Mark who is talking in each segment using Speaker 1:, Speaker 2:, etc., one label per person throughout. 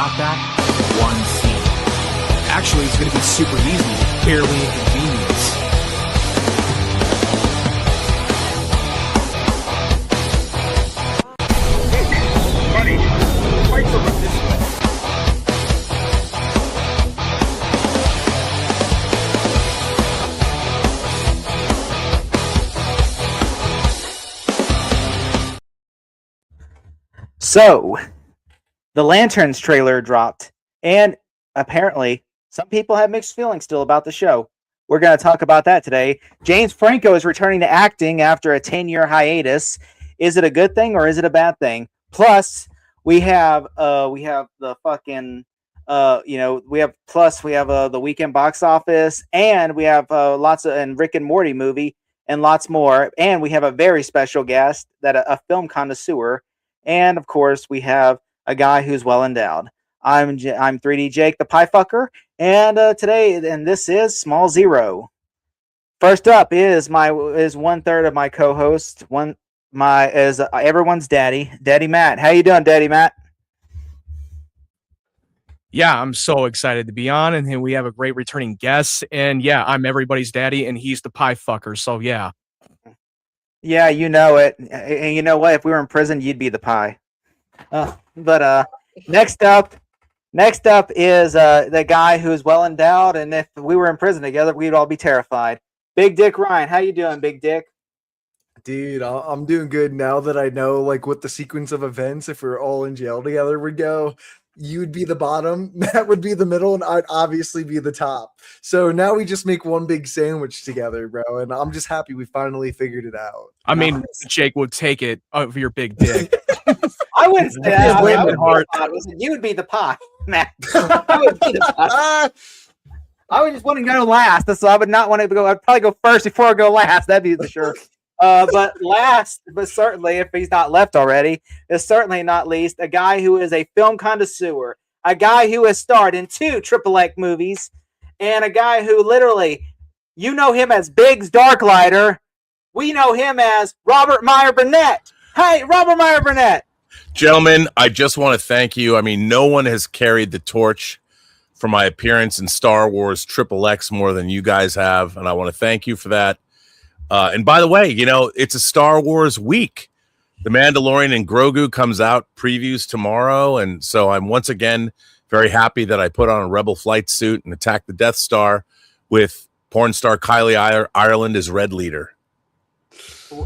Speaker 1: about that? One scene. Actually, it's going to be super easy. Barely inconvenience.
Speaker 2: Buddy, fights over this way.
Speaker 3: So, the Lanterns trailer dropped, and apparently, some people have mixed feelings still about the show. We're going to talk about that today. James Franco is returning to acting after a 10-year hiatus. Is it a good thing or is it a bad thing? Plus, we have the fucking we have the weekend box office, and we have and Rick and Morty movie and lots more, and we have a very special guest, a film connoisseur. And of course, we have a guy who's well endowed. I'm 3D Jake, the pie fucker, and this is Small Zero. First up is 1/3 of my co-host, everyone's daddy Matt. How you doing, Daddy Matt?
Speaker 4: Yeah, I'm so excited to be on, and then we have a great returning guest. And yeah, I'm everybody's daddy, and he's the pie fucker. So yeah.
Speaker 3: Yeah, you know it. And you know what? If we were in prison, you'd be the pie. But next up is the guy who's well endowed, and if we were in prison together, we'd all be terrified. Big Dick Ryan, how you doing, Big Dick?
Speaker 5: Dude, I'm doing good now that I know what the sequence of events, if we're all in jail together, would go. You would be the bottom, Matt would be the middle, and I'd obviously be the top. So now we just make one big sandwich together, bro. And I'm just happy we finally figured it out.
Speaker 4: I mean, Jake would take it over your big dick.
Speaker 3: I wouldn't say that. You would be the pie, Matt. I would be the pie. I would just want to go last. So I would not want to go. I'd probably go first before I go last. That'd be the sure. But certainly, if he's not left already, is certainly not least, a guy who is a film connoisseur, a guy who has starred in 2 XXX movies, and a guy who literally, you know him as Biggs Darklighter. We know him as Robert Meyer Burnett. Hey, Robert Meyer Burnett.
Speaker 6: Gentlemen, I just want to thank you. I mean, no one has carried the torch for my appearance in Star Wars XXX more than you guys have, and I want to thank you for that. And by the way, it's a Star Wars week. The Mandalorian and Grogu comes out, previews tomorrow. And so I'm once again very happy that I put on a Rebel flight suit and attacked the Death Star with porn star Kylie Ireland as Red Leader.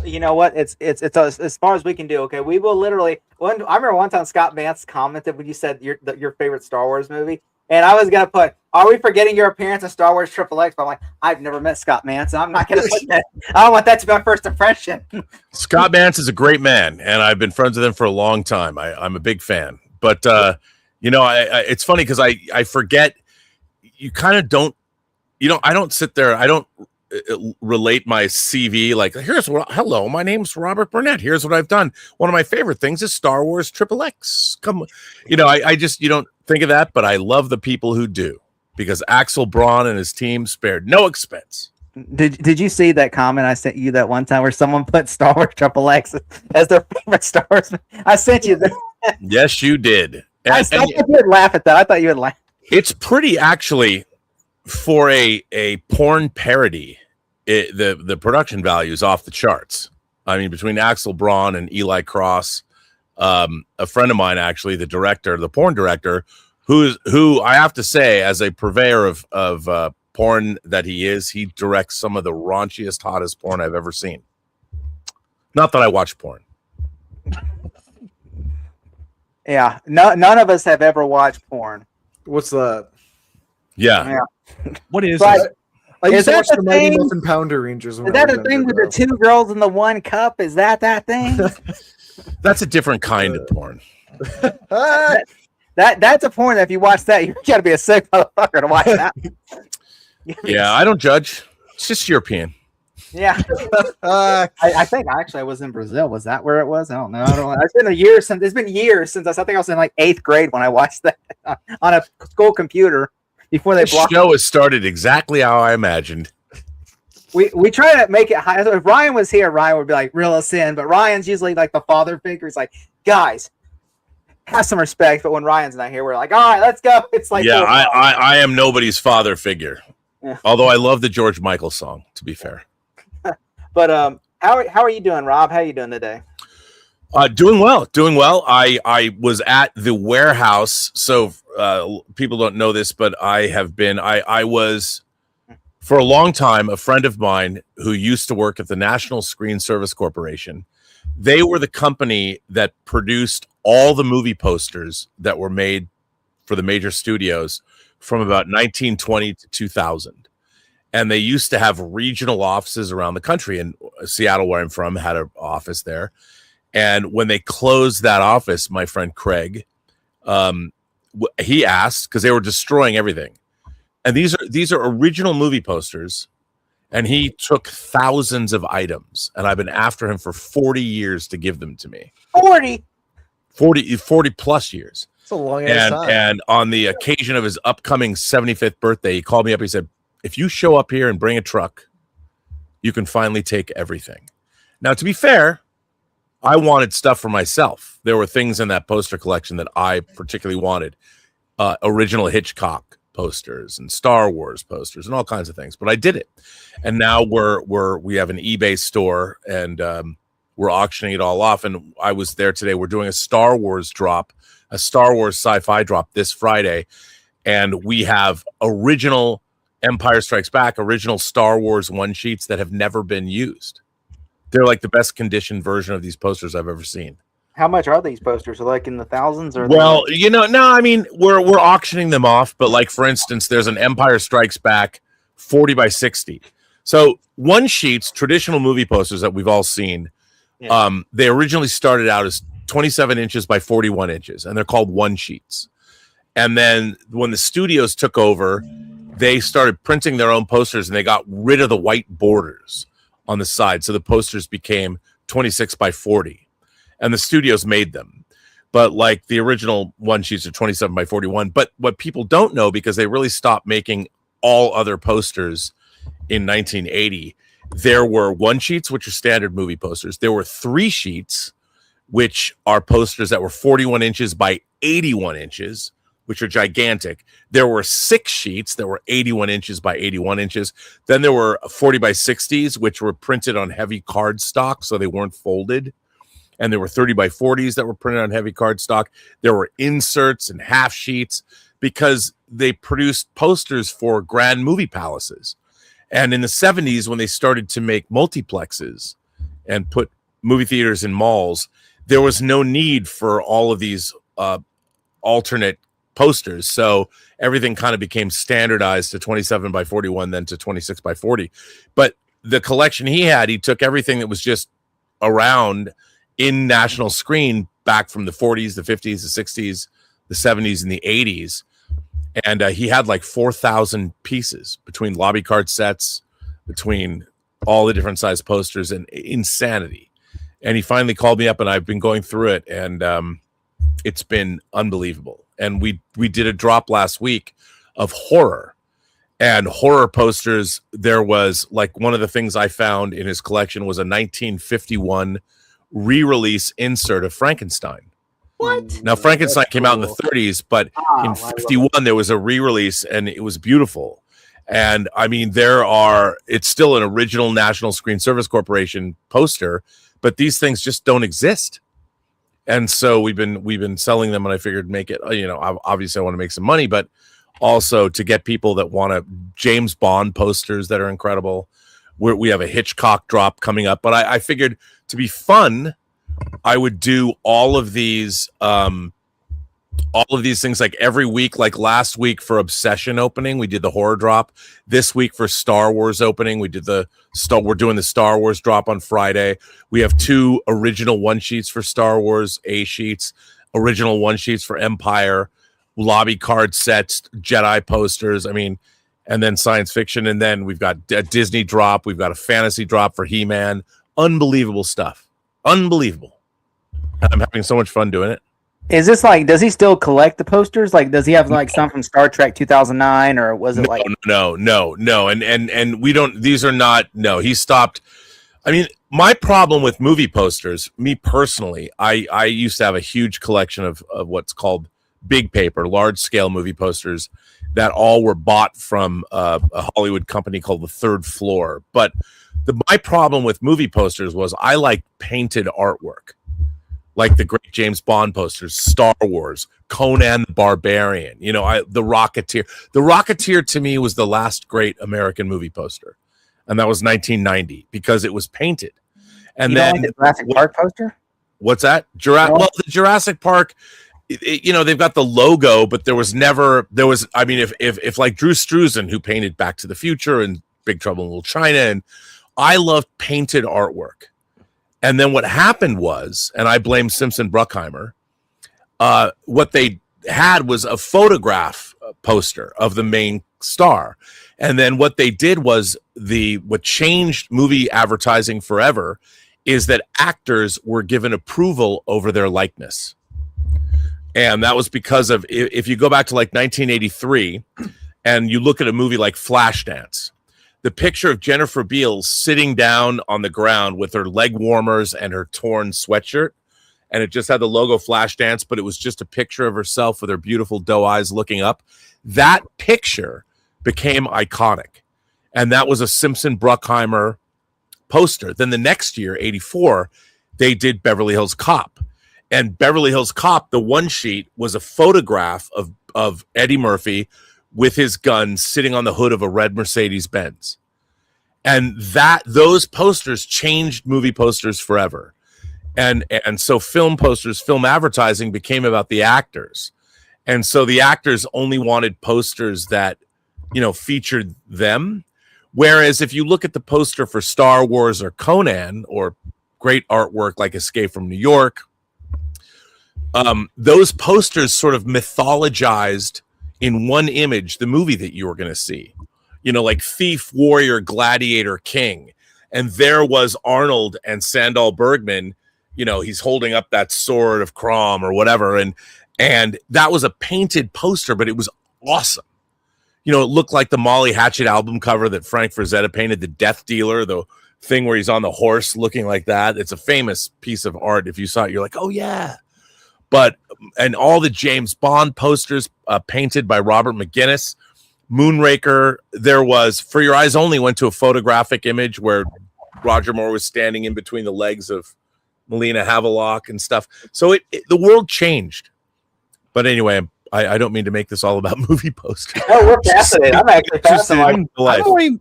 Speaker 3: You know what? It's as far as we can do. Okay, we will literally. I remember one time Scott Vance commented when you said your favorite Star Wars movie. And I was going to put, are we forgetting your appearance in Star Wars XXX? But I'm like, I've never met Scott Mance. I'm not going to put that. I don't want that to be my first impression.
Speaker 6: Scott Mance is a great man, and I've been friends with him for a long time. I'm a big fan. But, it's funny because I forget, you kind of don't, I don't sit there, I don't relate my CV like, hello, my name's Robert Burnett. Here's what I've done. One of my favorite things is Star Wars XXX. Come, I just, you don't think of that, but I love the people who do, because Axel Braun and his team spared no expense.
Speaker 3: Did you see that comment I sent you that one time where someone put Star Wars XXX as their favorite Star Wars? I sent you that.
Speaker 6: Yes, you did.
Speaker 3: I thought you would laugh at that. I thought you would laugh.
Speaker 6: It's pretty, actually, for a porn parody. The production value is off the charts. I mean, between Axel Braun and Eli Cross, a friend of mine, actually, the porn director, who I have to say, as a purveyor of porn that he directs some of the raunchiest, hottest porn I've ever seen. Not that I watch porn.
Speaker 3: Yeah, none of us have ever watched porn.
Speaker 5: What's that?
Speaker 6: Yeah.
Speaker 4: What is
Speaker 3: it?
Speaker 5: I used to watch the Mighty Muffin Pounder Rangers.
Speaker 3: Is that a thing with the 2 girls in the 1 cup? Is that thing?
Speaker 6: That's a different kind of porn.
Speaker 3: That's a porn that if you watch that, you got to be a sick motherfucker to watch that.
Speaker 6: Yeah, I don't judge. It's just European.
Speaker 3: Yeah. I think actually I was in Brazil. Was that where it was? I don't know. It's been years since I think I was in like 8th grade when I watched that on a school computer before they blocked.
Speaker 6: The show has started exactly how I imagined.
Speaker 3: We try to make it high. If Ryan was here, Ryan would be like, reel us in. But Ryan's usually like the father figure. He's like, guys, have some respect, but when Ryan's not here, we're like, all right, let's go. It's like,
Speaker 6: yeah, I am nobody's father figure.
Speaker 3: Yeah.
Speaker 6: Although I love the George Michael song, to be fair.
Speaker 3: But how are you doing, Rob? How are you doing today?
Speaker 6: Doing well. I was at the warehouse, so people don't know this, but I was for a long time a friend of mine who used to work at the National Screen Service Corporation. They were the company that produced all the movie posters that were made for the major studios from about 1920 to 2000. And they used to have regional offices around the country. And Seattle, where I'm from, had an office there. And when they closed that office, my friend Craig, he asked, because they were destroying everything. And these are original movie posters. And he took thousands of items. And I've been after him for 40 years to give them to me. 40 plus years.
Speaker 5: It's a long ass time.
Speaker 6: And on the occasion of his upcoming 75th birthday, he called me up. He said, if you show up here and bring a truck, you can finally take everything. Now, to be fair, I wanted stuff for myself. There were things in that poster collection that I particularly wanted. Original Hitchcock posters and Star Wars posters and all kinds of things. But I did it. And now we have an eBay store and we're auctioning it all off. And I was there today. We're doing a Star Wars drop, a Star Wars sci-fi drop this Friday. And we have original Empire Strikes Back, original Star Wars one sheets that have never been used. They're like the best conditioned version of these posters I've ever seen.
Speaker 3: How much are these posters? Are like in the thousands? Or
Speaker 6: well, no, I mean, we're auctioning them off. But like, for instance, there's an Empire Strikes Back 40 by 60. So one sheets, traditional movie posters that we've all seen, they originally started out as 27 inches by 41 inches, and they're called one sheets. And then when the studios took over, they started printing their own posters, and they got rid of the white borders on the side. So the posters became 26 by 40, and the studios made them. But like the original one sheets are 27 by 41. But what people don't know, because they really stopped making all other posters in 1980, there were one sheets, which are standard movie posters. There were three sheets, which are posters that were 41 inches by 81 inches, which are gigantic. There were 6 sheets that were 81 inches by 81 inches. Then there were 40 by 60s, which were printed on heavy cardstock, so they weren't folded. And there were 30 by 40s that were printed on heavy cardstock. There were inserts and half sheets because they produced posters for grand movie palaces. And in the 70s, when they started to make multiplexes and put movie theaters in malls, there was no need for all of these alternate posters. So everything kind of became standardized to 27 by 41, then to 26 by 40. But the collection he had, he took everything that was just around in national screen back from the 40s, the 50s, the 60s, the 70s, and the 80s. And he had like 4,000 pieces between lobby card sets, between all the different size posters, and insanity. And he finally called me up, and I've been going through it, and it's been unbelievable. And we did a drop last week of horror and horror posters. There was like one of the things I found in his collection was a 1951 re-release insert of Frankenstein.
Speaker 3: What?
Speaker 6: Now, Frankenstein came out in the 30s, but in 51 there was a re-release, and it was beautiful. And I mean, it's still an original National Screen Service Corporation poster, but these things just don't exist. And so we've been selling them, and I figured make it, obviously I want to make some money, but also to get people that want James Bond posters that are incredible. We have a Hitchcock drop coming up, but I figured to be fun, I would do all of these things like every week. Like last week for Obsession opening, we did the horror drop. This week for Star Wars opening, we're doing the Star Wars drop on Friday. We have 2 original one sheets for Star Wars, A sheets, original one sheets for Empire, lobby card sets, Jedi posters. I mean, and then science fiction. And then we've got a Disney drop. We've got a fantasy drop for He-Man. Unbelievable stuff. Unbelievable. I'm having so much fun doing it.
Speaker 3: Is this like, does he still collect the posters? Like, does he have like some from Star Trek 2009, or was it
Speaker 6: No. And we don't, these are not, no, he stopped. I mean, my problem with movie posters, me personally, I used to have a huge collection of what's called big paper, large scale movie posters that all were bought from a Hollywood company called The Third Floor. But my problem with movie posters was I liked painted artwork, like the great James Bond posters, Star Wars, Conan the Barbarian, the Rocketeer. The Rocketeer to me was the last great American movie poster. And that was 1990 because it was painted. And then
Speaker 3: like the Jurassic Park poster?
Speaker 6: What's that? Well, the Jurassic Park, they've got the logo, but if like Drew Struzan, who painted Back to the Future and Big Trouble in Little China, and I loved painted artwork. And then what happened was, and I blame Simpson Bruckheimer, what they had was a photograph poster of the main star. And then what they did was what changed movie advertising forever is that actors were given approval over their likeness. And that was because of, if you go back to like 1983 and you look at a movie like Flashdance, the picture of Jennifer Beals sitting down on the ground with her leg warmers and her torn sweatshirt, and it just had the logo Flashdance, but it was just a picture of herself with her beautiful doe eyes looking up. That picture became iconic. And that was a Simpson Bruckheimer poster. Then the next year, 84, they did Beverly Hills Cop. And Beverly Hills Cop, the one sheet was a photograph of Eddie Murphy with his gun sitting on the hood of a red Mercedes-Benz. And those posters changed movie posters forever. And so film posters, film advertising became about the actors. And so the actors only wanted posters that, featured them. Whereas if you look at the poster for Star Wars or Conan or great artwork like Escape from New York, those posters sort of mythologized in one image the movie that you were going to see, like Thief, Warrior, Gladiator, King. And there was Arnold and Sandal Bergman, he's holding up that sword of Crom or whatever. And that was a painted poster, but it was awesome. It looked like the Molly Hatchet album cover that Frank Frazetta painted, The Death Dealer, the thing where he's on the horse looking like that. It's a famous piece of art. If you saw it, you're like, oh, yeah. And all the James Bond posters painted by Robert McGuinness, Moonraker, there was For Your Eyes Only went to a photographic image where Roger Moore was standing in between the legs of Melina Havelock and stuff. So the world changed. But anyway, I don't mean to make this all about movie posters.
Speaker 3: No, we're fascinated. I'm actually fascinated.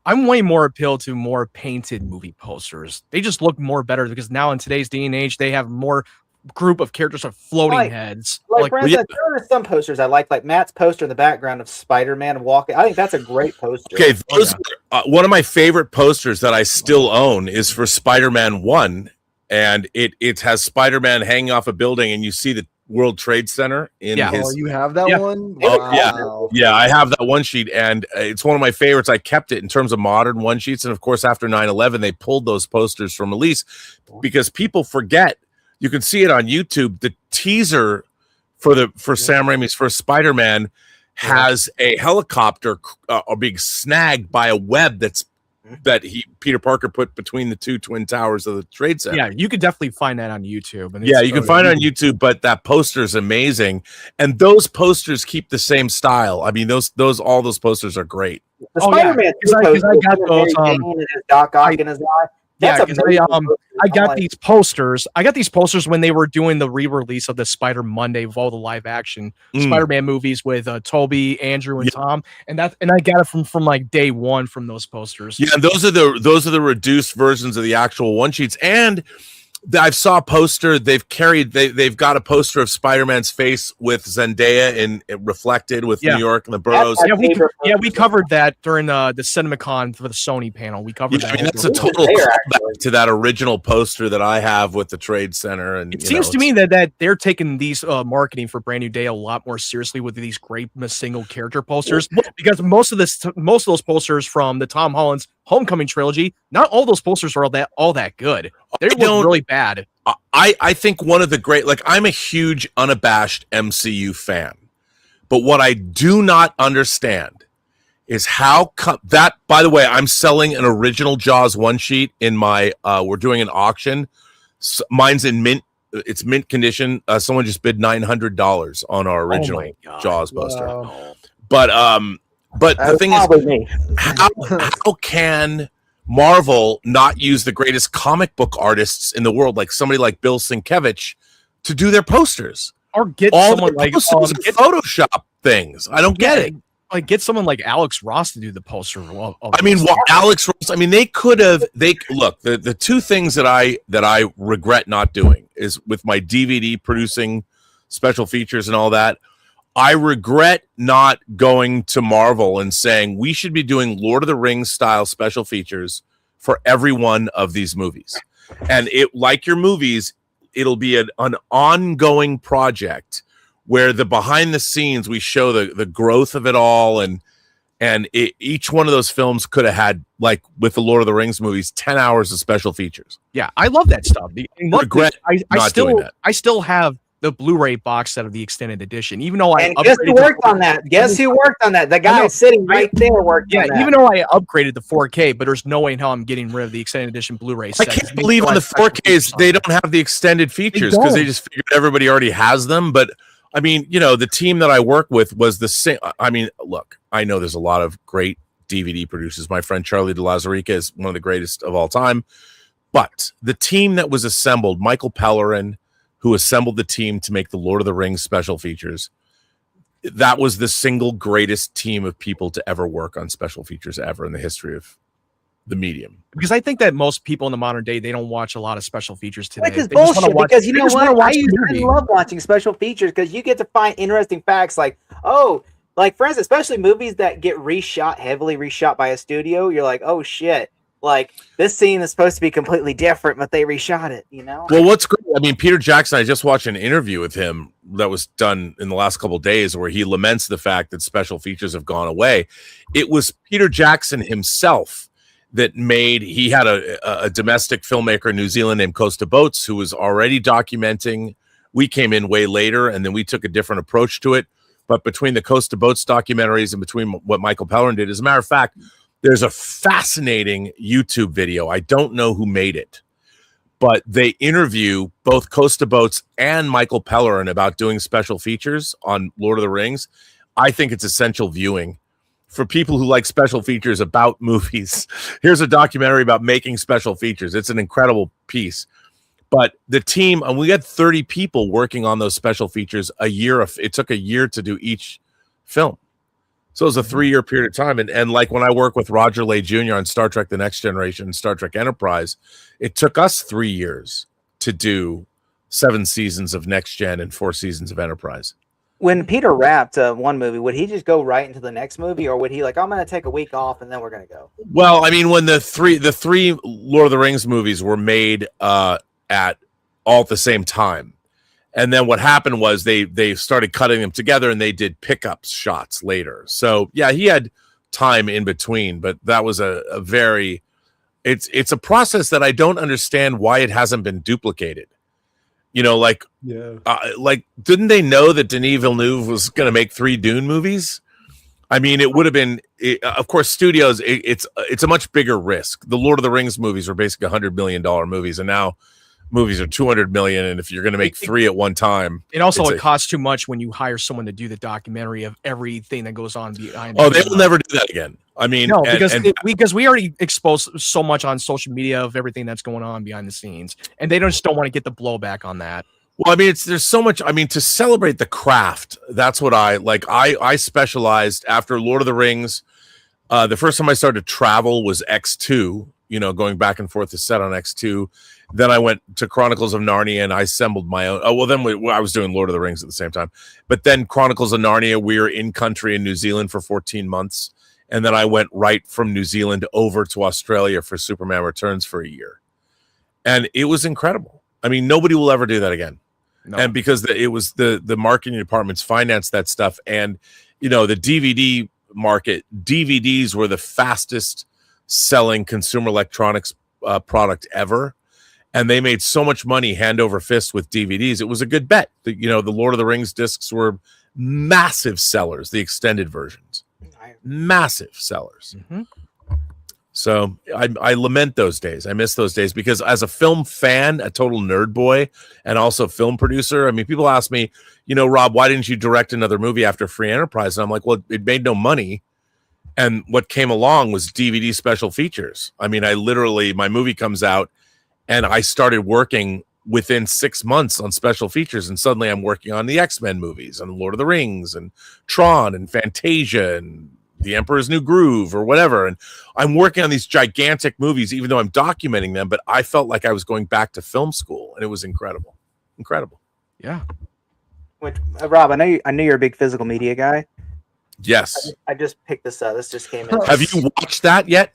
Speaker 4: I'm way more appealed to more painted movie posters. They just look more better because now in today's day and age, they have more group of characters of floating heads.
Speaker 3: For instance, there are some posters I like Matt's poster in the background of Spider-Man walking. I think that's a great poster.
Speaker 6: Okay, one of my favorite posters that I still own is for Spider-Man 1, and it has Spider-Man hanging off a building, and you see the World Trade Center in his...
Speaker 5: Oh, you have that one?
Speaker 6: Wow. Yeah, I have that one sheet, and it's one of my favorites. I kept it in terms of modern one sheets, and of course, after 9/11, they pulled those posters from release because people forget. You can see it on YouTube. The teaser for Sam Raimi's first Spider-Man has a helicopter being snagged by a web that Peter Parker put between the two twin towers of the Trade Center.
Speaker 4: Yeah, you could definitely find that on YouTube. And
Speaker 6: you can find it on YouTube, but that poster is amazing. And those posters keep the same style. I mean, all those posters are great.
Speaker 3: The Spider-Man
Speaker 4: because I got those
Speaker 3: Doc Ock in his eye.
Speaker 4: Yeah, I got these posters. I got these posters when they were doing the re-release of the Spider Monday of all the live action Spider-Man movies with Toby, Andrew, and Tom, and I got it from like day one from those posters.
Speaker 6: Yeah, and those are the reduced versions of the actual one sheets. And I saw a poster they've got a poster of Spider-Man's face with Zendaya in reflected with New York and the boroughs.
Speaker 4: We covered that during the CinemaCon for the Sony panel. We covered that.
Speaker 6: I mean, that's a total callback to that original poster that I have with the Trade Center. And
Speaker 4: it seems to me that they're taking these marketing for Brand New Day a lot more seriously with these great single character posters, because most of those posters from the Tom Holland's Homecoming trilogy, not all those posters are all that good. They look really bad.
Speaker 6: I think one of the great, I'm a huge unabashed MCU fan, but what I do not understand is how that, by the way, I'm selling an original Jaws one sheet in my, we're doing an auction. Mine's in mint. It's mint condition. Someone just bid $900 on our original Jaws poster.
Speaker 5: Wow.
Speaker 6: But the thing is,
Speaker 3: me.
Speaker 6: how can Marvel not use the greatest comic book artists in the world, like somebody like Bill Sienkiewicz, to do their posters?
Speaker 4: Or get
Speaker 6: All
Speaker 4: someone like
Speaker 6: get Photoshop things. I don't get it.
Speaker 4: Like get someone like Alex Ross to do the poster.
Speaker 6: I mean, Alex Ross. I mean, they could have. Look. The two things that I regret not doing is with my DVD producing special features and all that. I regret not going to Marvel and saying we should be doing Lord of the Rings style special features for every one of these movies, and it, like your movies, it'll be an ongoing project where the behind the scenes we show the growth of it all, and each one of those films could have had, like with the Lord of the Rings movies, 10 hours of special features.
Speaker 4: Yeah, I love that stuff. I still have the Blu-ray box set of the extended edition, even though
Speaker 3: and guess who worked on that? Guess who worked on that? The guy sitting right there worked on that.
Speaker 4: Even though I upgraded the 4K, but there's no way in hell I'm getting rid of the extended edition Blu-ray set.
Speaker 6: I can't believe on the 4Ks they don't have the extended features because they just figured everybody already has them. But I mean, the team that I work with was the same. I mean, look, I know there's a lot of great DVD producers. My friend Charlie de Lauzarica is one of the greatest of all time. But the team that was assembled, Michael Pellerin, who assembled the team to make the Lord of the Rings special features, that was the single greatest team of people to ever work on special features ever in the history of the medium.
Speaker 4: Because I think that most people in the modern day, they don't watch a lot of special features today.
Speaker 3: Which is bullshit, because you know what? I love watching special features because you get to find interesting facts like, for instance, especially movies that get heavily reshot by a studio. You're like, oh shit. Like, this scene is supposed to be completely different, but they reshot it, Well,
Speaker 6: what's great, I mean, Peter Jackson, I just watched an interview with him that was done in the last couple of days where he laments the fact that special features have gone away. It was Peter Jackson himself that he had a domestic filmmaker in New Zealand named Costa Boats who was already documenting. We came in way later, and then we took a different approach to it. But between the Costa Boats documentaries and between what Michael Pellerin did, as a matter of fact, there's a fascinating YouTube video. I don't know who made it, but they interview both Costa Boats and Michael Pellerin about doing special features on Lord of the Rings. I think it's essential viewing for people who like special features about movies. Here's a documentary about making special features. It's an incredible piece. But the team, and we had 30 people working on those special features a year. It took a year to do each film. So it was a 3-year period of time. And like when I work with Roger Lay Jr. on Star Trek The Next Generation, Star Trek Enterprise, it took us 3 years to do 7 seasons of Next Gen and 4 seasons of Enterprise.
Speaker 3: When Peter wrapped one movie, would he just go right into the next movie, or would he I'm going to take a week off and then we're going to go?
Speaker 6: Well, I mean, when the three Lord of the Rings movies were made at all at the same time, and then what happened was they started cutting them together and they did pickup shots later. So yeah, he had time in between, but that was a very it's a process that I don't understand why it hasn't been duplicated. Like didn't they know that Denis Villeneuve was going to make 3 Dune movies? I mean, it would have been, of course, studios. It's a much bigger risk. The Lord of the Rings movies were basically $100 million movies, and now movies are $200 million. And if you're going to make 3 at one time,
Speaker 4: it costs too much when you hire someone to do the documentary of everything that goes on behind.
Speaker 6: Oh, they will never do that again. I mean,
Speaker 4: no, because we already exposed so much on social media of everything that's going on behind the scenes, and they just don't want to get the blowback on that.
Speaker 6: Well, I mean, there's so much. I mean, to celebrate the craft, that's what I like. I specialized after Lord of the Rings. The first time I started to travel was X2. Going back and forth to set on X2. Then I went to Chronicles of Narnia and I assembled my own. Oh, well, then I was doing Lord of the Rings at the same time. But then Chronicles of Narnia, we were in country in New Zealand for 14 months. And then I went right from New Zealand over to Australia for Superman Returns for a year. And it was incredible. I mean, nobody will ever do that again. No. And because it was the marketing departments financed that stuff. And, the DVD market, DVDs were the fastest selling consumer electronics product ever. And they made so much money hand over fist with DVDs. It was a good bet. The Lord of the Rings discs were massive sellers, the extended versions. Massive sellers.
Speaker 4: Mm-hmm.
Speaker 6: So I lament those days. I miss those days because as a film fan, a total nerd boy, and also film producer, I mean, people ask me, Rob, why didn't you direct another movie after Free Enterprise? And I'm like, well, it made no money. And what came along was DVD special features. I mean, my movie comes out and I started working within 6 months on special features. And suddenly I'm working on the X-Men movies and Lord of the Rings and Tron and Fantasia and The Emperor's New Groove or whatever. And I'm working on these gigantic movies, even though I'm documenting them, but I felt like I was going back to film school, and it was incredible. Incredible.
Speaker 4: Yeah.
Speaker 3: Rob, I know you're a big physical media guy.
Speaker 6: Yes.
Speaker 3: I just picked this up. This just came in.
Speaker 6: Have you watched that yet?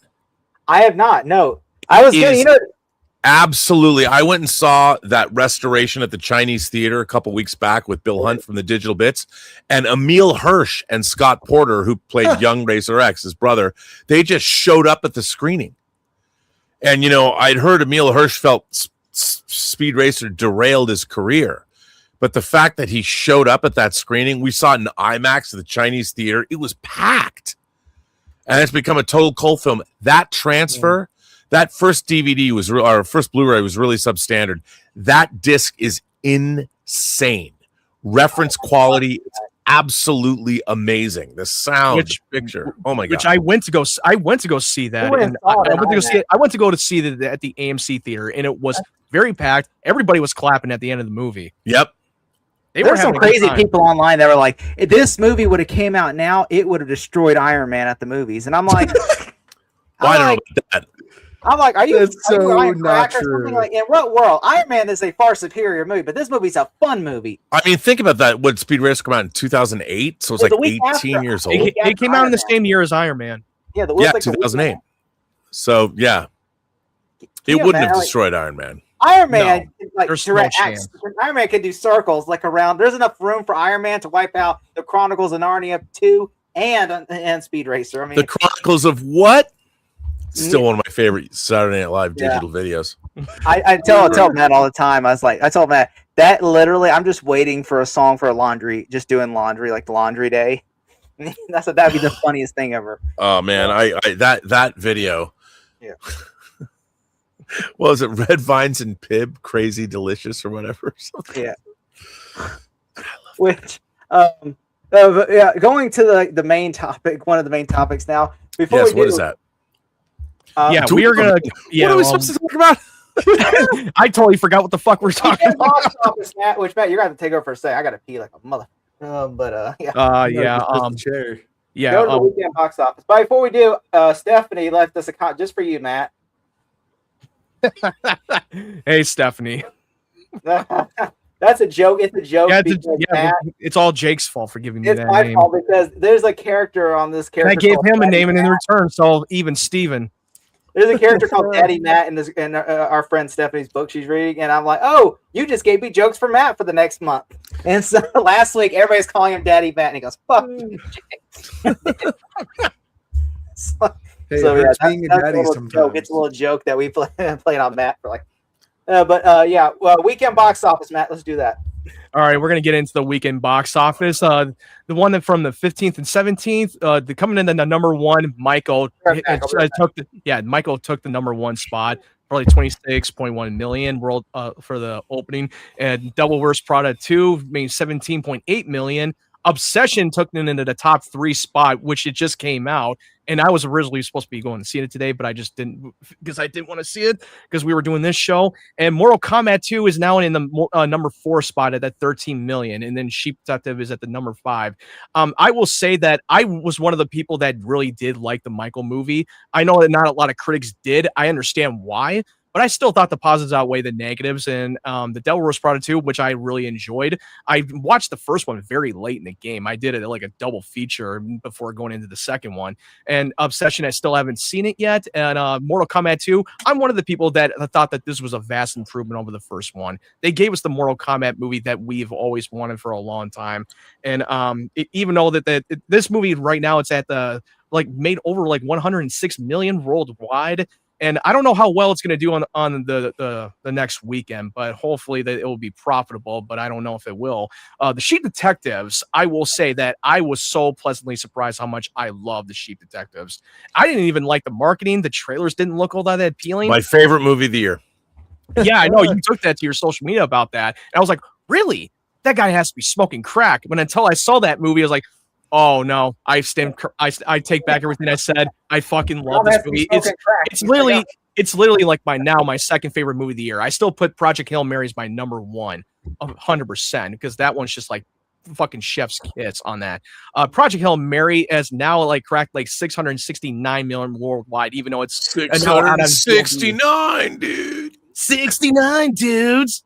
Speaker 3: I have not. No. I was going to,
Speaker 6: Absolutely. I went and saw that restoration at the Chinese Theater a couple weeks back with Bill Hunt from the Digital Bits, and Emil Hirsch and Scott Porter, who played young Racer X, his brother. They just showed up at the screening. And, I'd heard Emil Hirsch felt Speed Racer derailed his career. But the fact that he showed up at that screening, we saw it in IMAX at the Chinese Theater. It was packed. And it's become a total cult film. That transfer... That first DVD our first Blu-ray was really substandard. That disc is insane. Reference quality is absolutely amazing. The sound, picture. Oh my god!
Speaker 4: Which I went to go see that. And I went to go see that at the AMC theater, and it was very packed. Everybody was clapping at the end of the movie.
Speaker 6: Yep.
Speaker 3: There's some crazy people online that were like, if this movie would have came out now, it would have destroyed Iron Man at the movies. And I'm like,
Speaker 6: I don't know about that.
Speaker 3: I'm like, are you
Speaker 5: not true?
Speaker 3: Like, in what world? Iron Man is a far superior movie, but this movie's a fun movie.
Speaker 6: I mean, think about that. When Speed Racer came out in 2008, so it's like 18 years old.
Speaker 4: It came out in the same year as Iron Man.
Speaker 3: Yeah,
Speaker 6: 2008. So yeah, it wouldn't have destroyed Iron Man.
Speaker 3: Iron Man, like
Speaker 4: Iron
Speaker 3: Man can do circles like around. There's enough room for Iron Man to wipe out the Chronicles of Narnia 2 and Speed Racer. I mean,
Speaker 6: the Chronicles of what? Still one of my favorite Saturday Night Live digital videos.
Speaker 3: I tell Matt all the time. I told Matt that literally, I'm just waiting for a song for laundry, just doing laundry like the laundry day. That'd be the funniest thing ever.
Speaker 6: Oh man, that video.
Speaker 3: Yeah.
Speaker 6: What was it? Red Vines and Pib, Crazy Delicious or whatever.
Speaker 3: Yeah. Which, going to the main topic, one of the main topics now.
Speaker 6: What is that?
Speaker 4: We are gonna.
Speaker 6: What are we supposed to talk about?
Speaker 4: I totally forgot what the fuck we're talking about.
Speaker 3: Box office, Matt, which Matt, you're gonna have to take over for a second. I gotta pee like a mother.
Speaker 4: Chair.
Speaker 3: Go to the weekend box office. But before we do, Stephanie left us a comment just for you, Matt.
Speaker 4: Hey, Stephanie.
Speaker 3: That's a joke. It's a joke.
Speaker 4: It's all Jake's fault for giving me that name.
Speaker 3: It's my fault because there's a character on this character.
Speaker 4: And I gave him a name, and in return, so even Steven.
Speaker 3: There's a character called Daddy Matt in our friend Stephanie's book she's reading, and I'm like, oh, you just gave me jokes for Matt for the next month. And so last week, everybody's calling him Daddy Matt, and he goes, fuck you, Jake. That's being a daddy sometimes. It's a little joke that we played on Matt for weekend box office, Matt. Let's do that.
Speaker 4: All right, we're gonna get into the weekend box office. The one that from the 15th and 17th, coming in the number one, Michael Michael took the number one spot, probably 26.1 million world for the opening, and Double Worst Prada 2 made 17.8 million. Obsession took it into the top 3 spot, which it just came out. And I was originally supposed to be going to see it today, but I just didn't because I didn't want to see it because we were doing this show. And Mortal Kombat 2 is now in the number 4 spot at that 13 million. And then Sheep Detective is at the number 5. I will say that I was one of the people that really did like the Michael movie. I know that not a lot of critics did. I understand why. But I still thought the positives outweigh the negatives. And the Devil Wears Prada 2, which I really enjoyed. I watched the first one very late in the game. I did it like a double feature before going into the second one. And Obsession, I still haven't seen it yet. And Mortal Kombat 2, I'm one of the people that thought that this was a vast improvement over the first one. They gave us the Mortal Kombat movie that we've always wanted for a long time. And even though this movie right now, it's at the made over 106 million worldwide. And I don't know how well it's going to do on the next weekend, but hopefully that it will be profitable. But I don't know if it will. The Sheep Detectives, I will say that I was so pleasantly surprised how much I love the Sheep Detectives. I didn't even like the marketing. The trailers didn't look all that appealing.
Speaker 6: My favorite movie of the year.
Speaker 4: Yeah, I know you took that to your social media about that. And I was like, really? That guy has to be smoking crack. But until I saw that movie, I was like, oh no, I take back everything I said. I fucking love this movie. It's literally like my second favorite movie of the year. I still put Project Hail Mary as my number one, 100%, because that one's just like fucking chef's kiss on that. Project Hail Mary is now like cracked like 669 million worldwide, even though it's
Speaker 6: 669, dude.
Speaker 4: 69 dudes.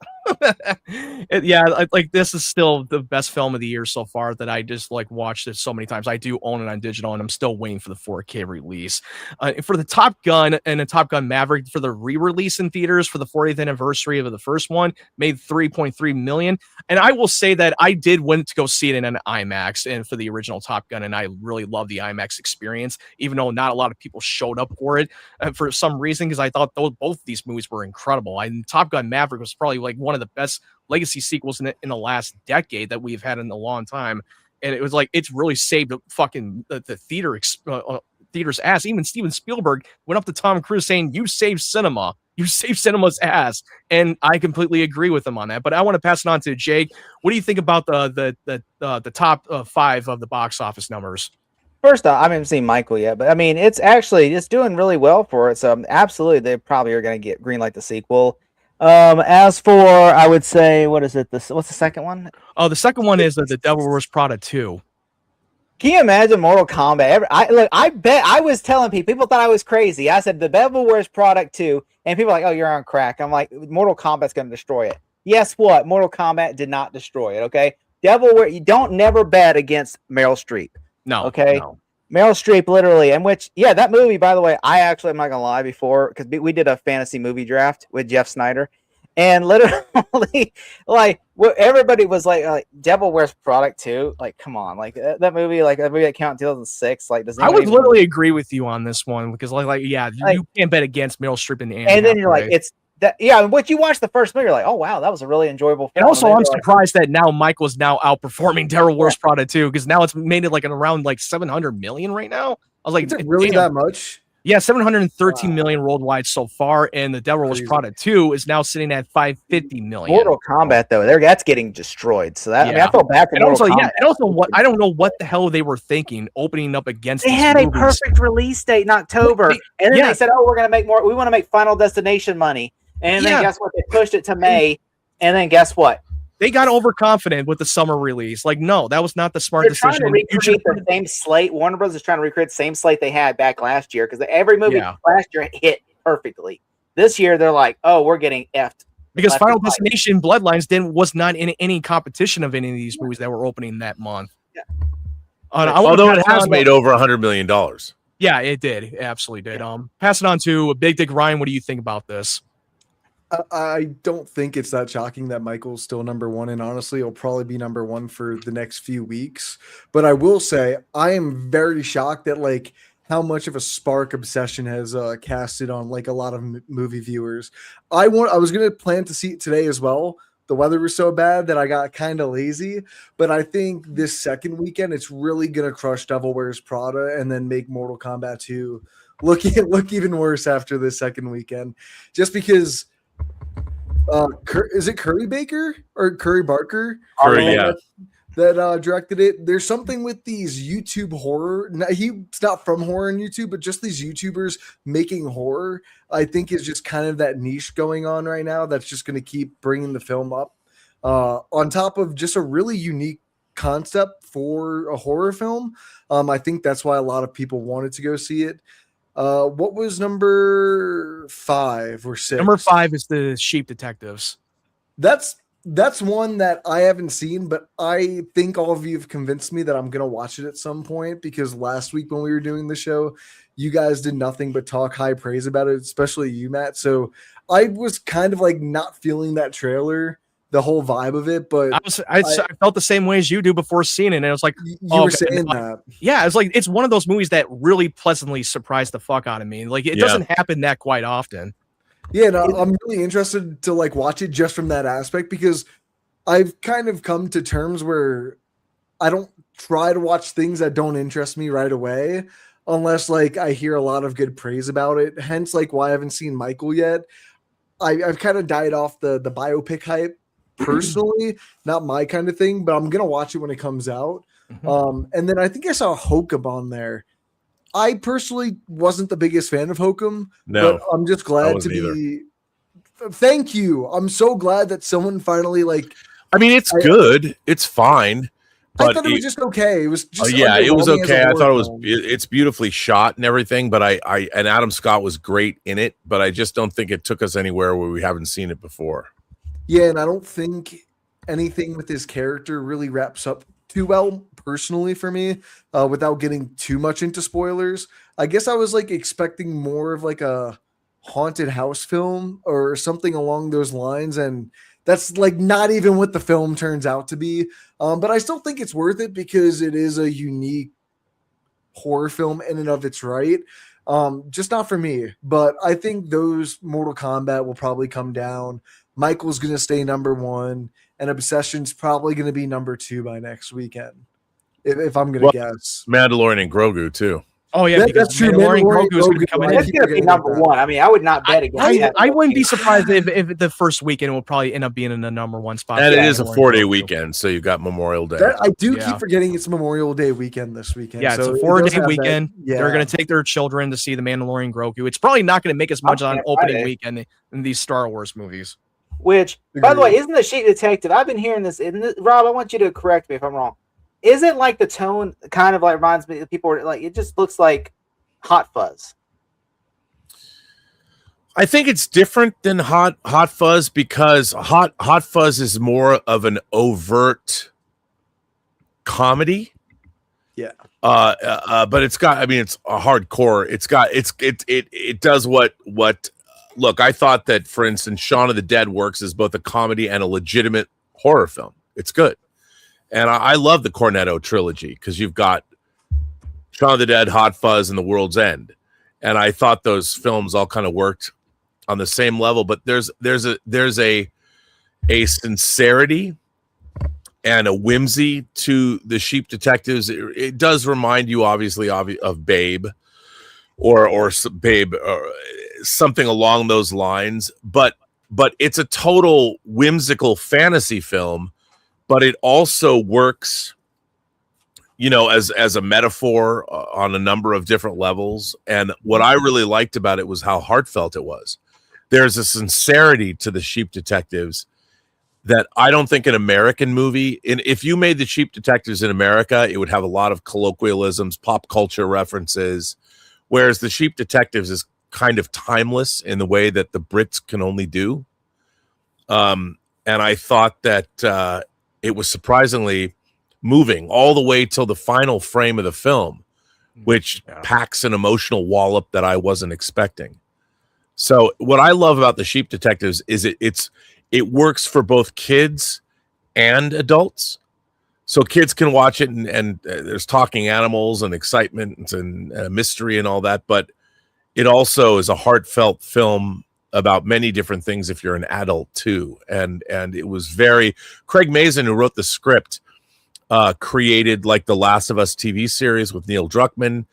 Speaker 4: Yeah, like this is still the best film of the year so far that I just like watched it so many times. I do own it on digital, and I'm still waiting for the 4K release. For the Top Gun and the Top Gun Maverick, for the re-release in theaters for the 40th anniversary of the first one, made 3.3 million. And I will say that I did went to go see it in an IMAX and for the original Top Gun, and I really love the IMAX experience, even though not a lot of people showed up for it for some reason, because I thought both of these movies were incredible. And Top Gun Maverick was probably like one of the best legacy sequels in the last decade that we've had in a long time, and it was like it's really saved the fucking the theater's ass. Even Steven Spielberg went up to Tom Cruise saying, "You saved cinema, you saved cinema's ass," and I completely agree with him on that. But I want to pass it on to Jake. What do you think about the top 5 of the box office numbers?
Speaker 3: First off, I haven't seen Michael yet, but I mean, it's doing really well for it. So absolutely, they probably are going to get greenlight the sequel. As for, I would say, what is it? What's the second one?
Speaker 4: Oh, the second one is the Devil Wears Prada 2.
Speaker 3: Can you imagine Mortal Kombat? I bet I was telling people thought I was crazy. I said the Devil Wears Prada 2, and people are like, "Oh, you're on crack." I'm like, Mortal Kombat's going to destroy it. Guess what? Mortal Kombat did not destroy it. Okay, you don't never bet against Meryl Streep.
Speaker 4: No.
Speaker 3: Okay.
Speaker 4: No.
Speaker 3: Meryl Streep, literally, and that movie, by the way, I'm not gonna lie, before, because we did a fantasy movie draft with Jeff Snyder, and literally, like, everybody was like, Devil Wears Prada 2, like, come on, like that movie, like that movie that came out in 2006, like,
Speaker 4: I would literally agree with you on this one, because you can't bet against Meryl Streep in the end.
Speaker 3: And then you're like, it's that, yeah. What you watch the first movie, you're like, oh wow, that was a really enjoyable film.
Speaker 4: And also, I'm surprised that now Michael's now outperforming Devil Wears Prada 2, because now it's made it like around like 700 million right now. I was like,
Speaker 5: is it really that much?
Speaker 4: Yeah, 713 million worldwide so far, and the Devil Wears Prada 2 is now sitting at 550 million.
Speaker 3: Mortal Kombat, though, that's getting destroyed. So that, I mean, I feel bad for Mortal Kombat.
Speaker 4: And also, what I don't know what the hell they were thinking opening up against.
Speaker 3: They had a perfect release date in October, and then they said, "Oh, we're gonna make more. We want to make Final Destination money." And then guess what? They pushed it to May, and then guess what?
Speaker 4: They got overconfident with the summer release. Like, no, that was not the smart decision.
Speaker 3: They're trying to recreate the same slate. Warner Bros. Is trying to recreate the same slate they had back last year, because every movie last year hit perfectly. This year, they're like, oh, we're getting effed.
Speaker 4: Because Final Destination Bloodlines was not in any competition of any of these movies that were opening that month. Yeah.
Speaker 6: Although it has made over $100 million.
Speaker 4: Yeah, it did. It absolutely did. Pass it on to Big Dick Ryan. What do you think about this?
Speaker 5: I don't think it's that shocking that Michael's still number one, and honestly, it'll probably be number one for the next few weeks. But I will say I am very shocked at like how much of a spark obsession has casted on like a lot of movie viewers. I was gonna plan to see it today as well. The weather was so bad that I got kind of lazy, but I think this second weekend it's really gonna crush Devil Wears Prada and then make Mortal Kombat 2 look even worse after this second weekend, just because. Is it Curry Baker or Curry Barker? That directed it. There's something with these YouTube horror. He's not from horror on YouTube, but just these YouTubers making horror, I think is just kind of that niche going on right now. That's just going to keep bringing the film up on top of just a really unique concept for a horror film. I think that's why a lot of people wanted to go see it. What was number 5 or 6?
Speaker 4: Number 5 is the Sheep Detectives.
Speaker 5: That's one that I haven't seen, but I think all of you have convinced me that I'm going to watch it at some point, because last week when we were doing the show, you guys did nothing but talk high praise about it, especially you, Matt. So I was kind of like not feeling that trailer the whole vibe of it. But
Speaker 4: I felt the same way as you do before seeing it, and it was like
Speaker 5: you were saying that.
Speaker 4: Yeah, it's like it's one of those movies that really pleasantly surprised the fuck out of me. Like it doesn't happen that quite often.
Speaker 5: Yeah, no, I'm really interested to like watch it just from that aspect, because I've kind of come to terms where I don't try to watch things that don't interest me right away unless like I hear a lot of good praise about it. Hence like why I haven't seen Michael yet. I've kind of died off the biopic hype personally, not my kind of thing, but I'm gonna watch it when it comes out. And then I think I saw Hokum on there. I personally wasn't the biggest fan of Hokum, but I'm just glad to be. Thank you. I'm so glad that someone finally like.
Speaker 6: I mean, it's good. It's fine. But
Speaker 5: I thought it was just okay. It was just
Speaker 6: it was okay. I thought it was
Speaker 5: film.
Speaker 6: it's beautifully shot and everything, but and Adam Scott was great in it, but I just don't think it took us anywhere where we haven't seen it before.
Speaker 5: Yeah, and I don't think anything with his character really wraps up too well personally for me, without getting too much into spoilers. I guess I was like expecting more of like a haunted house film or something along those lines, and that's like not even what the film turns out to be. But I still think it's worth it because it is a unique horror film in and of its right. Just not for me, but I think those Mortal Kombat will probably come down. Michael's going to stay number 1, and Obsession's probably going to be number 2 by next weekend, if I'm going to guess.
Speaker 6: Mandalorian and Grogu too.
Speaker 4: Oh yeah,
Speaker 5: that's true.
Speaker 4: Mandalorian Grogu is going to come in.
Speaker 3: It's going to be number 1. I mean, I would not bet against that.
Speaker 4: I wouldn't be surprised if the first weekend will probably end up being in the number 1 spot.
Speaker 6: And it is a 4-day weekend, so you've got Memorial Day.
Speaker 5: I do keep forgetting it's Memorial Day weekend this weekend.
Speaker 4: Yeah,
Speaker 5: so
Speaker 4: it's a 4-day weekend. They're going to take their children to see the Mandalorian Grogu. It's probably not going to make as much on opening weekend in these Star Wars movies.
Speaker 3: Which, by the way, isn't the Sheet Detective? I've been hearing this. Rob, I want you to correct me if I'm wrong. Isn't like the tone kind of like reminds me of people are like it just looks like Hot Fuzz?
Speaker 6: I think it's different than Hot Fuzz because Hot Fuzz is more of an overt comedy.
Speaker 5: Yeah.
Speaker 6: But it's got. I mean, it's a hardcore. It does what. Look, I thought that, for instance, Shaun of the Dead works as both a comedy and a legitimate horror film. It's good. And I love the Cornetto trilogy because you've got Shaun of the Dead, Hot Fuzz, and The World's End. And I thought those films all kind of worked on the same level. But there's a sincerity and a whimsy to the Sheep Detectives. It does remind you, obviously, of Babe or Babe or something along those lines. But it's a total whimsical fantasy film. But it also works, as a metaphor on a number of different levels. And what I really liked about it was how heartfelt it was. There's a sincerity to the Sheep Detectives that I don't think an American movie, and if you made the Sheep Detectives in America, it would have a lot of colloquialisms, pop culture references, whereas the Sheep Detectives is kind of timeless in the way that the Brits can only do. And I thought that it was surprisingly moving all the way till the final frame of the film, which packs an emotional wallop that I wasn't expecting. So what I love about the Sheep Detectives is it works for both kids and adults. So kids can watch it and there's talking animals and excitement and mystery and all that, but it also is a heartfelt film about many different things if you're an adult too. And it was Craig Mazin, who wrote the script, created like the Last of Us TV series with Neil Druckmann.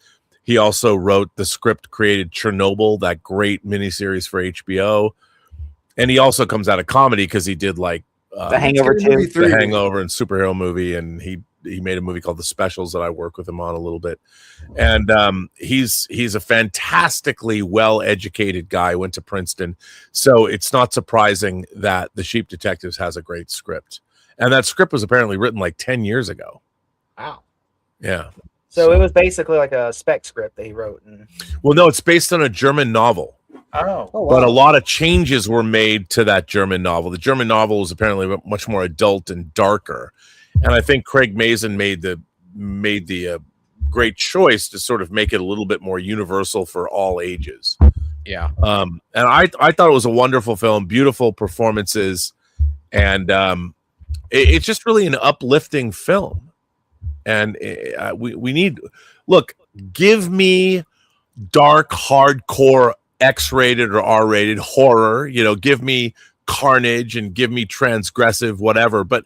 Speaker 6: He also wrote the script, created Chernobyl, that great miniseries for HBO. And he also comes out of comedy because he did like
Speaker 3: The Hangover 2,
Speaker 6: The Hangover and superhero movie. And he made a movie called The Specials that I work with him on a little bit. And he's a fantastically well-educated guy, went to Princeton. So it's not surprising that The Sheep Detectives has a great script. And that script was apparently written like 10 years ago.
Speaker 3: Wow.
Speaker 6: Yeah.
Speaker 3: So it was basically like a spec script that he wrote.
Speaker 6: Well, no, it's based on a German novel.
Speaker 3: Oh, wow.
Speaker 6: But a lot of changes were made to that German novel. The German novel was apparently much more adult and darker. And I think Craig Mazin made the great choice to sort of make it a little bit more universal for all ages.
Speaker 4: Yeah.
Speaker 6: And I thought it was a wonderful film, beautiful performances, and it's just really an uplifting film. And we need, look, give me dark, hardcore, X-rated or R-rated horror. Give me carnage and give me transgressive whatever. But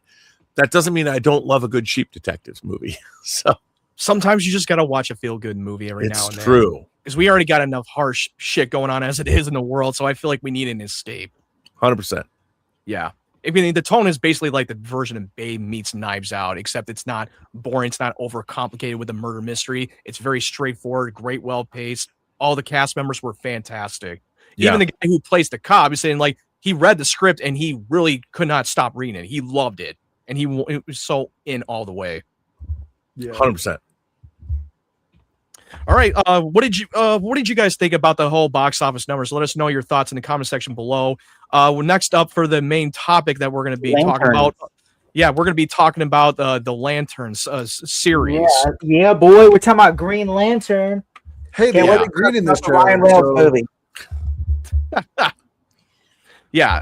Speaker 6: that doesn't mean I don't love a good Sheep Detectives movie. So
Speaker 4: sometimes you just gotta watch a feel-good movie every now and then.
Speaker 6: It's true.
Speaker 4: Because we already got enough harsh shit going on as it is in the world, so I feel like we need an escape.
Speaker 6: 100%.
Speaker 4: Yeah. I mean, the tone is basically like the version of Babe meets Knives Out, except it's not boring. It's not overcomplicated with a murder mystery. It's very straightforward, great, well-paced. All the cast members were fantastic.
Speaker 6: Yeah.
Speaker 4: Even the guy who plays the cop is saying, like, he read the script and he really could not stop reading it. He loved it. And he was so in all the way.
Speaker 5: Yeah.
Speaker 6: 100%.
Speaker 4: All right. What did you guys think about the whole box office numbers? Let us know your thoughts in the comment section below. Next up for the main topic that we're going to be talking about. Yeah, we're going to be talking about the Lanterns series.
Speaker 3: Yeah, boy, we're talking about Green Lantern.
Speaker 5: Hey, they had green in this trailer.
Speaker 3: Ryan Reynolds movie.
Speaker 4: Yeah.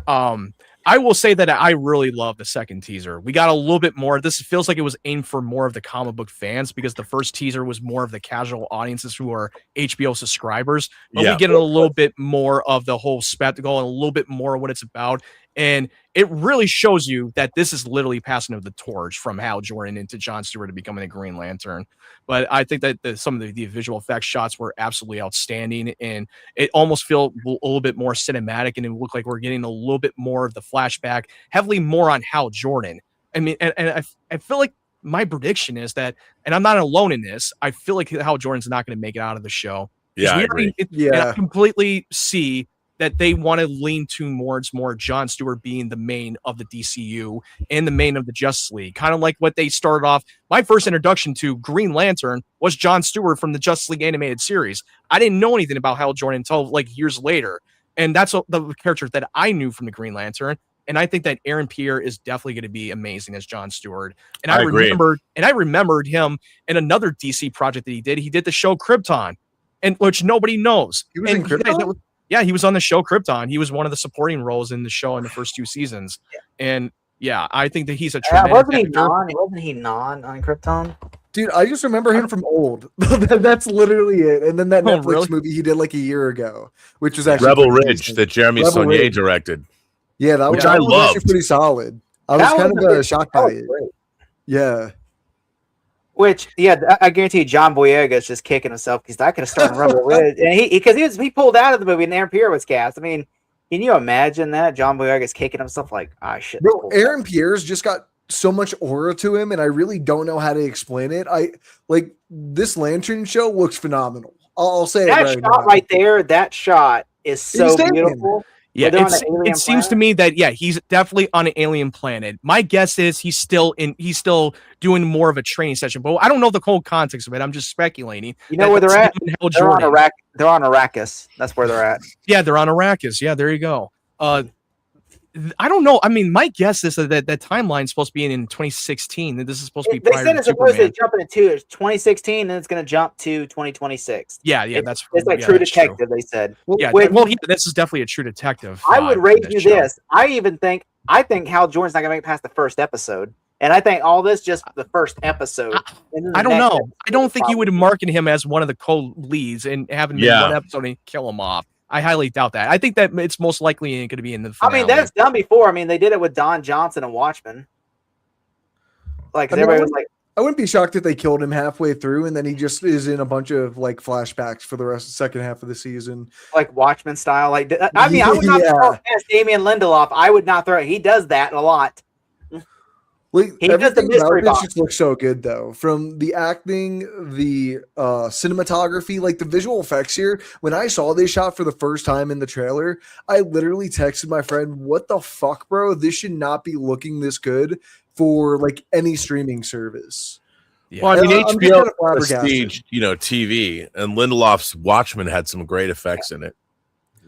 Speaker 4: I will say that I really love the second teaser. We got a little bit more. This feels like it was aimed for more of the comic book fans because the first teaser was more of the casual audiences who are HBO subscribers. But we get a little bit more of the whole spectacle and a little bit more of what it's about. And it really shows you that this is literally passing of the torch from Hal Jordan into John Stewart to becoming a Green Lantern. But I think that some of the visual effects shots were absolutely outstanding, and it almost felt a little bit more cinematic, and it looked like we're getting a little bit more of the flashback, heavily more on Hal Jordan. I mean, and I feel like my prediction is that, and I'm not alone in this, I feel like Hal Jordan's not going to make it out of the show.
Speaker 6: Yeah, I agree.
Speaker 4: And I completely see that they want to lean towards more John Stewart being the main of the DCU and the main of the Justice League. Kind of like what they started off. My first introduction to Green Lantern was John Stewart from the Justice League animated series. I didn't know anything about Hal Jordan until like years later. And that's the character that I knew from the Green Lantern. And I think that Aaron Pierre is definitely going to be amazing as John Stewart. And I remembered him in another DC project that he did. He did the show Krypton, and which nobody knows.
Speaker 5: He was in Krypton?
Speaker 4: Yeah, he was on the show Krypton. He was one of the supporting roles in the show in the first 2 seasons. And yeah, I think that he's a tremendous
Speaker 3: wasn't he non on Krypton?
Speaker 5: Dude, I just remember him from Old. That's literally it. And then that Netflix movie he did like a year ago, which was actually
Speaker 6: Rebel Ridge that Jeremy Saulnier directed.
Speaker 5: Yeah, that was actually pretty solid. I was kind of shocked by it. Yeah.
Speaker 3: Which, I guarantee you John Boyega is just kicking himself because I could have started Rebel Ridge. And he pulled out of the movie and Aaron Pierre was cast. I mean, can you imagine that? John Boyega is kicking himself like, I should.
Speaker 5: Bro, Aaron Pierre's just got so much aura to him, and I really don't know how to explain it. This Lantern show looks phenomenal. I'll say
Speaker 3: that shot right there. That shot is so beautiful.
Speaker 4: Yeah, it seems to me that he's definitely on an alien planet. My guess is he's still doing more of a training session, but I don't know the whole context of it. I'm just speculating.
Speaker 3: You know where they're at? They're on Arrakis. That's where they're at.
Speaker 4: Yeah, they're on Arrakis. Yeah, there you go. I don't know. I mean, my guess is that timeline is supposed to be in 2016. That this is supposed to be prior to Superman. They said it's supposed to jump into 2016, and it's going to jump to 2026. Yeah,
Speaker 3: it's like True Detective. They said.
Speaker 4: This is definitely a True Detective.
Speaker 3: I would rate you this. I think Hal Jordan's not going to make it past the first episode, and I think all this just the first episode.
Speaker 4: I don't know. I don't think you would market him as one of the co-leads and have him in one episode and kill him off. I highly doubt that. I think that it's most likely going to be in the finale.
Speaker 3: I mean, that's done before. I mean, they did it with Don Johnson and Watchmen.
Speaker 5: Everybody was like, I wouldn't be shocked if they killed him halfway through, and then he just is in a bunch of like flashbacks for the rest of the second half of the season,
Speaker 3: like Watchmen style. I would not throw past Damian Lindelof. I would not throw. He does that a lot.
Speaker 5: He does the mystery box. Just looks so good though, from the acting, the cinematography, like the visual effects here. When I saw this shot for the first time in the trailer, I literally texted my friend, "What the fuck, bro? This should not be looking this good for like any streaming service."
Speaker 6: Yeah. Well, I mean, HBO prestige, TV, and Lindelof's Watchmen had some great effects in it.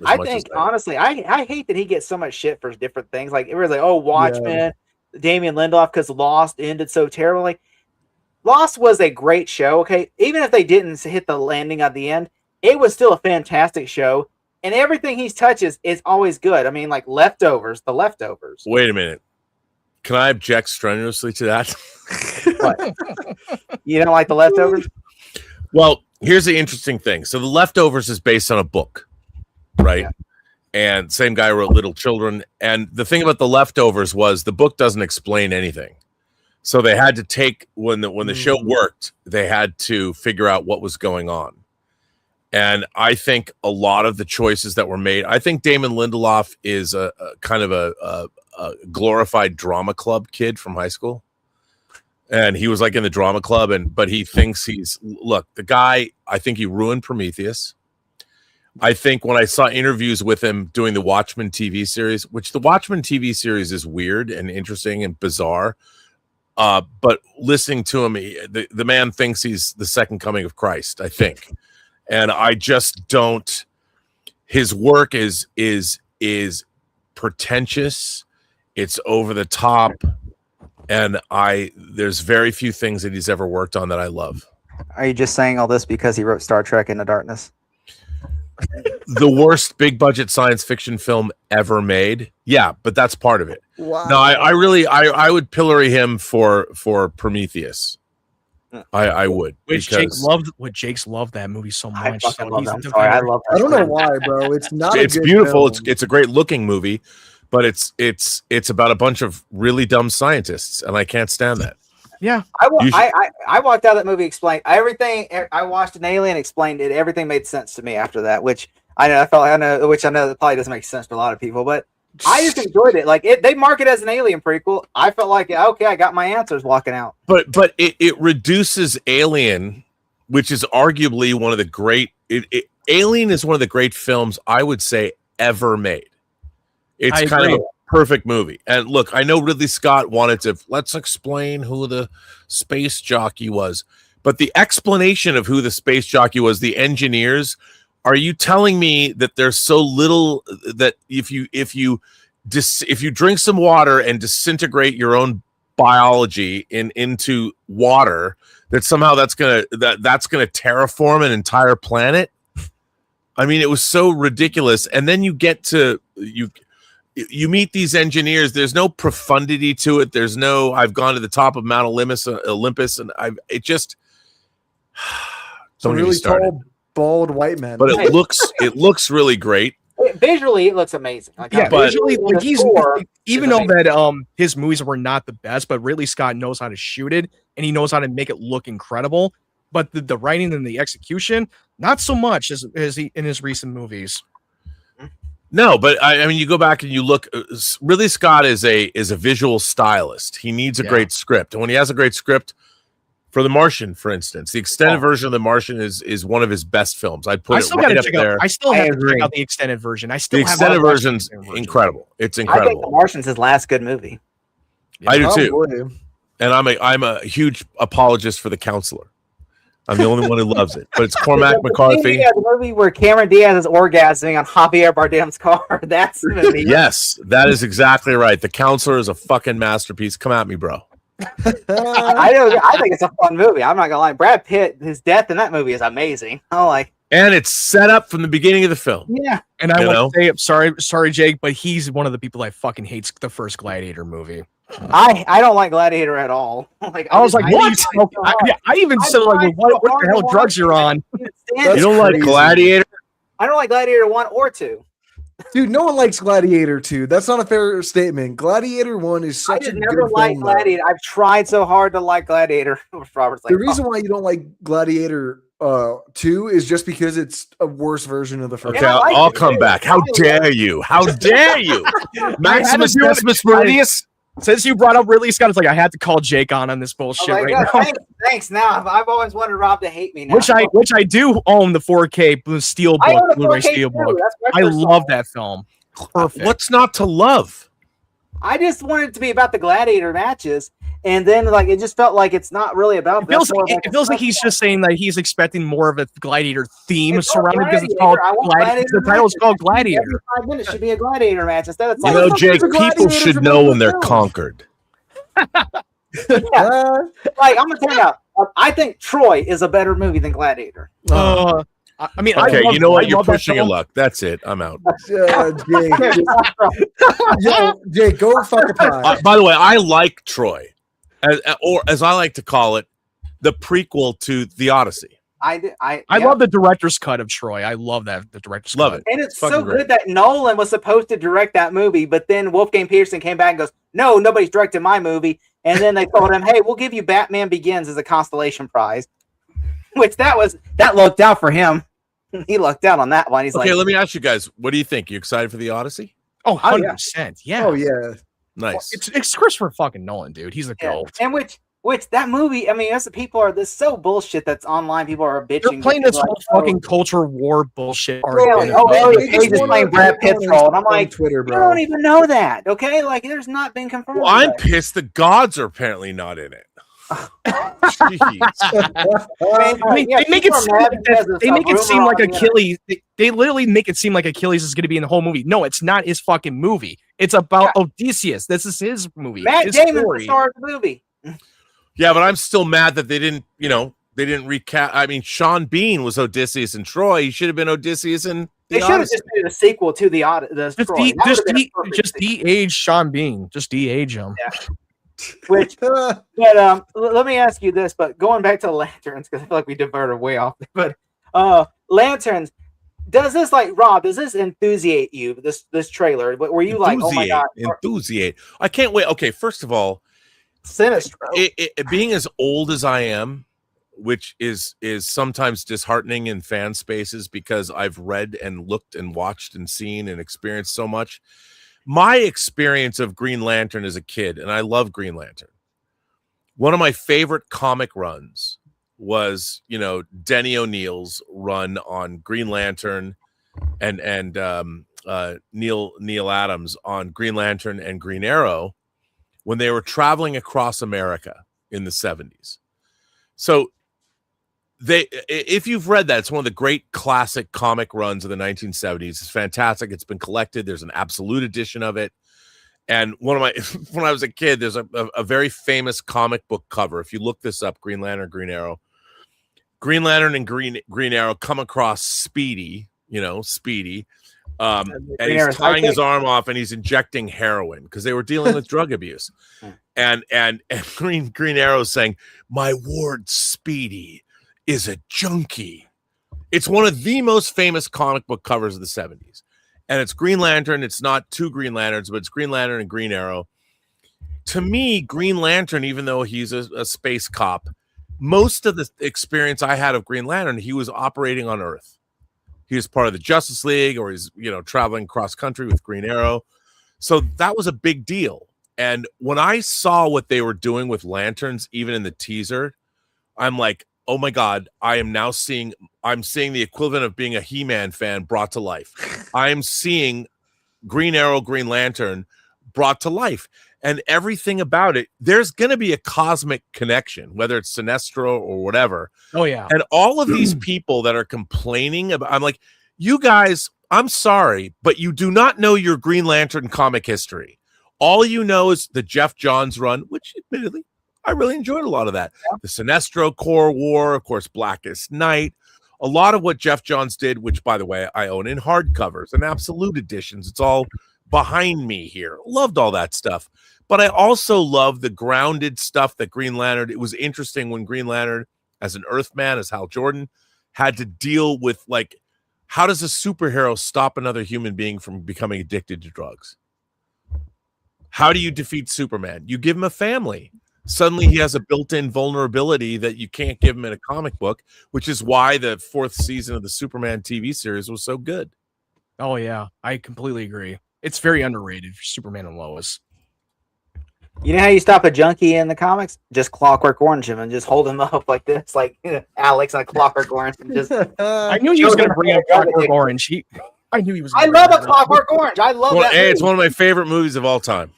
Speaker 3: I think honestly, I hate that he gets so much shit for different things. Like it was like, Watchmen. Yeah. Damian Lindelof because Lost ended so terribly. Lost was a great show, okay? Even if they didn't hit the landing at the end, it was still a fantastic show. And everything he touches is always good. I mean, like The Leftovers.
Speaker 6: Wait a minute. Can I object strenuously to that?
Speaker 3: What? You don't like The Leftovers?
Speaker 6: Well, here's the interesting thing. So The Leftovers is based on a book, right?
Speaker 3: Yeah.
Speaker 6: And same guy wrote Little Children. And the thing about The Leftovers was the book doesn't explain anything. So they had to take when the show worked, they had to figure out what was going on. And I think a lot of the choices that were made, I think Damon Lindelof is a kind of a glorified drama club kid from high school. And he was like in the drama club, but he thinks the guy, I think he ruined Prometheus. I think when I saw interviews with him doing the Watchmen TV series, which the Watchmen TV series is weird and interesting and bizarre. But listening to him, the man thinks he's the second coming of Christ, I think. And I just don't. His work is pretentious. It's over the top, and there's very few things that he's ever worked on that I love.
Speaker 3: Are you just saying all this because he wrote Star Trek Into Darkness?
Speaker 6: The worst big budget science fiction film ever made. Yeah, but that's part of it.
Speaker 5: Wow.
Speaker 6: No, I would pillory him for Prometheus. I would.
Speaker 4: Jake's loved that movie so much.
Speaker 3: I love that. I'm sorry, I love that.
Speaker 5: I don't know why, bro. It's not.
Speaker 6: It's
Speaker 5: a good
Speaker 6: beautiful.
Speaker 5: film.
Speaker 6: It's a great looking movie, but it's about a bunch of really dumb scientists, and I can't stand that.
Speaker 4: Yeah,
Speaker 3: I walked out of that movie explained everything. I watched an alien, explained it. Everything made sense to me after that, which I know that probably doesn't make sense to a lot of people, but I just enjoyed it. Like they mark it as an Alien prequel. I felt like okay, I got my answers walking out.
Speaker 6: But it reduces Alien, which is arguably one of the great. Alien is one of the great films I would say ever made. It's kind of a perfect movie. And look, I know Ridley Scott wanted to let's explain who the space jockey was, but the explanation of who the space jockey was, the engineers. Are you telling me that there's so little that if you drink some water and disintegrate your own biology into water, that somehow that's gonna terraform an entire planet? I mean, it was so ridiculous. And then you get to you meet these engineers. There's no profundity to it. There's no I've gone to the top of Mount Olympus, and it just
Speaker 5: Some really tall, bald white men.
Speaker 6: But it looks really great.
Speaker 3: Visually, it looks amazing. Like,
Speaker 4: visually, like even though that his movies were not the best, but Ridley Scott knows how to shoot it and he knows how to make it look incredible. But the writing and the execution, not so much as he in his recent movies.
Speaker 6: No, but I mean, you go back and you look. Ridley Scott is a visual stylist. He needs a great script, and when he has a great script. For The Martian, for instance, the extended version of The Martian is one of his best films. I'd put it right up there.
Speaker 4: I still have to check out the extended version. The
Speaker 6: extended version's incredible. It's incredible.
Speaker 3: I think The Martian's his last good movie.
Speaker 6: Yeah, I do too. And I'm a huge apologist for The Counselor. I'm the only one who loves it. But it's Cormac McCarthy.
Speaker 3: Yeah, the movie where Cameron Diaz is orgasming on Javier Bardem's car. That's the movie.
Speaker 6: Yes, that is exactly right. The Counselor is a fucking masterpiece. Come at me, bro.
Speaker 3: I think it's a fun movie. I'm not gonna lie. Brad Pitt, his death in that movie is amazing.
Speaker 6: And it's set up from the beginning of the film.
Speaker 3: Yeah.
Speaker 4: And I want to say, sorry, Jake, but he's one of the people that fucking hates the first Gladiator movie.
Speaker 3: I don't like Gladiator at all.
Speaker 4: I was like, what? I even said like, what the hell drugs you're on?
Speaker 6: You don't like Gladiator?
Speaker 3: I don't like Gladiator 1 or 2.
Speaker 5: Dude, no one likes Gladiator 2. That's not a fair statement. Gladiator 1 is such a good film. I never liked
Speaker 3: Gladiator. I've tried so hard to like Gladiator. Robert's like,
Speaker 5: the reason why you don't like Gladiator 2 is just because it's a worse version of the first.
Speaker 6: Okay, I'll come back. How dare you? How dare you? Maximus Decimus Meridius?
Speaker 4: Since you brought up Ridley Scott, it's like I had to call Jake on this bullshit now.
Speaker 3: Thanks. Now I've always wanted Rob to hate me. Now.
Speaker 4: Which I do own the 4K Steelbook, Blu-ray Steelbook. I love that film. Perfect.
Speaker 6: What's not to love?
Speaker 3: I just wanted it to be about the Gladiator matches, and then it just felt like it's not really about.
Speaker 4: It feels like he's just saying that he's expecting more of a Gladiator theme surrounded because it's called Gladiator. The title is called Gladiator.
Speaker 3: Every 5 minutes should be a Gladiator match instead of
Speaker 6: Jake. People should know when they're conquered.
Speaker 3: I'm gonna tell you now. I think Troy is a better movie than Gladiator.
Speaker 4: I I mean,
Speaker 6: Okay,
Speaker 4: I
Speaker 6: you know
Speaker 4: I
Speaker 6: what? You're
Speaker 4: love that
Speaker 6: pushing your
Speaker 4: film.
Speaker 6: luck. That's it. I'm out.
Speaker 5: Jake, Jake, go fuck a pie.
Speaker 6: By the way, I like Troy, or as I like to call it, the prequel to the Odyssey.
Speaker 3: I
Speaker 4: love the director's cut of Troy. I love that the director's
Speaker 6: Love
Speaker 4: cut.
Speaker 6: it.
Speaker 3: And it's
Speaker 6: Fucking
Speaker 3: so
Speaker 6: great.
Speaker 3: good that Nolan was supposed to direct that movie, but then Wolfgang Peterson came back and goes, "No, nobody's directing my movie." And then they told him, "Hey, we'll give you Batman Begins as a constellation prize," which that lucked out for him. He lucked out on that one. He's
Speaker 6: Okay,
Speaker 3: like,
Speaker 6: let me ask you guys, what do you think? You excited for the Odyssey?
Speaker 4: Oh,
Speaker 3: Oh, yeah.
Speaker 4: 100%. Yeah.
Speaker 5: Oh yeah.
Speaker 6: Nice.
Speaker 4: It's Christopher fucking Nolan, dude. He's the
Speaker 3: yeah.
Speaker 4: goat.
Speaker 3: And which that movie, I mean, that's people are this so bullshit that's online. People are bitching.
Speaker 4: They're playing this whole fucking culture war bullshit.
Speaker 3: Really? Paige is playing Brad Pitt's role, and I'm like,
Speaker 5: Twitter,
Speaker 3: you
Speaker 5: bro.
Speaker 3: don't even know that, okay? Like, there's not been confirmed.
Speaker 6: Well, I'm
Speaker 3: yet.
Speaker 6: pissed the gods are apparently not in it. Jeez.
Speaker 4: I mean,
Speaker 3: Yeah,
Speaker 4: they make it
Speaker 3: people are
Speaker 4: seem
Speaker 3: mad
Speaker 4: like
Speaker 3: because of
Speaker 4: they
Speaker 3: some
Speaker 4: make it seem
Speaker 3: rumor
Speaker 4: like
Speaker 3: on the
Speaker 4: Achilles. They literally make it seem like Achilles is going to be in the whole movie. No, it's not his fucking movie. It's about Odysseus. This is his movie.
Speaker 3: Matt
Speaker 4: his
Speaker 3: Damon's the
Speaker 4: story.
Speaker 3: star of the movie.
Speaker 6: Yeah, but I'm still mad that they didn't recast. I mean, Sean Bean was Odysseus in Troy. He should have been Odysseus in
Speaker 3: They
Speaker 6: the
Speaker 3: should have
Speaker 6: Odyssey.
Speaker 3: just made a sequel to the Troy. That would've been a perfect
Speaker 4: Just
Speaker 3: sequel.
Speaker 4: de-age Sean Bean. Just de-age him.
Speaker 3: Which, but let me ask you this. But going back to lanterns, because I feel like we diverted way off. But lanterns, does this Rob? Does this enthusiate you? This trailer? Were you like, oh my god,
Speaker 6: enthusiate? I can't wait. Okay, first of all,
Speaker 3: Sinestro?
Speaker 6: Being as old as I am, which is sometimes disheartening in fan spaces because I've read and looked and watched and seen and experienced so much. My experience of Green Lantern as a kid, and I love Green Lantern. One of my favorite comic runs was, Denny O'Neil's run on Green Lantern and Neil Adams on Green Lantern and Green Arrow when they were traveling across America in the 70s. So if you've read that, it's one of the great classic comic runs of the 1970s. It's fantastic. It's been collected. There's an absolute edition of it. And when I was a kid, there's a very famous comic book cover. If you look this up, Green Lantern, Green Lantern and Green Arrow come across Speedy, Speedy. And he's tying his arm off and he's injecting heroin because they were dealing with drug abuse. And Green Arrow is saying, "My ward Speedy is a junkie." It's one of the most famous comic book covers of the 70s. And it's Green Lantern. It's not two Green Lanterns, but it's Green Lantern and Green Arrow. To me, Green Lantern, even though he's a space cop, most of the experience I had of Green Lantern, he was operating on Earth. He was part of the Justice League, or he's, traveling cross country with Green Arrow. So that was a big deal. And when I saw what they were doing with lanterns, even in the teaser, I'm like, oh my God, I'm seeing the equivalent of being a He-Man fan brought to life. I'm seeing Green Arrow, Green Lantern brought to life. And everything about it, there's going to be a cosmic connection, whether it's Sinestro or whatever.
Speaker 4: Oh, yeah.
Speaker 6: And all of these people that are complaining about, I'm like, you guys, I'm sorry, but you do not know your Green Lantern comic history. All you know is the Jeff Johns run, which admittedly, I really enjoyed a lot of that. Yeah. The Sinestro Corps War, of course, Blackest Night. A lot of what Jeff Johns did, which, by the way, I own in hardcovers and absolute editions. It's all behind me here. Loved all that stuff. But I also love the grounded stuff that Green Lantern. It was interesting when Green Lantern, as an Earthman, as Hal Jordan, had to deal with, how does a superhero stop another human being from becoming addicted to drugs? How do you defeat Superman? You give him a family. Suddenly he has a built-in vulnerability that you can't give him in a comic book, which is why the 4th season of the Superman TV series was so good.
Speaker 4: Oh, yeah. I completely agree. It's very underrated for Superman and Lois.
Speaker 3: You know how you stop a junkie in the comics? Just Clockwork Orange him and just hold him up like this, like Alex on Clockwork Orange. And just
Speaker 4: I knew he was going to bring up Clockwork Orange. I knew he was.
Speaker 3: I love a Clockwork Orange. I love that.
Speaker 6: Hey, it's one of my favorite movies of all time.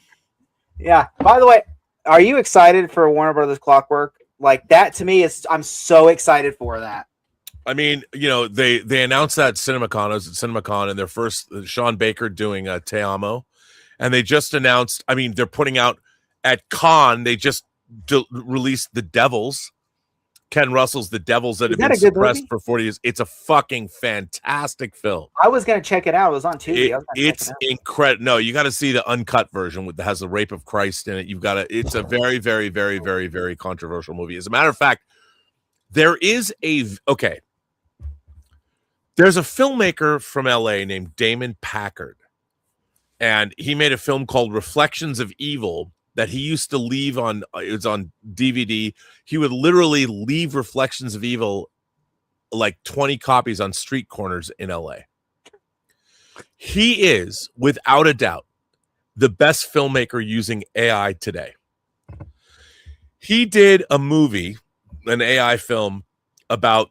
Speaker 3: Yeah. By the way, are you excited for Warner Brothers Clockwork? Like that to me is, I'm so excited for that.
Speaker 6: I mean, they announced that CinemaCon. I was at CinemaCon, and their first Sean Baker doing Te Amo, and they just announced. I mean, they're putting out at Con. They just released The Devils, Ken Russell's The Devils That
Speaker 3: Is
Speaker 6: Have
Speaker 3: that
Speaker 6: Been
Speaker 3: a good
Speaker 6: Suppressed
Speaker 3: movie?
Speaker 6: for 40 years. It's a fucking fantastic film.
Speaker 3: I was gonna check it out. It was on Tuesday.
Speaker 6: It's incredible. No, you got to see the uncut version that has the rape of Christ in it. You've got to. It's a very, very, very, very, very controversial movie. As a matter of fact, there's a filmmaker from LA named Damon Packard, and he made a film called Reflections of Evil that he used to leave on. It was on DVD. He would literally leave Reflections of Evil like 20 copies on street corners in LA. He is, without a doubt, the best filmmaker using AI today. He did a movie, an AI film about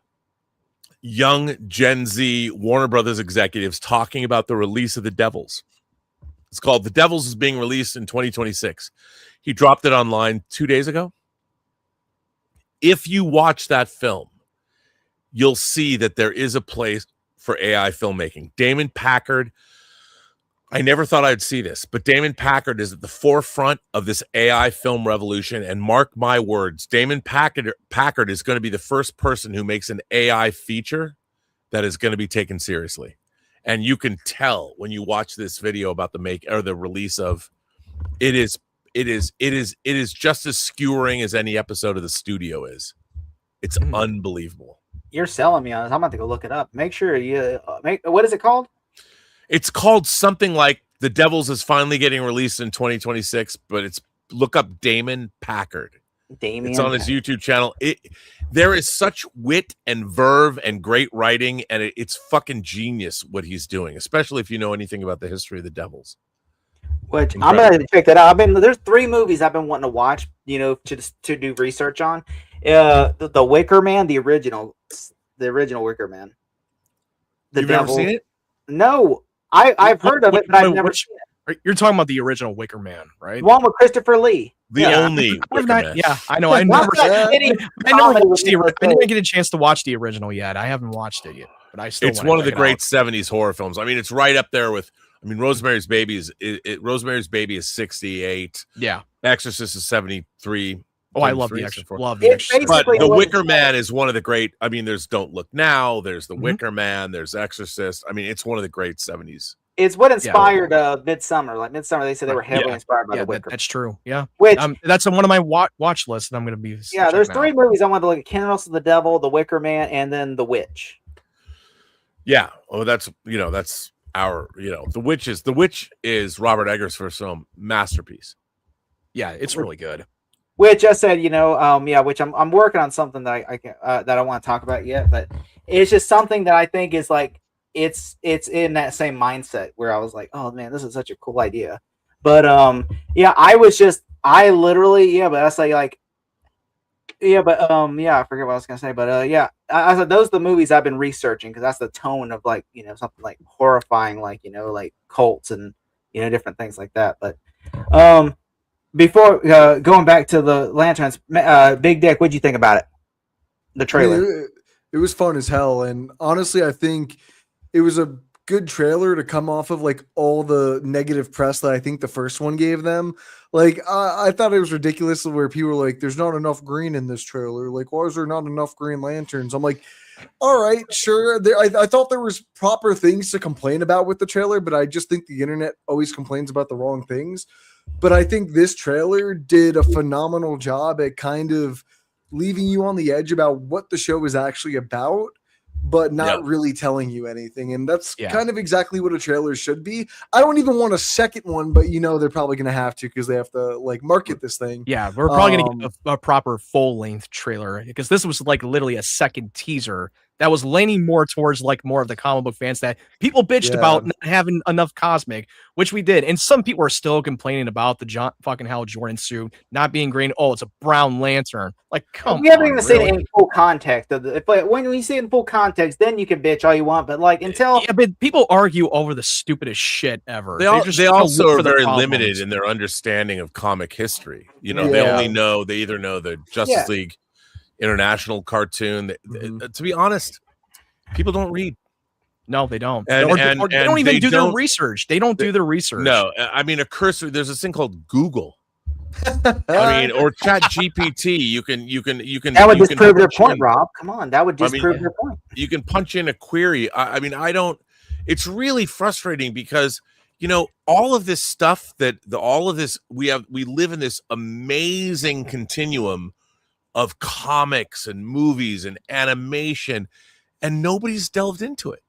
Speaker 6: young Gen Z Warner Brothers executives talking about the release of The Devils. It's called The Devils is being released in 2026. He dropped it online 2 days ago. If you watch that film, you'll see that there is a place for AI filmmaking. Damon Packard, I never thought I'd see this, but Damon Packard is at the forefront of this AI film revolution. And mark my words, Damon Packard is going to be the first person who makes an AI feature that is going to be taken seriously. And you can tell when you watch this video about the release of it is just as skewering as any episode of The Studio is. It's unbelievable.
Speaker 3: You're selling me on this. I'm about to go look it up. Make sure you what is it called?
Speaker 6: It's called something like The Devils is finally getting released in 2026, but look up Damon Packard. It's on his YouTube channel. There is such wit and verve and great writing, and it's fucking genius what he's doing, especially if you know anything about the history of the Devils.
Speaker 3: Which I'm gonna check that out. There's 3 movies I've been wanting to watch, to do research on. The Wicker Man, the original Wicker Man.
Speaker 6: You've never seen it?
Speaker 3: No, I've heard of it, but I've never seen it.
Speaker 4: You're talking about the original Wicker Man, right?
Speaker 3: The one with Christopher Lee.
Speaker 6: Only Wicker Man.
Speaker 4: Yeah, I know. I never didn't get a chance to watch the original yet. I haven't watched it yet, but I still.
Speaker 6: It's one of the great 70s horror films. I mean, it's right up there with. I mean, Rosemary's Baby is 68.
Speaker 4: Yeah,
Speaker 6: Exorcist is 73.
Speaker 4: Oh, I love the Exorcist. Love the Exorcist.
Speaker 6: But the Wicker Man is one of the great. I mean, there's Don't Look Now. There's the Wicker Man. There's Exorcist. I mean, it's one of the great 70s.
Speaker 3: It's what inspired Midsummer. Like Midsummer, they said they were heavily inspired by the Wicker.
Speaker 4: That's true. Yeah,
Speaker 3: which
Speaker 4: that's on one of my watch lists, and I'm going to be.
Speaker 3: Yeah, there's 3 movies I want to look at: Ken Russell, The Devil, The Wicker Man, and then The Witch.
Speaker 6: Yeah, that's our The Witch is Robert Eggers' first film, masterpiece.
Speaker 4: Yeah, it's really good.
Speaker 3: Which I said, which I'm working on something that I want to talk about yet, but it's just something that I think is like it's in that same mindset where I was like, oh man, this is such a cool idea. But I forget what I was gonna say, but I said those are the movies I've been researching because that's the tone of like something like horrifying, like like cults and different things like that. But before going back to the Lanterns, Big Dick, what'd you think about it? The trailer.
Speaker 5: It was fun as hell, and honestly, I think it was a good trailer to come off of like all the negative press that I think the first one gave them. Like I thought it was ridiculous where people were like, "There's not enough green in this trailer. Like, why is there not enough Green Lanterns?" I'm like, all right, sure. I thought there was proper things to complain about with the trailer, but I just think the internet always complains about the wrong things. But I think this trailer did a phenomenal job at kind of leaving you on the edge about what the show is actually about, but not really telling you anything. And that's kind of exactly what a trailer should be. I don't even want a second one, but they're probably going to have to because they have to like market this thing.
Speaker 4: Yeah, we're probably going to get a proper full-length trailer because this was like literally a second teaser that was leaning more towards like more of the comic book fans that people bitched about not having enough cosmic, which we did. And some people are still complaining about the fucking Hal Jordan suit not being green. Oh, it's a brown lantern. Like, come on.
Speaker 3: We haven't even seen it in full context. When we see it in full context, then you can bitch all you want. But like until
Speaker 4: but people argue over the stupidest shit ever.
Speaker 6: They also are very limited in their understanding of comic history. They either know the Justice League International cartoon. To be honest, people don't read.
Speaker 4: No, they don't.
Speaker 6: And
Speaker 4: they don't even do their research. They don't do their research.
Speaker 6: No, I mean a cursor. There's this thing called Google. I mean, or Chat GPT. You can.
Speaker 3: That would
Speaker 6: you
Speaker 3: just
Speaker 6: can
Speaker 3: prove their
Speaker 6: punch
Speaker 3: point,
Speaker 6: in-
Speaker 3: Rob. Come on, that would just
Speaker 6: I mean,
Speaker 3: prove their point.
Speaker 6: You can punch in a query. I mean, I don't. It's really frustrating because all of this stuff all of this we live in this amazing continuum of comics and movies and animation, and nobody's delved into it.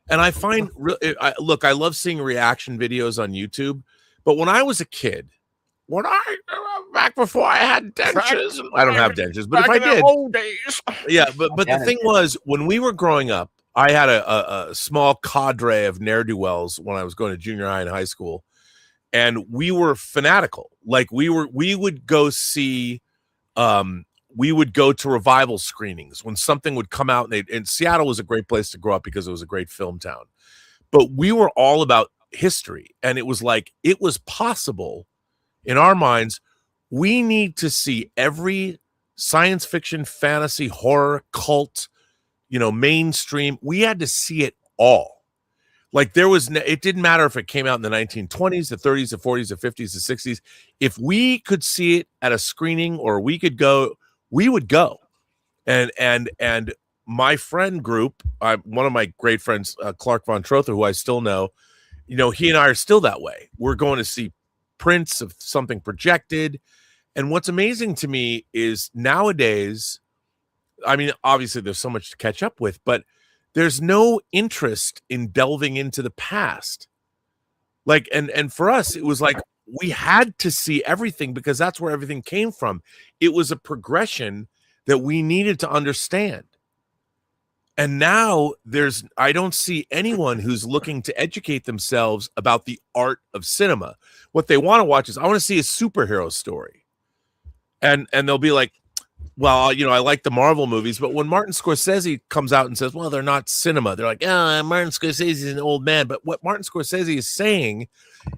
Speaker 6: And I find, look, I love seeing reaction videos on YouTube, but when I was a kid, back before I had dentures, I don't have dentures, but if I did,
Speaker 4: old days.
Speaker 6: yeah. But the thing was, when we were growing up, I had a small cadre of ne'er-do-wells when I was going to junior high and high school, and we were fanatical. Like we would go see. We would go to revival screenings when something would come out, and Seattle was a great place to grow up because it was a great film town. But we were all about history, and it was like it was possible in our minds. We need to see every science fiction, fantasy, horror, cult, mainstream. We had to see it all. Like it didn't matter if it came out in the 1920s, the 30s, the 40s, the 50s, the 60s. If we could see it at a screening, or we could go, we would go. And my friend group, one of my great friends, Clark Von Trother, who I still know, he and I are still that way. We're going to see prints of something projected. And what's amazing to me is nowadays, I mean, obviously there's so much to catch up with, but there's no interest in delving into the past. Like, and for us, it was like we had to see everything because that's where everything came from. It was a progression that we needed to understand. And now I don't see anyone who's looking to educate themselves about the art of cinema. What they want to watch is, I want to see a superhero story. And they'll be like, well, I like the Marvel movies, but when Martin Scorsese comes out and says, well, they're not cinema, they're like, Martin Scorsese is an old man. But what Martin Scorsese is saying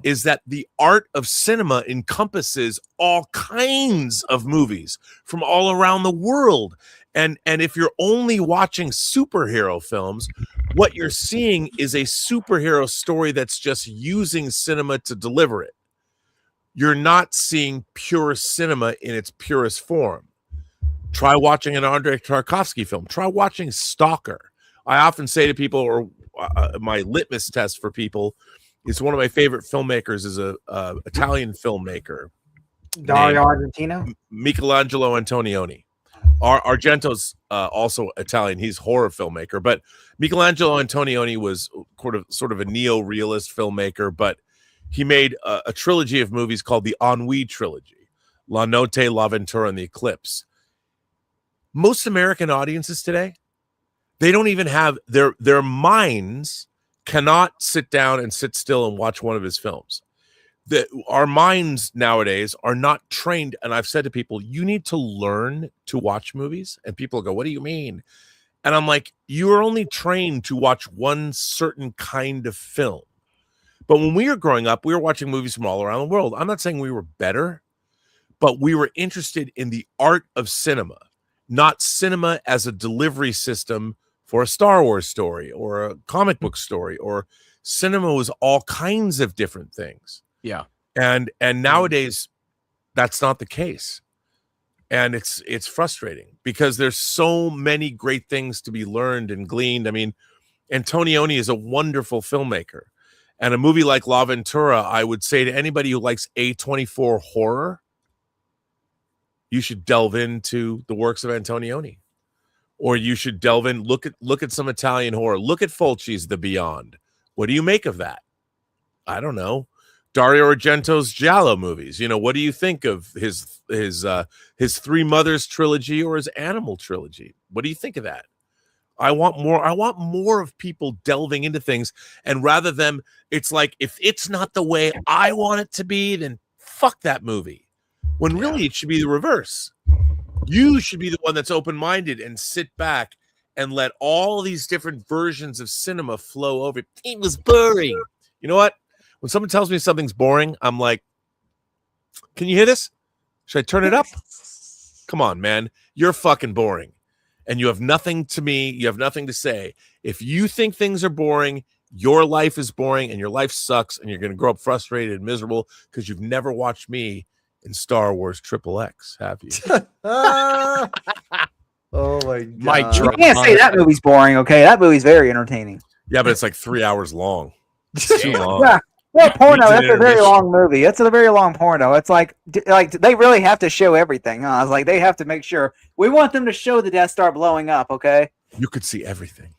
Speaker 6: is that the art of cinema encompasses all kinds of movies from all around the world. And if you're only watching superhero films, what you're seeing is a superhero story that's just using cinema to deliver it. You're not seeing pure cinema in its purest form. Try watching an Andrei Tarkovsky film. Try watching Stalker. I often say to people, or my litmus test for people, is one of my favorite filmmakers is a Italian filmmaker,
Speaker 3: Dario Argentino,
Speaker 6: Michelangelo Antonioni. Argento's also Italian. He's a horror filmmaker, but Michelangelo Antonioni was sort of a neo-realist filmmaker, but he made a trilogy of movies called the Ennui trilogy: La Notte, La Ventura, and The Eclipse. Most American audiences today, they don't even have their minds cannot sit down and sit still and watch one of his films. Our minds nowadays are not trained. And I've said to people, you need to learn to watch movies. And people go, what do you mean? And I'm like, you are only trained to watch one certain kind of film. But when we were growing up, we were watching movies from all around the world. I'm not saying we were better, but we were interested in the art of cinema, not cinema as a delivery system for a Star Wars story or a comic book story, or cinema was all kinds of different things.
Speaker 4: Yeah.
Speaker 6: And nowadays that's not the case. And it's frustrating because there's so many great things to be learned and gleaned. I mean, Antonioni is a wonderful filmmaker. And a movie like La Ventura, I would say to anybody who likes A24 horror, you should delve into the works of Antonioni. Or you should delve in, look at some Italian horror. Look at Fulci's The Beyond. What do you make of that? I don't know. Dario Argento's Giallo movies. What do you think of his Three Mothers trilogy or his Animal trilogy? What do you think of that? I want more of people delving into things, and rather than, it's like, if it's not the way I want it to be, then fuck that movie. When really it should be the reverse. You should be the one that's open-minded and sit back and let all these different versions of cinema flow over. It was boring. You know what? When someone tells me something's boring, I'm like, can you hear this? Should I turn it up? Come on, man. You're fucking boring. And you have nothing to me. You have nothing to say. If you think things are boring, your life is boring and your life sucks, and you're going to grow up frustrated and miserable because you've never watched me in Star Wars XXX, have you?
Speaker 5: Ah! Oh my god!
Speaker 4: Mic
Speaker 3: You
Speaker 4: drop.
Speaker 3: can't say that movie's boring, okay? That movie's very entertaining.
Speaker 6: Yeah, but it's like 3 hours long. It's too
Speaker 4: Damn.
Speaker 6: long.
Speaker 3: Yeah. Well, porno,
Speaker 6: Needs an
Speaker 3: that's a very
Speaker 6: intermission.
Speaker 3: long movie. It's a very long porno. It's like they really have to show everything. Huh? It's like they have to make sure. We want them to show the Death Star blowing up, okay?
Speaker 6: You could see everything.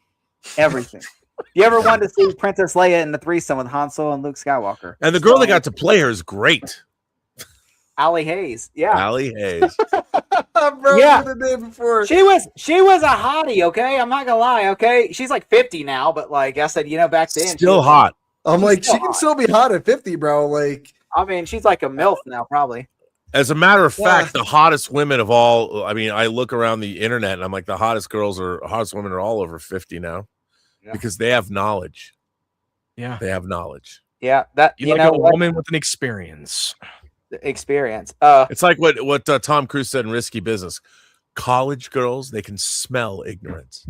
Speaker 3: Everything. You ever wanted to see Princess Leia in the threesome with Han Solo and Luke Skywalker?
Speaker 6: And the girl that got to play her is great.
Speaker 3: Allie Hayes. Yeah.
Speaker 6: Allie Hayes.
Speaker 5: Bro,
Speaker 3: Yeah.
Speaker 5: the day before.
Speaker 3: She was a hottie, okay? I'm not gonna lie, okay? She's like 50 now, but like I said, back then she
Speaker 6: Still
Speaker 3: was-
Speaker 6: hot.
Speaker 5: I'm
Speaker 3: She's
Speaker 5: like,
Speaker 3: still
Speaker 5: she can
Speaker 3: hot.
Speaker 5: still be hot at 50, bro. Like,
Speaker 3: I mean, she's like a MILF now, probably.
Speaker 6: As a matter of
Speaker 5: Yeah.
Speaker 6: fact, the hottest women of all, I mean, I look around the internet and I'm like, the hottest women are all over 50 now because they have knowledge.
Speaker 4: Yeah.
Speaker 6: They have knowledge.
Speaker 3: Yeah, that
Speaker 4: You,
Speaker 3: you
Speaker 4: like
Speaker 3: know
Speaker 4: a
Speaker 3: what?
Speaker 4: woman with an experience.
Speaker 3: Experience.
Speaker 6: It's like what Tom Cruise said in Risky Business. College girls, they can smell ignorance.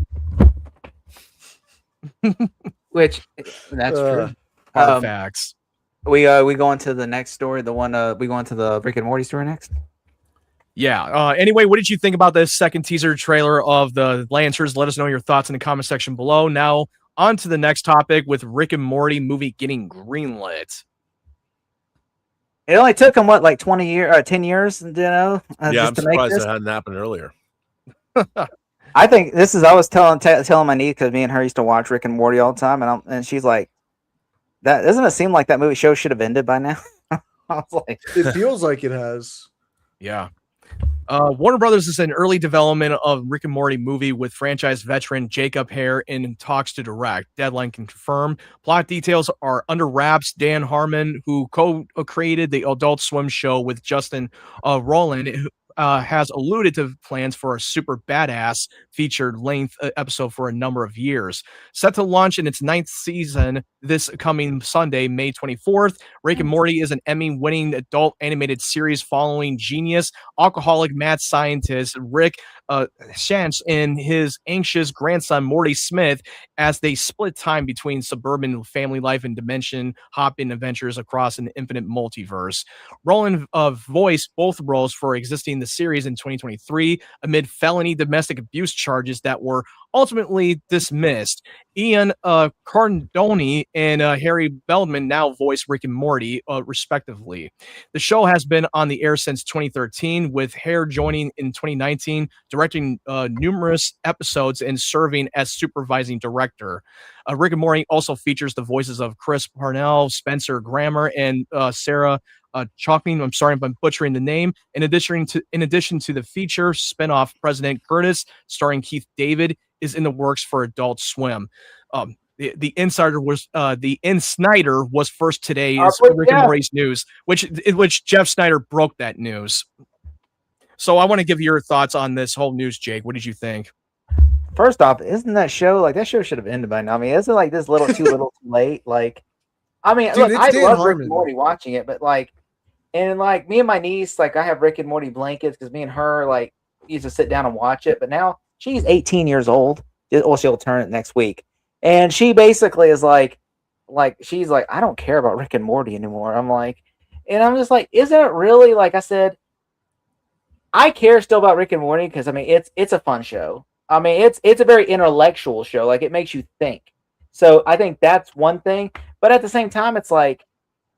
Speaker 3: Which that's true.
Speaker 4: Hard facts.
Speaker 3: We go into the next story. The one we go into the Rick and Morty story next.
Speaker 4: Yeah. Anyway, what did you think about this second teaser trailer of the Lancers? Let us know your thoughts in the comment section below. Now, on to the next topic with Rick and Morty movie getting greenlit.
Speaker 3: It only took them what, like 10 years,
Speaker 6: Yeah, I'm
Speaker 3: just to make
Speaker 6: surprised
Speaker 3: this.
Speaker 6: that hadn't happened earlier.
Speaker 3: I think this is. I was telling my niece because me and her used to watch Rick and Morty all the time, and she's like, "That doesn't it seem like that movie show should have ended by now?" I was like,
Speaker 5: it feels like it has.
Speaker 4: Yeah. Warner Brothers is in early development of Rick and Morty movie with franchise veteran Jacob Hare in talks to direct. Deadline can confirm. Plot details are under wraps. Dan Harmon, who co-created the Adult Swim show with Justin Roiland, has alluded to plans for a super badass featured length episode for a number of years. Set to launch in its 9th season this coming Sunday, May 24th, Rick and Morty is an Emmy-winning adult animated series following genius, alcoholic mad scientist Rick Shantz and his anxious grandson Morty Smith as they split time between suburban family life and dimension-hopping adventures across an infinite multiverse. Roland voiced both roles for existing the series in 2023 amid felony domestic abuse charges that were ultimately dismissed. Ian Cardoni and Harry Beldman now voice Rick and Morty, respectively. The show has been on the air since 2013, with Hare joining in 2019, directing numerous episodes and serving as supervising director. Rick and Morty also features the voices of Chris Parnell, Spencer Grammer, and Sarah Chalkman. I'm sorry if I'm butchering the name. In addition to the feature, spinoff President Curtis, starring Keith David, is in the works for Adult Swim. The Insider was first today. Is Rick and Morty's news, which Jeff Snyder broke that news. So I want to give your thoughts on this whole news, Jake. What did you think?
Speaker 3: first off, isn't that show should have ended by now? I mean, isn't like this little too late? Like, I mean,
Speaker 5: Dude,
Speaker 3: look, I
Speaker 5: Dan
Speaker 3: love Rick
Speaker 5: Harmon.
Speaker 3: and Morty watching it, but like, and like me and my niece, like I have Rick and Morty blankets because me and her like used to sit down and watch it. But now she's 18 years old. Well, she'll turn it next week, and she basically is like she's like, I don't care about Rick and Morty anymore. I'm like, and I'm just like, isn't it really? Like I said, I care still about Rick and Morty because I mean it's a fun show. I mean it's a very intellectual show. Like it makes you think. So I think that's one thing. But at the same time, it's like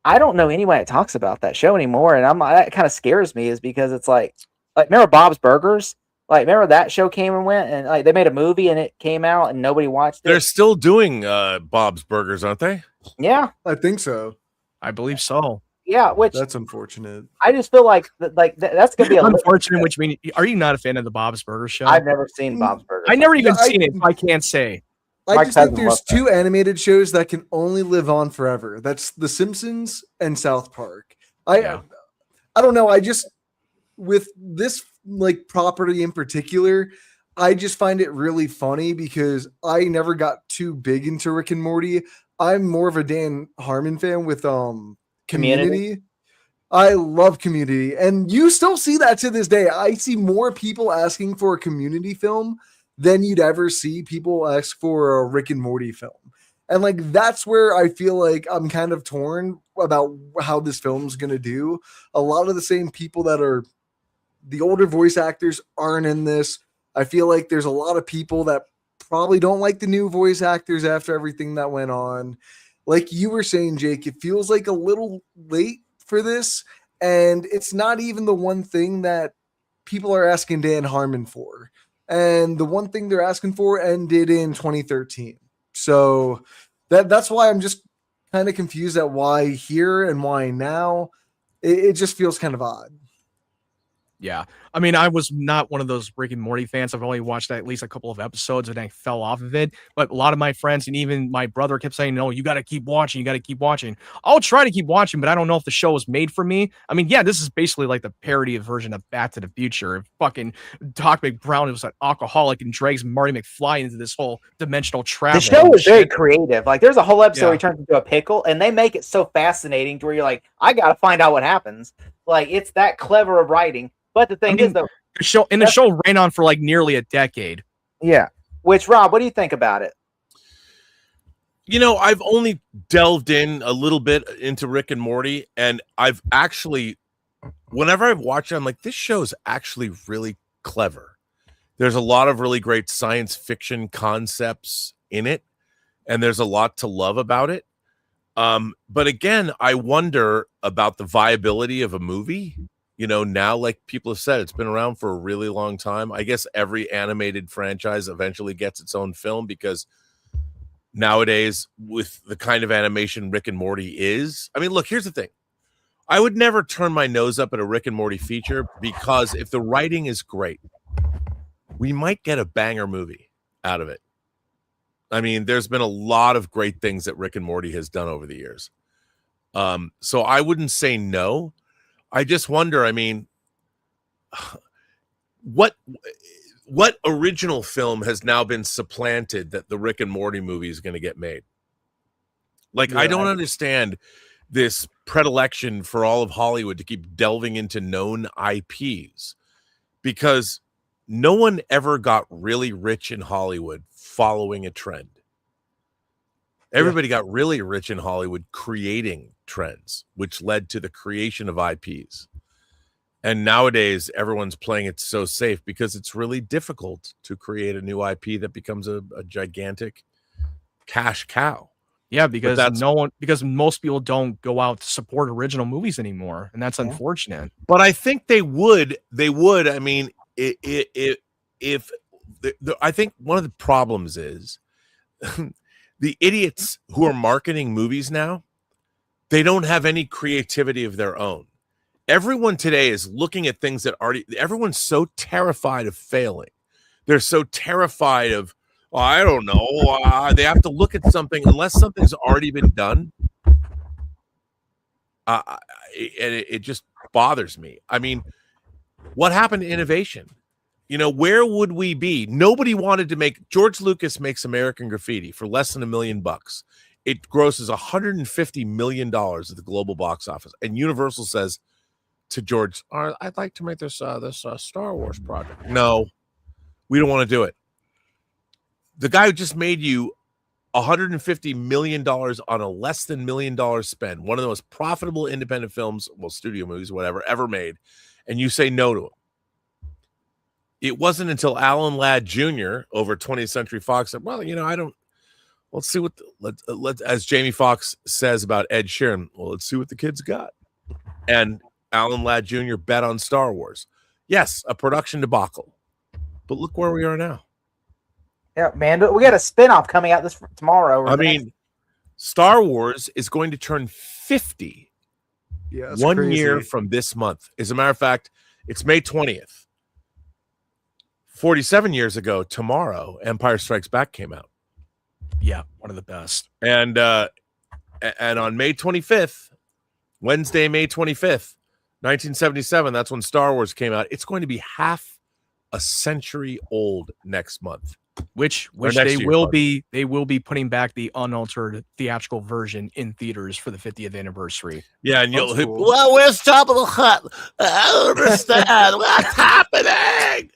Speaker 3: I don't know anyone that talks about that show anymore, and that kind of scares me. Is because it's like remember Bob's Burgers? Like remember that show came and went, and like they made a movie and it came out and nobody watched it.
Speaker 6: They're still doing Bob's Burgers, aren't they?
Speaker 3: Yeah,
Speaker 5: I think so.
Speaker 4: I believe so.
Speaker 3: yeah. Which
Speaker 5: That's unfortunate.
Speaker 3: I just feel like that's gonna be
Speaker 4: Unfortunate, which means, are you not a fan of the Bob's Burgers show?
Speaker 3: I've never seen Bob's Burgers.
Speaker 4: I never even
Speaker 5: Yeah,
Speaker 4: seen it. I can't say.
Speaker 5: I
Speaker 3: My
Speaker 5: just think
Speaker 3: cousin
Speaker 5: there's
Speaker 3: loved that.
Speaker 5: two animated shows that can only live on forever. That's The Simpsons and South Park.
Speaker 4: Yeah.
Speaker 5: I don't know. I just with this like property in particular, I just find it really funny because I never got too big into Rick and Morty. I'm more of a Dan Harmon fan with Community. I love Community, and you still see that to this day. I see more people asking for a Community film than you'd ever see people ask for a Rick and Morty film. And like that's where I feel like I'm kind of torn about how this film's going to do. A lot of the same people that are the older voice actors aren't in this. I feel like there's a lot of people that probably don't like the new voice actors after everything that went on. Like you were saying, Jake, it feels like a little late for this. And it's not even the one thing that people are asking Dan Harmon for. And the one thing they're asking for ended in 2013. So that's why I'm just kind of confused at why here and why now. It just feels kind of odd.
Speaker 4: Yeah. I mean, I was not one of those Rick and Morty fans. I've only watched at least a couple of episodes and I fell off of it. But a lot of my friends and even my brother kept saying, no, you got to keep watching. You got to keep watching. I'll try to keep watching, but I don't know if the show was made for me. I mean, yeah, this is basically like the parody version of Back to the Future. Fucking Doc McBrown was an alcoholic and drags Marty McFly into this whole dimensional travel.
Speaker 3: The show was very creative. Like, there's a whole episode where he
Speaker 4: Yeah.
Speaker 3: turns into a pickle, and they make it so fascinating to where you're like, I got to find out what happens. Like, it's that clever of writing. But the thing is, though,
Speaker 4: the show ran on for like nearly a decade.
Speaker 3: yeah. Which, Rob, what do you think about it?
Speaker 6: You know, I've only delved in a little bit into Rick and Morty, and I've actually, whenever I've watched it, I'm like, this show is actually really clever. There's a lot of really great science fiction concepts in it, and there's a lot to love about it. But again, I wonder about the viability of a movie. You know, now, like people have said, it's been around for a really long time. I guess every animated franchise eventually gets its own film because nowadays, with the kind of animation Rick and Morty is, I mean, look, here's the thing. I would never turn my nose up at a Rick and Morty feature because if the writing is great, we might get a banger movie out of it. I mean, there's been a lot of great things that Rick and Morty has done over the years. So I wouldn't say no. I just wonder, I mean, what original film has now been supplanted that the Rick and Morty movie is going to get made? Like, yeah, I don't understand this predilection for all of Hollywood to keep delving into known IPs because no one ever got really rich in Hollywood following a trend. Everybody got really rich in Hollywood creating trends, which led to the creation of IPs. And nowadays, everyone's playing it so safe because it's really difficult to create a new IP that becomes a gigantic cash cow.
Speaker 4: Yeah, because because most people don't go out to support original movies anymore, and that's unfortunate.
Speaker 6: But I think they would. I mean, if I think one of the problems is the idiots who are marketing movies now, they don't have any creativity of their own. Everyone today is looking at things that everyone's so terrified of failing. They're so terrified of, oh, I don't know. They have to look at something unless something's already been done. It just bothers me. I mean, what happened to innovation? You know, where would we be? Nobody wanted to George Lucas makes American Graffiti for less than $1 million. It grosses $150 million at the global box office. And Universal says to George, I'd like to make this Star Wars project. No, we don't want to do it. The guy who just made you $150 million on a less than $1 million spend, one of the most profitable independent films, well, studio movies, whatever, ever made, and you say no to him. It wasn't until Alan Ladd Jr. over 20th Century Fox said, well, you know, let's see what, let's as Jamie Foxx says about Ed Sheeran, well, let's see what the kids got. And Alan Ladd Jr. bet on Star Wars. Yes, a production debacle. But look where we are now.
Speaker 3: Yeah, man, we got a spinoff coming out tomorrow.
Speaker 6: I mean, Star Wars is going to turn 50 1 year from this month. As a matter of fact, it's May 20th. 47 years ago tomorrow, Empire Strikes Back came out.
Speaker 4: Yeah, one of the best.
Speaker 6: And on May 25th, Wednesday, May 25th, 1977, that's when Star Wars came out. It's going to be half a century old next month.
Speaker 4: Which they will be putting back the unaltered theatrical version in theaters for the 50th anniversary.
Speaker 6: Yeah, and well, where's Top of the Hut? I don't understand what's happening.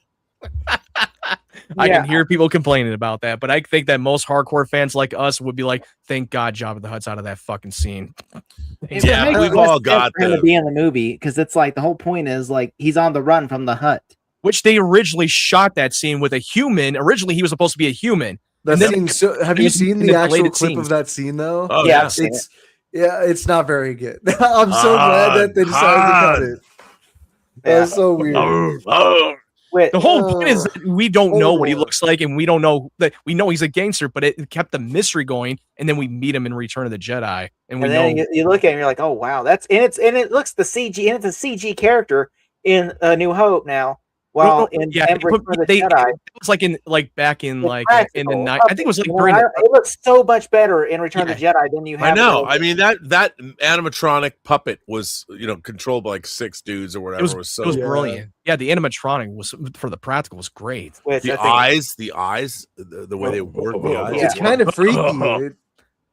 Speaker 4: I can hear people complaining about that, but I think that most hardcore fans like us would be like, "Thank God, Jabba the Hutt's out of that fucking scene."
Speaker 6: Yeah, we've all got
Speaker 3: him to be in the movie because it's like the whole point is like he's on the run from the Hutt.
Speaker 4: Which they originally shot that scene with a human. Originally, he was supposed to be a human.
Speaker 5: That scene. So, have you seen the actual clip of that scene though?
Speaker 6: Oh,
Speaker 3: yeah,
Speaker 5: it's not very good. I'm so glad that they decided to cut it. That's so weird.
Speaker 4: The whole point is that we don't know what he looks like, and we don't know that we know he's a gangster, but it kept the mystery going, and then we meet him in Return of the Jedi, and we know
Speaker 3: you look at him, you're like, oh wow, it looks the CG, and it's a CG character in A New Hope now. Well,
Speaker 4: it was back in the night. I think it was like during.
Speaker 3: It looks so much better in Return of the Jedi than you have.
Speaker 6: I know. I mean that animatronic puppet was controlled by like 6 dudes or whatever. It was
Speaker 4: brilliant. Yeah, the animatronic was for the practical was great.
Speaker 6: The eyes, the way they work the eyes.
Speaker 5: It's kind of freaky, dude.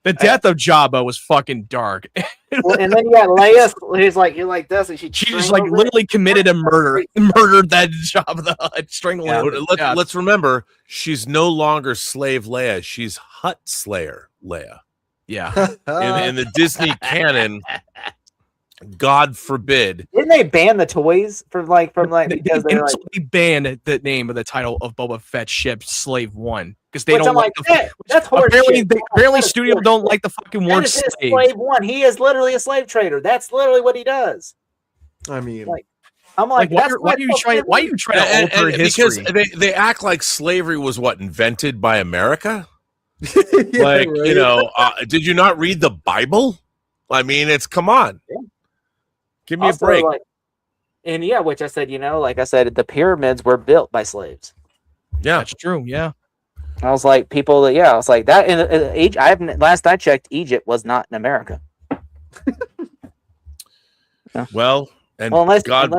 Speaker 4: The death of Jabba was fucking dark.
Speaker 3: And then you got Leia. He's like, you're like this, and she
Speaker 4: just like literally committed a murdered that Jabba the Hutt, strangled him.
Speaker 6: Let's remember, she's no longer slave Leia. She's Hutt Slayer Leia.
Speaker 4: Yeah.
Speaker 6: in the Disney canon, God forbid.
Speaker 3: Didn't they ban the toys from because
Speaker 4: they banned the name of the title of Boba Fett's ship, Slave One, because they don't like
Speaker 3: that's
Speaker 4: apparently studio don't like the fucking word
Speaker 3: slave one. He is literally a slave trader. That's literally what he does.
Speaker 5: I mean,
Speaker 4: why are you trying to alter history?
Speaker 6: Because they act like slavery was invented by America. Did you not read the Bible? I mean, come on. Yeah. Give me a break.
Speaker 3: Which I said, like I said, the pyramids were built by slaves.
Speaker 6: Yeah,
Speaker 4: that's true. Yeah.
Speaker 3: I was like, I was like that. And last I checked, Egypt was not in America.
Speaker 6: Well, unless God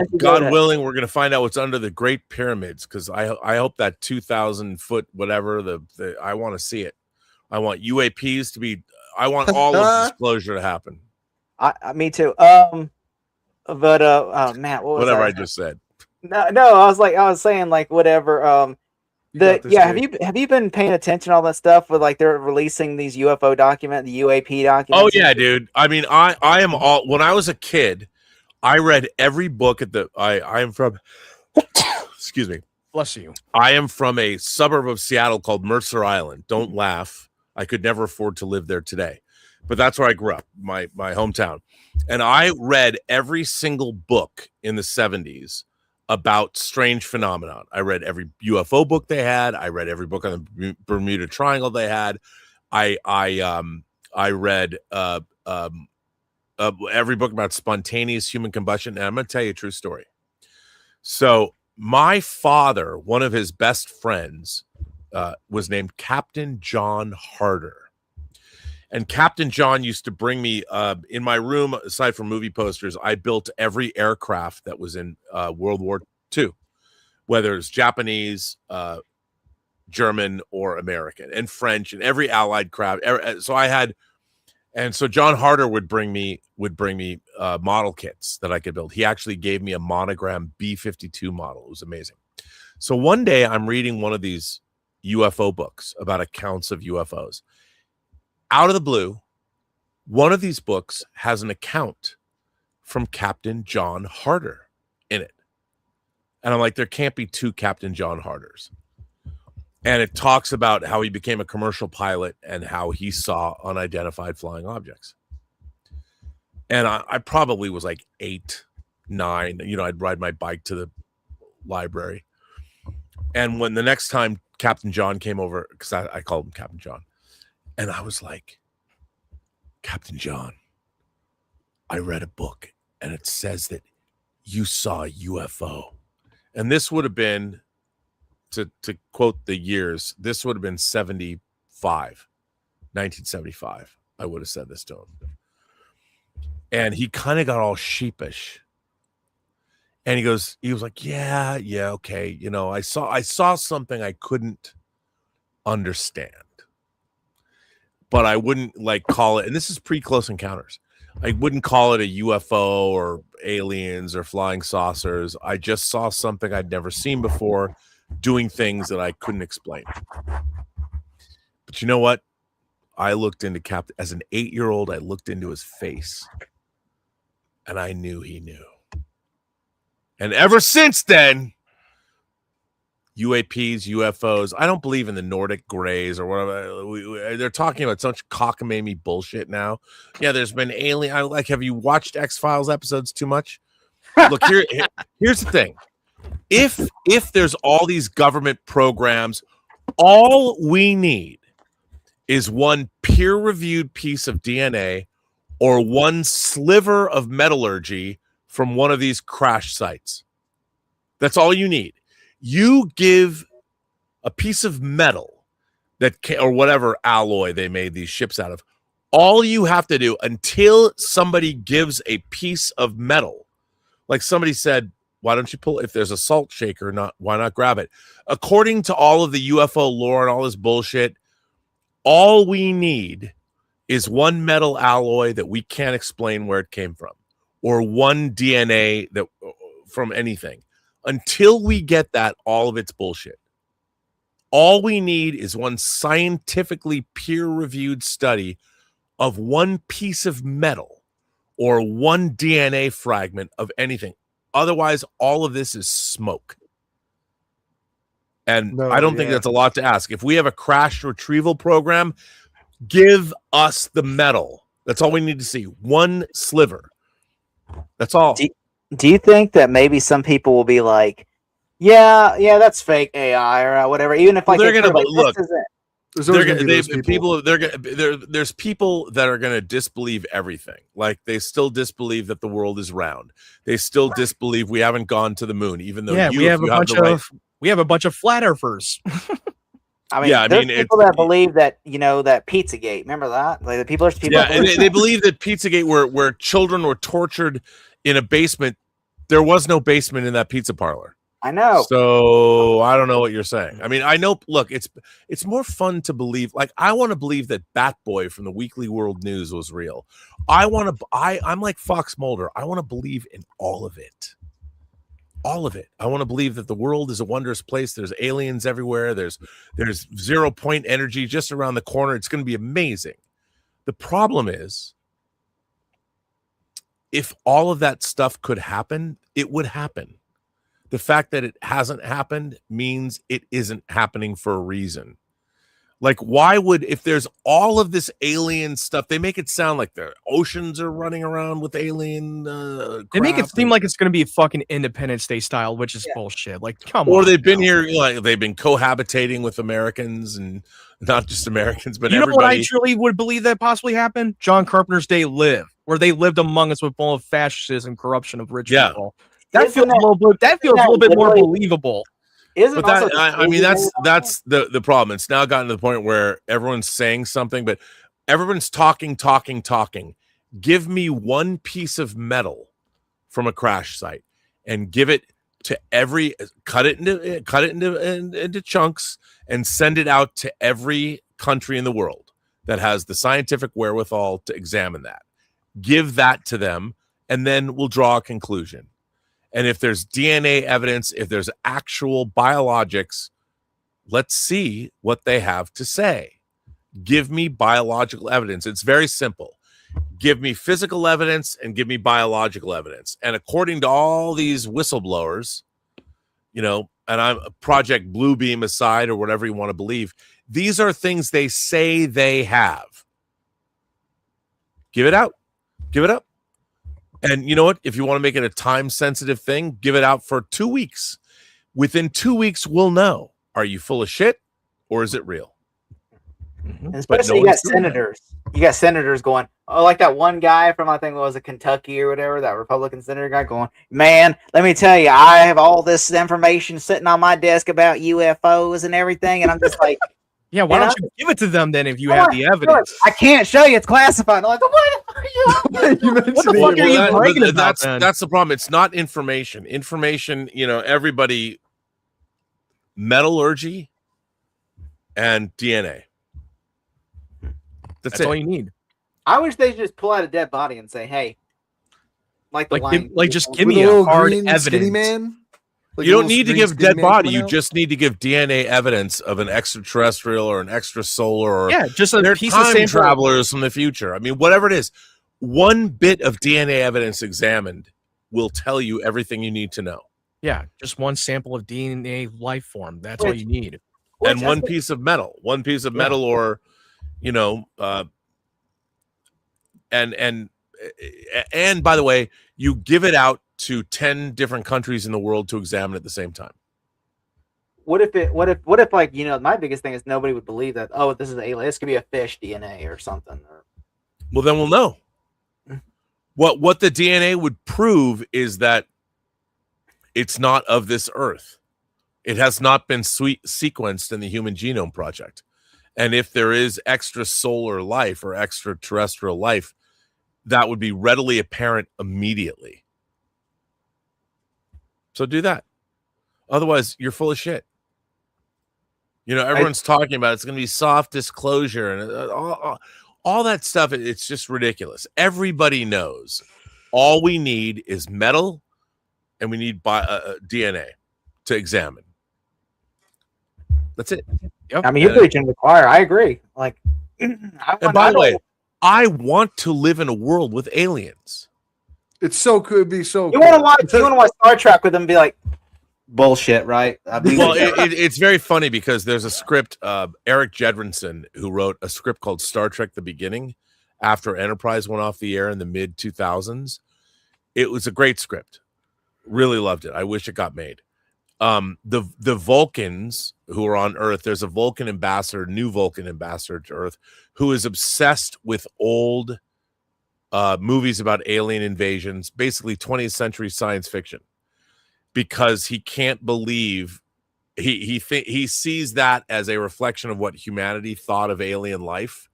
Speaker 6: willing, we're going to find out what's under the Great Pyramids, because I hope that 2,000-foot whatever I want to see it. I want UAPs to be. I want all of disclosure to happen.
Speaker 3: Me too. But Matt, what was
Speaker 6: whatever
Speaker 3: that?
Speaker 6: I just said.
Speaker 3: No, I was saying like whatever. Have you been paying attention to all that stuff with like they're releasing these UFO the UAP documents?
Speaker 6: Oh yeah, dude. I mean, I am all. When I was a kid, I read every book I am from. Excuse me.
Speaker 4: Bless you.
Speaker 6: I am from a suburb of Seattle called Mercer Island. Don't laugh. I could never afford to live there today, but that's where I grew up, my hometown. And I read every single book in the 70s about strange phenomenon. I read every UFO book they had. I read every book on the Bermuda Triangle they had. I read every book about spontaneous human combustion. And I'm going to tell you a true story. So my father, one of his best friends, was named Captain John Harder. And Captain John used to bring me in my room, aside from movie posters, I built every aircraft that was in World War II, whether it's Japanese, German, or American, and French, and every Allied craft. So John Harder would bring me model kits that I could build. He actually gave me a monogram B-52 model. It was amazing. So one day I'm reading one of these UFO books about accounts of UFOs. Out of the blue, one of these books has an account from Captain John Harder in it. And I'm like, there can't be 2 Captain John Harders. And it talks about how he became a commercial pilot and how he saw unidentified flying objects. And I probably was like 8, 9. I'd ride my bike to the library. And when the next time Captain John came over, because I called him Captain John, and I was like, Captain John, I read a book and it says that you saw a UFO. And this would have been, to quote the years, this would have been 1975. I would have said this to him. And he kind of got all sheepish. And he was like, yeah, okay. I saw something I couldn't understand. But I wouldn't call it, and this is pre-Close Encounters, I wouldn't call it a UFO or aliens or flying saucers. I just saw something I'd never seen before, doing things that I couldn't explain. But you know what? I looked into Captain as an 8-year-old. I looked into his face, and I knew he knew. And ever since then, UAPs, UFOs. I don't believe in the Nordic Greys or whatever. They're talking about such cockamamie bullshit now. Yeah, there's been alien. Have you watched X-Files episodes too much? Look, here's the thing. If there's all these government programs, all we need is one peer-reviewed piece of DNA or one sliver of metallurgy from one of these crash sites. That's all you need. You give a piece of metal or whatever alloy they made these ships out of. All you have to do until somebody gives a piece of metal, like somebody said, why don't you pull, if there's a salt shaker, why not grab it? According to all of the UFO lore and all this bullshit, all we need is one metal alloy that we can't explain where it came from, or one DNA that from anything. Until we get that, all of it's bullshit. All we need is one scientifically peer-reviewed study of one piece of metal or one DNA fragment of anything. Otherwise, all of this is smoke. And I don't think that's a lot to ask. If we have a crash retrieval program, give us the metal. That's all we need to see. One sliver. That's all.
Speaker 3: Do you think that maybe some people will be like, yeah, that's fake AI or whatever, even if
Speaker 6: they're going to look.
Speaker 5: There's
Speaker 6: people that are going to disbelieve everything. Like they still disbelieve that the world is round. They still disbelieve we haven't gone to the moon, even though
Speaker 4: we have a bunch of flat earthers.
Speaker 3: I mean, there's people that believe that, that Pizzagate. Remember that? Like there's people.
Speaker 6: Yeah, and they believe that Pizzagate, where children were tortured in a basement. There was no basement in that pizza parlor.
Speaker 3: I know.
Speaker 6: So I don't know what you're saying. I mean, I know. Look, it's more fun to believe. Like I want to believe that Bat Boy from the Weekly World News was real. I'm like Fox Mulder. I want to believe in all of it. All of it. I want to believe that the world is a wondrous place. There's aliens everywhere. There's 0 point energy just around the corner. It's going to be amazing. The problem is, if all of that stuff could happen, it would happen. The fact that it hasn't happened means it isn't happening for a reason. Like, why would, if there's all of this alien stuff, they make it sound like the oceans are running around with alien
Speaker 4: they make it seem like it's going to be fucking Independence Day style, which is bullshit. Like, come on.
Speaker 6: Or they've been here, like they've been cohabitating with Americans, and not just Americans, but everybody.
Speaker 4: You know what I truly would believe that possibly happened? John Carpenter's They Live, where they lived among us with full of fascism, corruption of rich people. That feels a little bit more believable.
Speaker 6: But that's the problem. It's now gotten to the point where everyone's saying something, but everyone's talking. Give me one piece of metal from a crash site and give it to cut it into chunks and send it out to every country in the world that has the scientific wherewithal to examine that. Give that to them, and then we'll draw a conclusion. And if there's DNA evidence, if there's actual biologics, let's see what they have to say. Give me biological evidence. It's very simple. Give me physical evidence and give me biological evidence. And according to all these whistleblowers, and I'm Project Bluebeam aside or whatever you want to believe, these are things they say they have. Give it out. Give it up. And you know what? If you want to make it a time-sensitive thing, give it out for 2 weeks. Within 2 weeks, we'll know. Are you full of shit or is it real?
Speaker 3: Mm-hmm. Especially you got senators. You got senators going, like that one guy from, I think it was a Kentucky or whatever, that Republican senator guy going, man, let me tell you, I have all this information sitting on my desk about UFOs and everything. And I'm just like,
Speaker 4: yeah, why don't you give it to them then if you have the evidence?
Speaker 3: I can't show you. It's classified. I'm like, what are you?
Speaker 6: That's the problem. It's not information. Information, everybody, metallurgy and DNA. That's
Speaker 4: all you need.
Speaker 3: I wish they just pull out a dead body and say, hey, just give me a hard evidence.
Speaker 5: Man? Like
Speaker 6: you
Speaker 5: a
Speaker 6: don't
Speaker 5: little
Speaker 6: need to
Speaker 5: green
Speaker 6: give
Speaker 5: screen
Speaker 6: dead
Speaker 5: man
Speaker 6: body.
Speaker 5: coming
Speaker 6: You
Speaker 5: out?
Speaker 6: just need to give DNA evidence of an extraterrestrial or an extrasolar or
Speaker 4: Yeah, just a
Speaker 6: they're
Speaker 4: piece of
Speaker 6: time
Speaker 4: sample.
Speaker 6: travelers from the future. I mean, whatever it is, one bit of DNA evidence examined will tell you everything you need to know.
Speaker 4: Yeah, just one sample of DNA life form. That's all you need.
Speaker 6: And one piece of metal, or, you know, and by the way, you give it out to 10 different countries in the world to examine at the same time.
Speaker 3: What if like, you know, my biggest thing is nobody would believe that, oh, this is alien. This could be a fish DNA or something.
Speaker 6: Well, then we'll know. What the DNA would prove is that it's not of this earth. It has not been sequenced in the Human Genome Project. And if there is extrasolar life or extraterrestrial life, that would be readily apparent immediately. So do that. Otherwise, you're full of shit. You know, everyone's talking about it's going to be soft disclosure and all that stuff. It's just ridiculous. Everybody knows all we need is metal and we need DNA to examine. That's it.
Speaker 3: Yep. I mean, you're preaching to the choir. I agree. Like,
Speaker 6: and by the way, I want to live in a world with aliens.
Speaker 5: It's so could be so.
Speaker 3: You want to watch Star Trek with them and be like, bullshit, right?
Speaker 6: Well, it's very funny because there's a script. Eric Jedrinson, who wrote a script called Star Trek: The Beginning, after Enterprise went off the air in the mid 2000s. It was a great script. Really loved it. I wish it got made. The Vulcans who are on Earth, there's a Vulcan ambassador, new Vulcan ambassador to Earth, who is obsessed with old movies about alien invasions, basically 20th century science fiction, because he can't believe he sees that as a reflection of what humanity thought of alien life,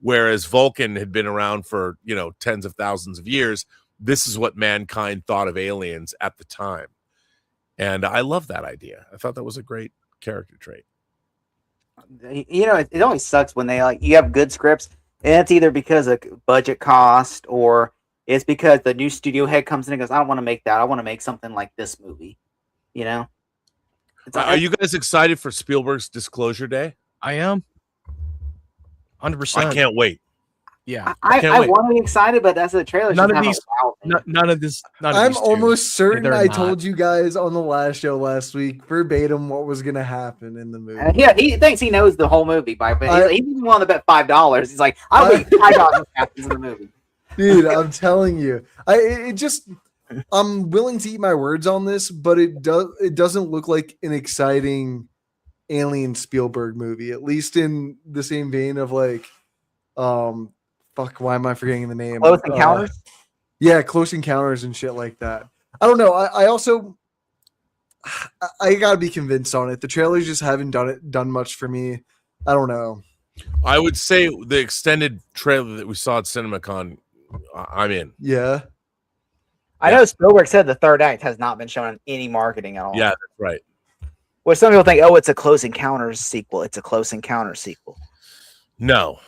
Speaker 6: whereas Vulcan had been around for, you know, tens of thousands of years. This is what mankind thought of aliens at the time. And I love that idea. I thought that was a great character trait.
Speaker 3: You know, it always sucks when they you have good scripts, and it's either because of budget cost or it's because the new studio head comes in and goes, I don't want to make that. I want to make something like this movie. You know?
Speaker 6: Are you guys excited for Spielberg's Disclosure Day?
Speaker 4: I am. 100%.
Speaker 6: I can't wait.
Speaker 3: Yeah, I want to be excited, but that's the trailer.
Speaker 4: None of this.
Speaker 5: I'm almost certain I told you guys on the last show last week verbatim what was going to happen in the movie.
Speaker 3: Yeah, he thinks he knows the whole movie, but he didn't want to bet $5. He's like, I'll bet $5 what happens in the movie.
Speaker 5: Dude, I'm telling you, I'm willing to eat my words on this, but it doesn't look like an exciting alien Spielberg movie, at least in the same vein of like, why am I forgetting the name?
Speaker 3: Close Encounters?
Speaker 5: Yeah, Close Encounters and shit like that. I don't know. I also gotta be convinced on it. The trailers just haven't done much for me. I don't know.
Speaker 6: I would say the extended trailer that we saw at CinemaCon, I'm in.
Speaker 5: Yeah.
Speaker 3: I know Spielberg said the third act has not been shown in any marketing at all.
Speaker 6: Yeah, that's right.
Speaker 3: Well, some people think, oh, it's a Close Encounters sequel. It's a Close Encounters sequel.
Speaker 6: No.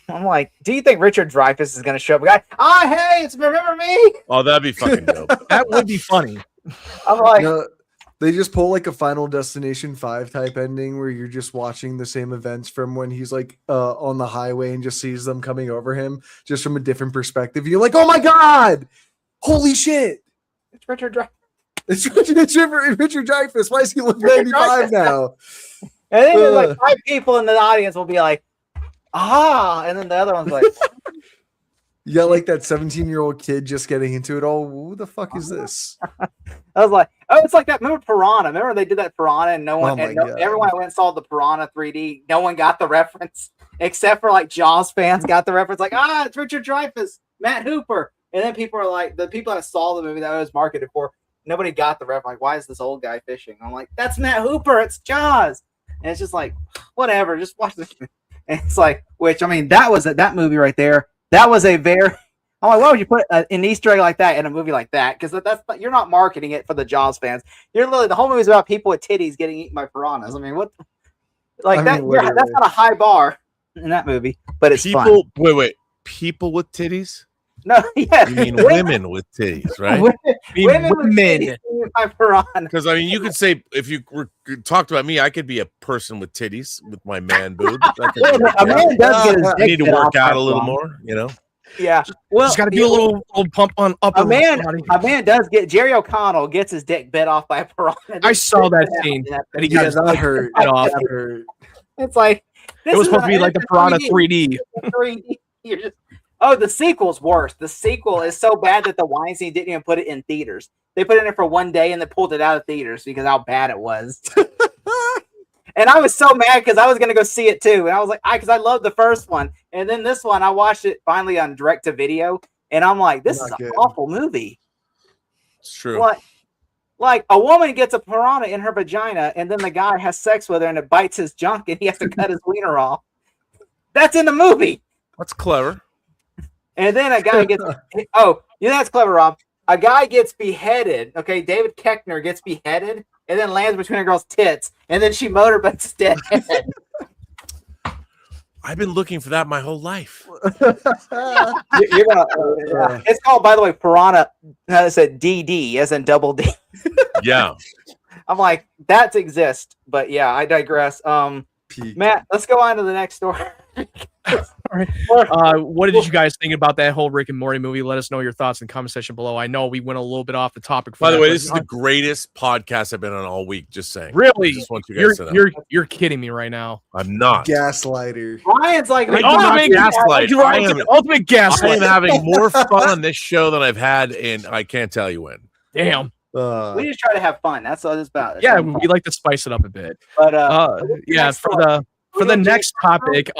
Speaker 3: I'm like, do you think Richard Dreyfuss is going to show up? Hey, it's Remember Me?
Speaker 6: Oh, that'd be fucking dope.
Speaker 4: That would be funny.
Speaker 3: I'm like,
Speaker 5: they just pull like a Final Destination 5 type ending where you're just watching the same events from when he's like on the highway and just sees them coming over him just from a different perspective. You're like, oh my God, holy shit.
Speaker 3: It's Richard Dreyfuss.
Speaker 5: It's Richard Dreyfuss. Why is he looking 95 now?
Speaker 3: And then there's like 5 people in the audience will be like, and then the other one's like,
Speaker 5: you got like that 17-year-old kid just getting into it all. Who the fuck is this?
Speaker 3: I was like, oh, it's like that. Remember Piranha? Remember they did that Piranha and everyone went and saw the Piranha 3D. No one got the reference except for like Jaws fans got the reference. Like, it's Richard Dreyfuss, Matt Hooper. And then people are like, the people that saw the movie that it was marketed for, nobody got the reference. Like, why is this old guy fishing? I'm like, that's Matt Hooper. It's Jaws. And it's just like, whatever. Just watch this. And it's like, which, I mean, that movie right there. That was a very, I'm like, why would you put an Easter egg like that in a movie like that? Because that's you're not marketing it for the Jaws fans. You're literally, the whole movie is about people with titties getting eaten by piranhas. I mean, what? Like that's not a high bar in that movie, but it's fun.
Speaker 6: Wait, people with titties?
Speaker 3: No, yeah.
Speaker 6: You mean women with titties, right?
Speaker 3: Women with
Speaker 4: Women.
Speaker 3: titties by piranha.
Speaker 6: Because I mean, you could say if you talked about me, I could be a person with titties with my man boobs. I could be
Speaker 3: A man does get his
Speaker 6: I
Speaker 3: dick
Speaker 6: need to
Speaker 3: bit
Speaker 6: work
Speaker 3: off by
Speaker 6: out a little
Speaker 3: piranha.
Speaker 6: more, you know.
Speaker 3: Yeah. Well,
Speaker 4: Just got to do a little pump on upper
Speaker 3: a man
Speaker 4: body.
Speaker 3: does get Jerry O'Connell gets his dick bit off by a piranha.
Speaker 4: I saw that scene. And he got his
Speaker 5: that
Speaker 4: dick
Speaker 5: hurt.
Speaker 4: bit off.
Speaker 5: That hurt.
Speaker 3: It's like
Speaker 4: It was supposed to be like the Piranha 3D.
Speaker 3: 3D. You're just, the sequel's worse. The sequel is so bad that the Weinstein didn't even put it in theaters. They put it in for one day and they pulled it out of theaters because how bad it was. And I was so mad because I was going to go see it too. And I was like, because I loved the first one. And then this one, I watched it finally on direct to video. And I'm like, this is an awful movie.
Speaker 6: It's true.
Speaker 3: What? Like a woman gets a piranha in her vagina and then the guy has sex with her and it bites his junk and he has to cut his wiener off. That's in the movie.
Speaker 6: That's clever.
Speaker 3: And then a guy gets, that's clever, Rob. A guy gets beheaded. Okay, David Koechner gets beheaded and then lands between a girl's tits, and then she motorboats dead.
Speaker 6: I've been looking for that my whole life.
Speaker 3: You're gonna, it's called, by the way, Piranha. It said DD, as in double D.
Speaker 6: Yeah.
Speaker 3: I'm like, that exists, but yeah, I digress. Matt, let's go on to the next story.
Speaker 4: What did you guys think about that whole Rick and Morty movie? Let us know your thoughts in the comment section below. I know we went a little bit off the topic.
Speaker 6: By the way, this is the greatest podcast I've been on all week. Just saying.
Speaker 4: Really?
Speaker 6: I just want you guys to know.
Speaker 4: You're kidding me right now.
Speaker 6: I'm not.
Speaker 5: Gaslighter.
Speaker 3: Ryan's like,
Speaker 6: Ultimate gaslight.
Speaker 4: Ultimate gaslight.
Speaker 6: I am having more fun on this show than I've had in I can't tell you when.
Speaker 4: Damn.
Speaker 3: We just try to have fun. That's all it's about.
Speaker 4: Yeah, we like to spice it up a bit.
Speaker 3: But
Speaker 4: yeah, for the next topic,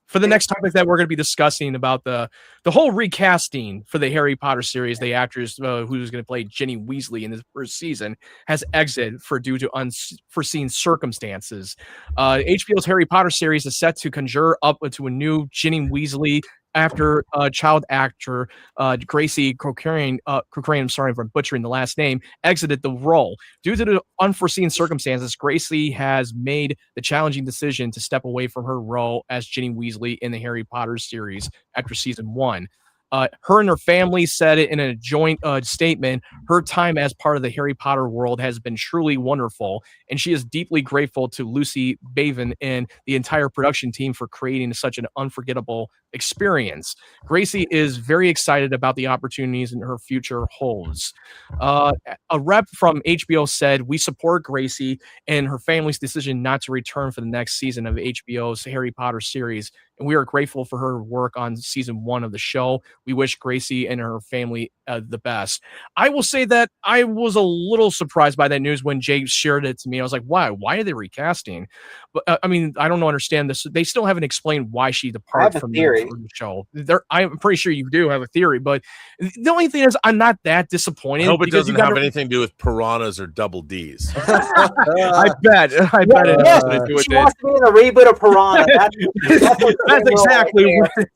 Speaker 4: for the next topic that we're going to be discussing about the whole recasting for the Harry Potter series, the actress who's going to play Ginny Weasley in the first season has exited due to unforeseen circumstances. HBO's Harry Potter series is set to conjure up into a new Ginny Weasley after child actor Gracie Cochrane, I'm sorry if I'm butchering the last name, exited the role. Due to the unforeseen circumstances, Gracie has made the challenging decision to step away from her role as Ginny Weasley in the Harry Potter series after season 1. Her and her family said it in a joint statement. Her time as part of the Harry Potter world has been truly wonderful, and she is deeply grateful to Lucy Bavin and the entire production team for creating such an unforgettable experience. Gracie is very excited about the opportunities in her future holds. A rep from HBO said, "We support Gracie and her family's decision not to return for the next season of HBO's Harry Potter series, and we are grateful for her work on season 1 of the show. We wish Gracie and her family the best." I will say that I was a little surprised by that news when Jay shared it to me. I was like, why? Why are they recasting? But I mean, I don't understand this. They still haven't explained why she departed from the show. I'm pretty sure you do have a theory, but the only thing is I'm not that disappointed.
Speaker 6: I hope it doesn't have anything to do with piranhas or double Ds.
Speaker 4: I bet it has to do with
Speaker 3: she wants to be in a reboot of Piranha.
Speaker 4: That's exactly what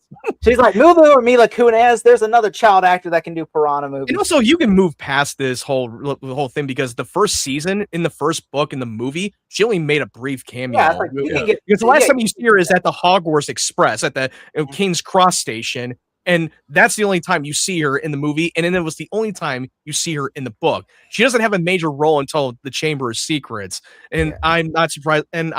Speaker 3: she's like, move over Mila Kunis. There's another child actor that can do Piranha movies.
Speaker 4: And also, you can move past this whole thing because the first season, in the first book, in the movie, she only made a brief cameo.
Speaker 3: Yeah, like,
Speaker 4: because the last time you see her is at the Hogwarts Express at the King's Cross station, and that's the only time you see her in the movie. And then it was the only time you see her in the book. She doesn't have a major role until the Chamber of Secrets, and I'm not surprised. And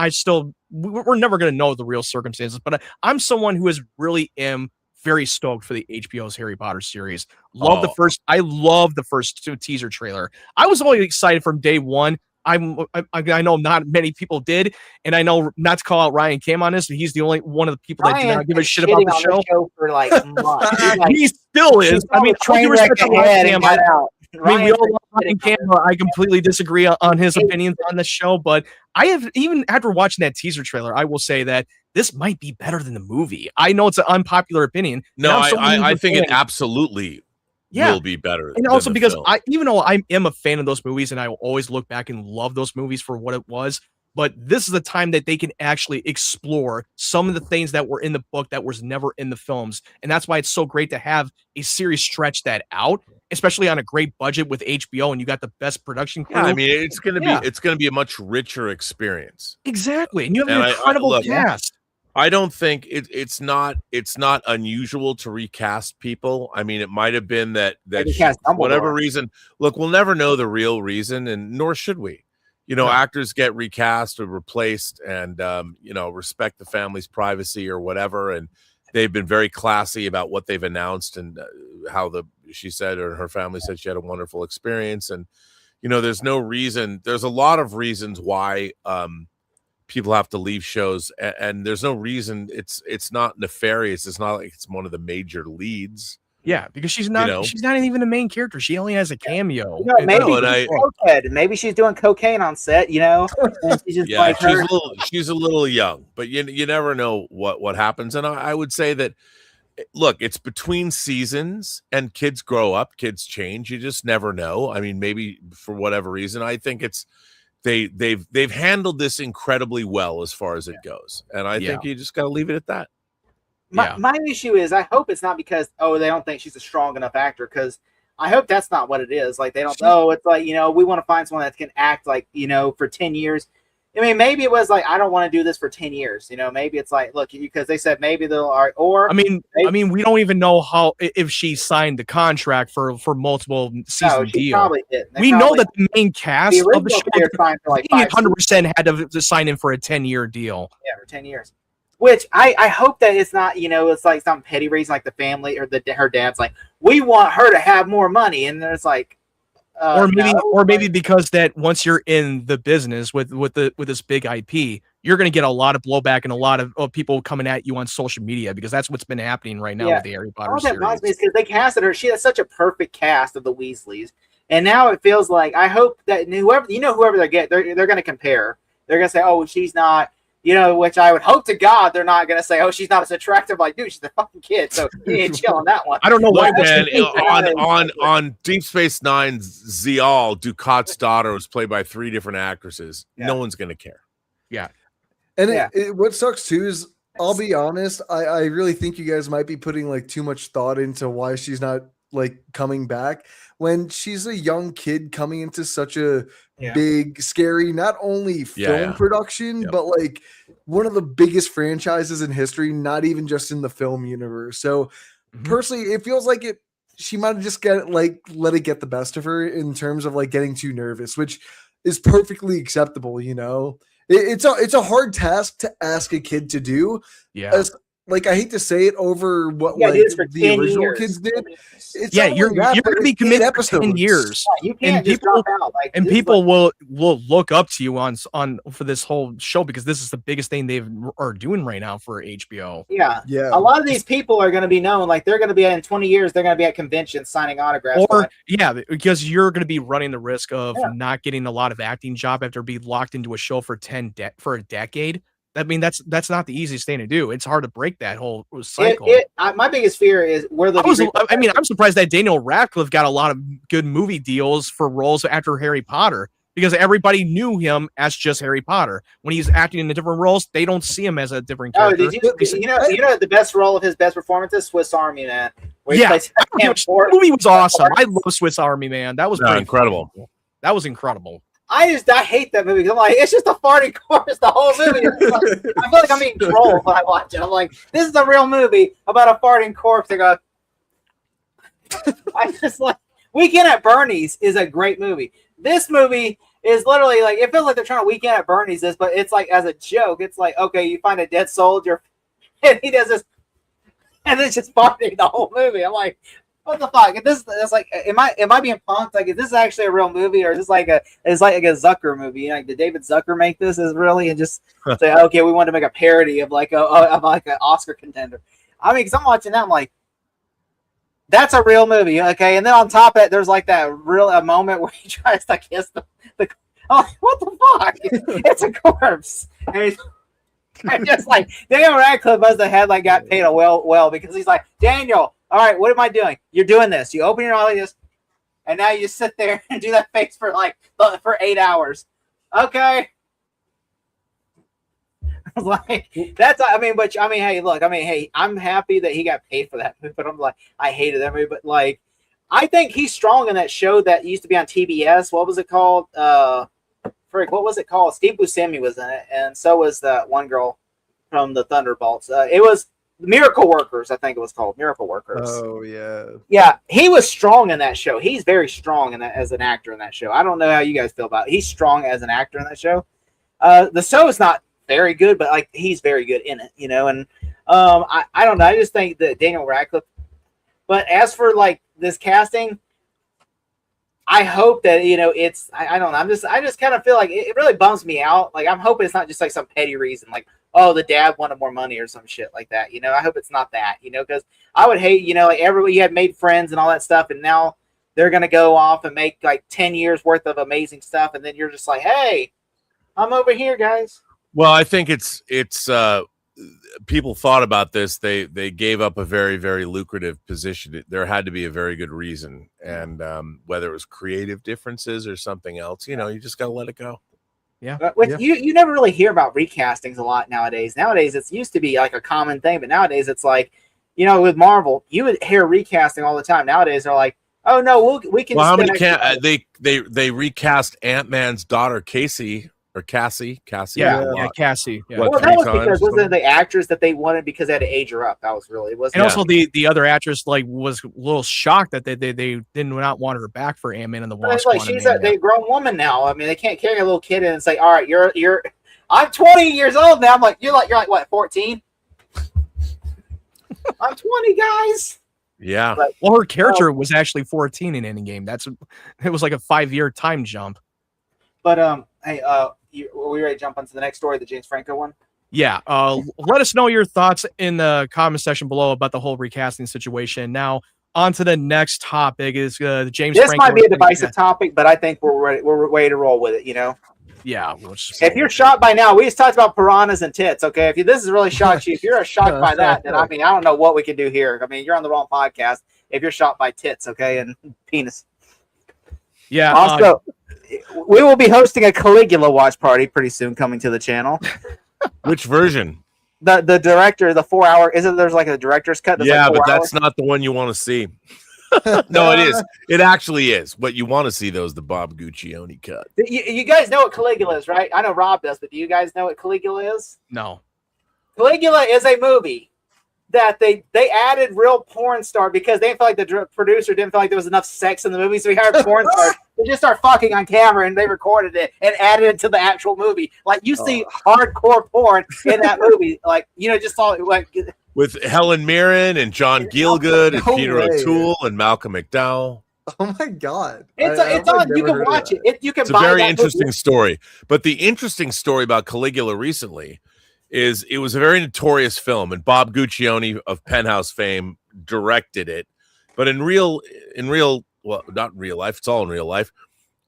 Speaker 4: we're never going to know the real circumstances, but I'm someone who really am very stoked for the HBO's Harry Potter series. I love the first 2 teaser trailer. I was only excited from day one. I know not many people did, and I know not to call out Ryan Kim on this, but he's the only one of the people that did not give a shit about the show
Speaker 3: for like months.
Speaker 4: He still is. I mean,
Speaker 3: we all
Speaker 4: love Ryan Kim. I completely disagree on his opinions on the show, but I have, even after watching that teaser trailer, I will say that this might be better than the movie. I know it's an unpopular opinion.
Speaker 6: No, I think it absolutely will be better.
Speaker 4: And also because even though I am a fan of those movies and I will always look back and love those movies for what it was, but this is the time that they can actually explore some of the things that were in the book that was never in the films. And that's why it's so great to have a series stretch that out, especially on a great budget with HBO, and you got the best production crew.
Speaker 6: Yeah, I mean, it's gonna be a much richer experience.
Speaker 4: Exactly. And you have an incredible cast.
Speaker 6: I don't think it's not unusual to recast people. I mean, it might have been that
Speaker 3: Maybe
Speaker 6: she,
Speaker 3: cast
Speaker 6: for whatever
Speaker 3: Dumbledore.
Speaker 6: reason. Look, we'll never know the real reason, and nor should we. You know,
Speaker 4: No.
Speaker 6: actors get recast or replaced, and you know, respect the family's privacy or whatever. And they've been very classy about what they've announced and how she said, or her family said, she had a wonderful experience. And you know, there's no reason. There's a lot of reasons why people have to leave shows, and there's no reason. It's not nefarious. It's not like it's one of the major leads.
Speaker 4: Yeah, because she's not even a main character. She only has a cameo.
Speaker 3: You know, maybe she's cokehead. Maybe she's doing cocaine on set, you know. And she's just like
Speaker 6: she's a little young, but you never know what happens. And I would say that, look, it's between seasons, and kids grow up, kids change. You just never know. I mean, maybe for whatever reason, I think it's they've handled this incredibly well as far as it goes, and I think you just got to leave it at that.
Speaker 3: My issue is, I hope it's not because they don't think she's a strong enough actor, because I hope that's not what it is. Like, they don't it's like, you know, we want to find someone that can act, like, you know, for 10 years. I mean, maybe it was like, I don't want to do this for 10 years. You know, maybe it's like, look, because they said maybe they'll, or
Speaker 4: I mean, we don't even know if she signed the contract for multiple season deal.
Speaker 3: Probably didn't.
Speaker 4: We know that the main cast of the show
Speaker 3: signed for like
Speaker 4: 100% had to sign in for a 10-year deal.
Speaker 3: Yeah, for 10 years. Which I hope that it's not, you know, it's like some petty reason, like the family or her dad's like, we want her to have more money, and there's like,
Speaker 4: or maybe because that once you're in the business with this big IP, you're going to get a lot of blowback and a lot of people coming at you on social media, because that's what's been happening right now with the Harry Potter series.
Speaker 3: That is because they casted her. She has such a perfect cast of the Weasleys, and now it feels like, I hope that whoever they get, they're going to compare. They're going to say, oh, she's not. You know, which I would hope to God they're not going to say, oh, she's not as attractive. Like, dude, she's a fucking kid, so you ain't chill on that one.
Speaker 4: I don't know why.
Speaker 6: Man, on Deep Space Nine's Zial, Ducat's daughter was played by 3 different actresses. Yeah. No one's going to care.
Speaker 4: Yeah.
Speaker 5: And what sucks too is, I'll be honest, I really think you guys might be putting like too much thought into why she's not like coming back, when she's a young kid coming into such a big, scary, not only film production, but like one of the biggest franchises in history, not even just in the film universe. So personally, it feels like she might have just let it get the best of her in terms of like getting too nervous, which is perfectly acceptable. You know, it's a hard task to ask a kid to do.
Speaker 4: Yeah.
Speaker 5: Like, I hate to say it over what the original kids did.
Speaker 4: You're going to be committed for 10 years.
Speaker 3: You can't just drop out. Like,
Speaker 4: and people will look up to you on for this whole show, because this is the biggest thing they are doing right now for HBO.
Speaker 3: Yeah. A lot of these people are going to be known. Like, they're going to be in 20 years. They're going to be at conventions signing autographs.
Speaker 4: Because you're going to be running the risk of not getting a lot of acting job after being locked into a show for a decade. I mean, that's not the easiest thing to do. It's hard to break that whole cycle.
Speaker 3: My biggest fear is
Speaker 4: I'm surprised that Daniel Radcliffe got a lot of good movie deals for roles after Harry Potter, because everybody knew him as just Harry Potter. When he's acting in the different roles, they don't see him as a different character.
Speaker 3: You know the best role of his best performance is Swiss Army Man.
Speaker 4: The movie was awesome. I love Swiss Army Man. That was
Speaker 6: incredible.
Speaker 4: Cool. That was incredible.
Speaker 3: I hate that movie, because I'm like, it's just a farting corpse the whole movie. Like, I feel like I'm being trolled when I watch it. I'm like, this is a real movie about a farting corpse. They go, I just like, Weekend at Bernie's is a great movie. This movie is literally like, it feels like they're trying to Weekend at Bernie's this, but it's like as a joke. It's like, okay, you find a dead soldier, and he does this, and it's just farting the whole movie. I'm like, what the fuck? It's like, am I being punked? Like, is this actually a real movie, or is this like a Zucker movie? Like, did David Zucker make this? Is really, and just say, okay, we want to make a parody of like an Oscar contender. I mean, because I'm watching that, I'm like, that's a real movie, okay? And then on top of it, there's like that a moment where he tries to kiss the I'm like, what the fuck? It's a corpse. And I'm just like, Daniel Radcliffe must have had got paid well, because he's like, Daniel, all right, what am I doing? You're doing this. You open your eye like this, and now you sit there and do that face for 8 hours. Okay. I was like, hey, look, I'm happy that he got paid for that movie, but I'm like, I hated that movie, but like, I think he's strong in that show that used to be on TBS. What was it called? What was it called? Steve Buscemi was in it, and so was that one girl. from the Thunderbolts. It was Miracle Workers, I think it was called Miracle Workers.
Speaker 5: Oh yeah.
Speaker 3: Yeah, he was strong in that show. He's very strong in that as an actor in that show. I don't know how you guys feel about it. He's strong as an actor in that show. The show is not very good, but like he's very good in it, you know. And I don't know. I just think that Daniel Radcliffe. But as for like this casting, I hope that it's. I don't know. I just kind of feel like it really bums me out. Like I'm hoping it's not just like some petty reason, like oh the dad wanted more money or some shit like that. You know, I hope it's not that. You know, because I would hate like everybody had made friends and all that stuff, and now they're gonna go off and make like 10 years worth of amazing stuff, and then you're just like, hey, I'm over here, guys.
Speaker 6: Well, I think it's people thought about this. They gave up a very, very lucrative position. There had to be a very good reason, and whether it was creative differences or something else, you just got to let it go.
Speaker 4: Yeah.
Speaker 3: You never really hear about recastings a lot nowadays. Nowadays, it used to be like a common thing, but nowadays it's like, with Marvel, you would hear recasting all the time. Nowadays, they're like, oh no, we can.
Speaker 6: Well, how many they recast Ant-Man's daughter Cassie. Or Cassie.
Speaker 4: Yeah, Cassie. Yeah.
Speaker 3: Well, that was because wasn't the actress that they wanted because they had to age her up. That was really
Speaker 4: And also the other actress was a little shocked that they did not want her back for Ant-Man and the Wasp.
Speaker 3: Like she's a grown woman now. I mean, they can't carry a little kid in and say, "All right, you're I'm 20 years old now." I'm like, you're like what, 14? I'm 20, guys.
Speaker 6: Yeah.
Speaker 3: But,
Speaker 4: well, her character was actually 14 in Endgame. It was like a 5-year time jump.
Speaker 3: But hey, are we ready to jump onto the next story, the James Franco one?
Speaker 4: Yeah. Let us know your thoughts in the comment section below about the whole recasting situation. Now, on to the next topic is the James
Speaker 3: This
Speaker 4: Franco.
Speaker 3: Might be a divisive topic, but I think we're ready to roll with it,
Speaker 4: Yeah.
Speaker 3: If you're shocked by now, we just talked about piranhas and tits, okay? If this has really shocked you, if you're shocked by that, then I don't know what we can do here. I mean, you're on the wrong podcast if you're shocked by tits, okay, and penis.
Speaker 4: Yeah.
Speaker 3: Also, we will be hosting a Caligula watch party pretty soon coming to the channel.
Speaker 6: Which version?
Speaker 3: The director, the 4 hour, isn't there's like a director's cut?
Speaker 6: Yeah, like but that's not the one you want to see. No, it is. It actually is. What you want to see, though, is the Bob Guccione cut.
Speaker 3: You guys know what Caligula is, right? I know Rob does, but do you guys know what Caligula is?
Speaker 4: No. Caligula
Speaker 3: is a movie that they added real porn star because they felt like the producer didn't feel like there was enough sex in the movie, so he hired porn stars. They just start fucking on camera, and they recorded it and added it to the actual movie. Like you see hardcore porn in that movie, like just saw it like
Speaker 6: with Helen Mirren and John Gielgud and Peter O'Toole and Malcolm McDowell.
Speaker 5: Oh my god!
Speaker 3: It's on. You can watch it. You can.
Speaker 6: It's a very interesting story. But the interesting story about Caligula recently is it was a very notorious film, and Bob Guccione of Penthouse fame directed it. But in real, well, not in real life, it's all in real life.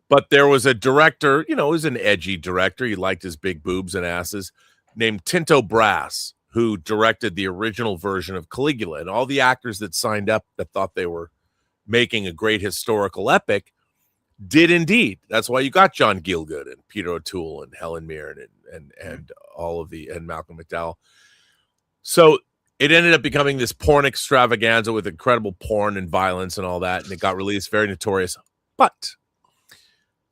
Speaker 6: But there was a director, he was an edgy director. He liked his big boobs and asses, named Tinto Brass, who directed the original version of Caligula. And all the actors that signed up that thought they were making a great historical epic did indeed. That's why you got John Gielgud and Peter O'Toole and Helen Mirren and all of and Malcolm McDowell. So it ended up becoming this porn extravaganza with incredible porn and violence and all that, and it got released, very notorious. But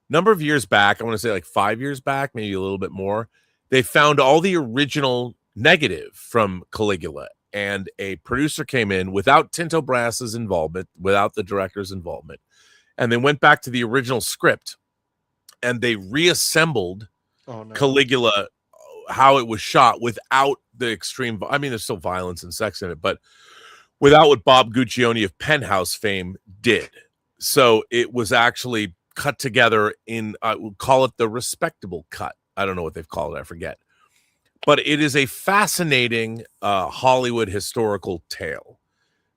Speaker 6: number of years back, I want to say like 5 years back, maybe a little bit more, they found all the original negative from Caligula, and a producer came in without Tinto Brass's involvement, without the director's involvement, and they went back to the original script and they reassembled Caligula, how it was shot, without the extreme. I mean, there's still violence and sex in it, but without what Bob Guccione of Penthouse fame did. So it was actually cut together in, I would call it the respectable cut. I don't know what they've called it. I forget. But it is a fascinating Hollywood historical tale,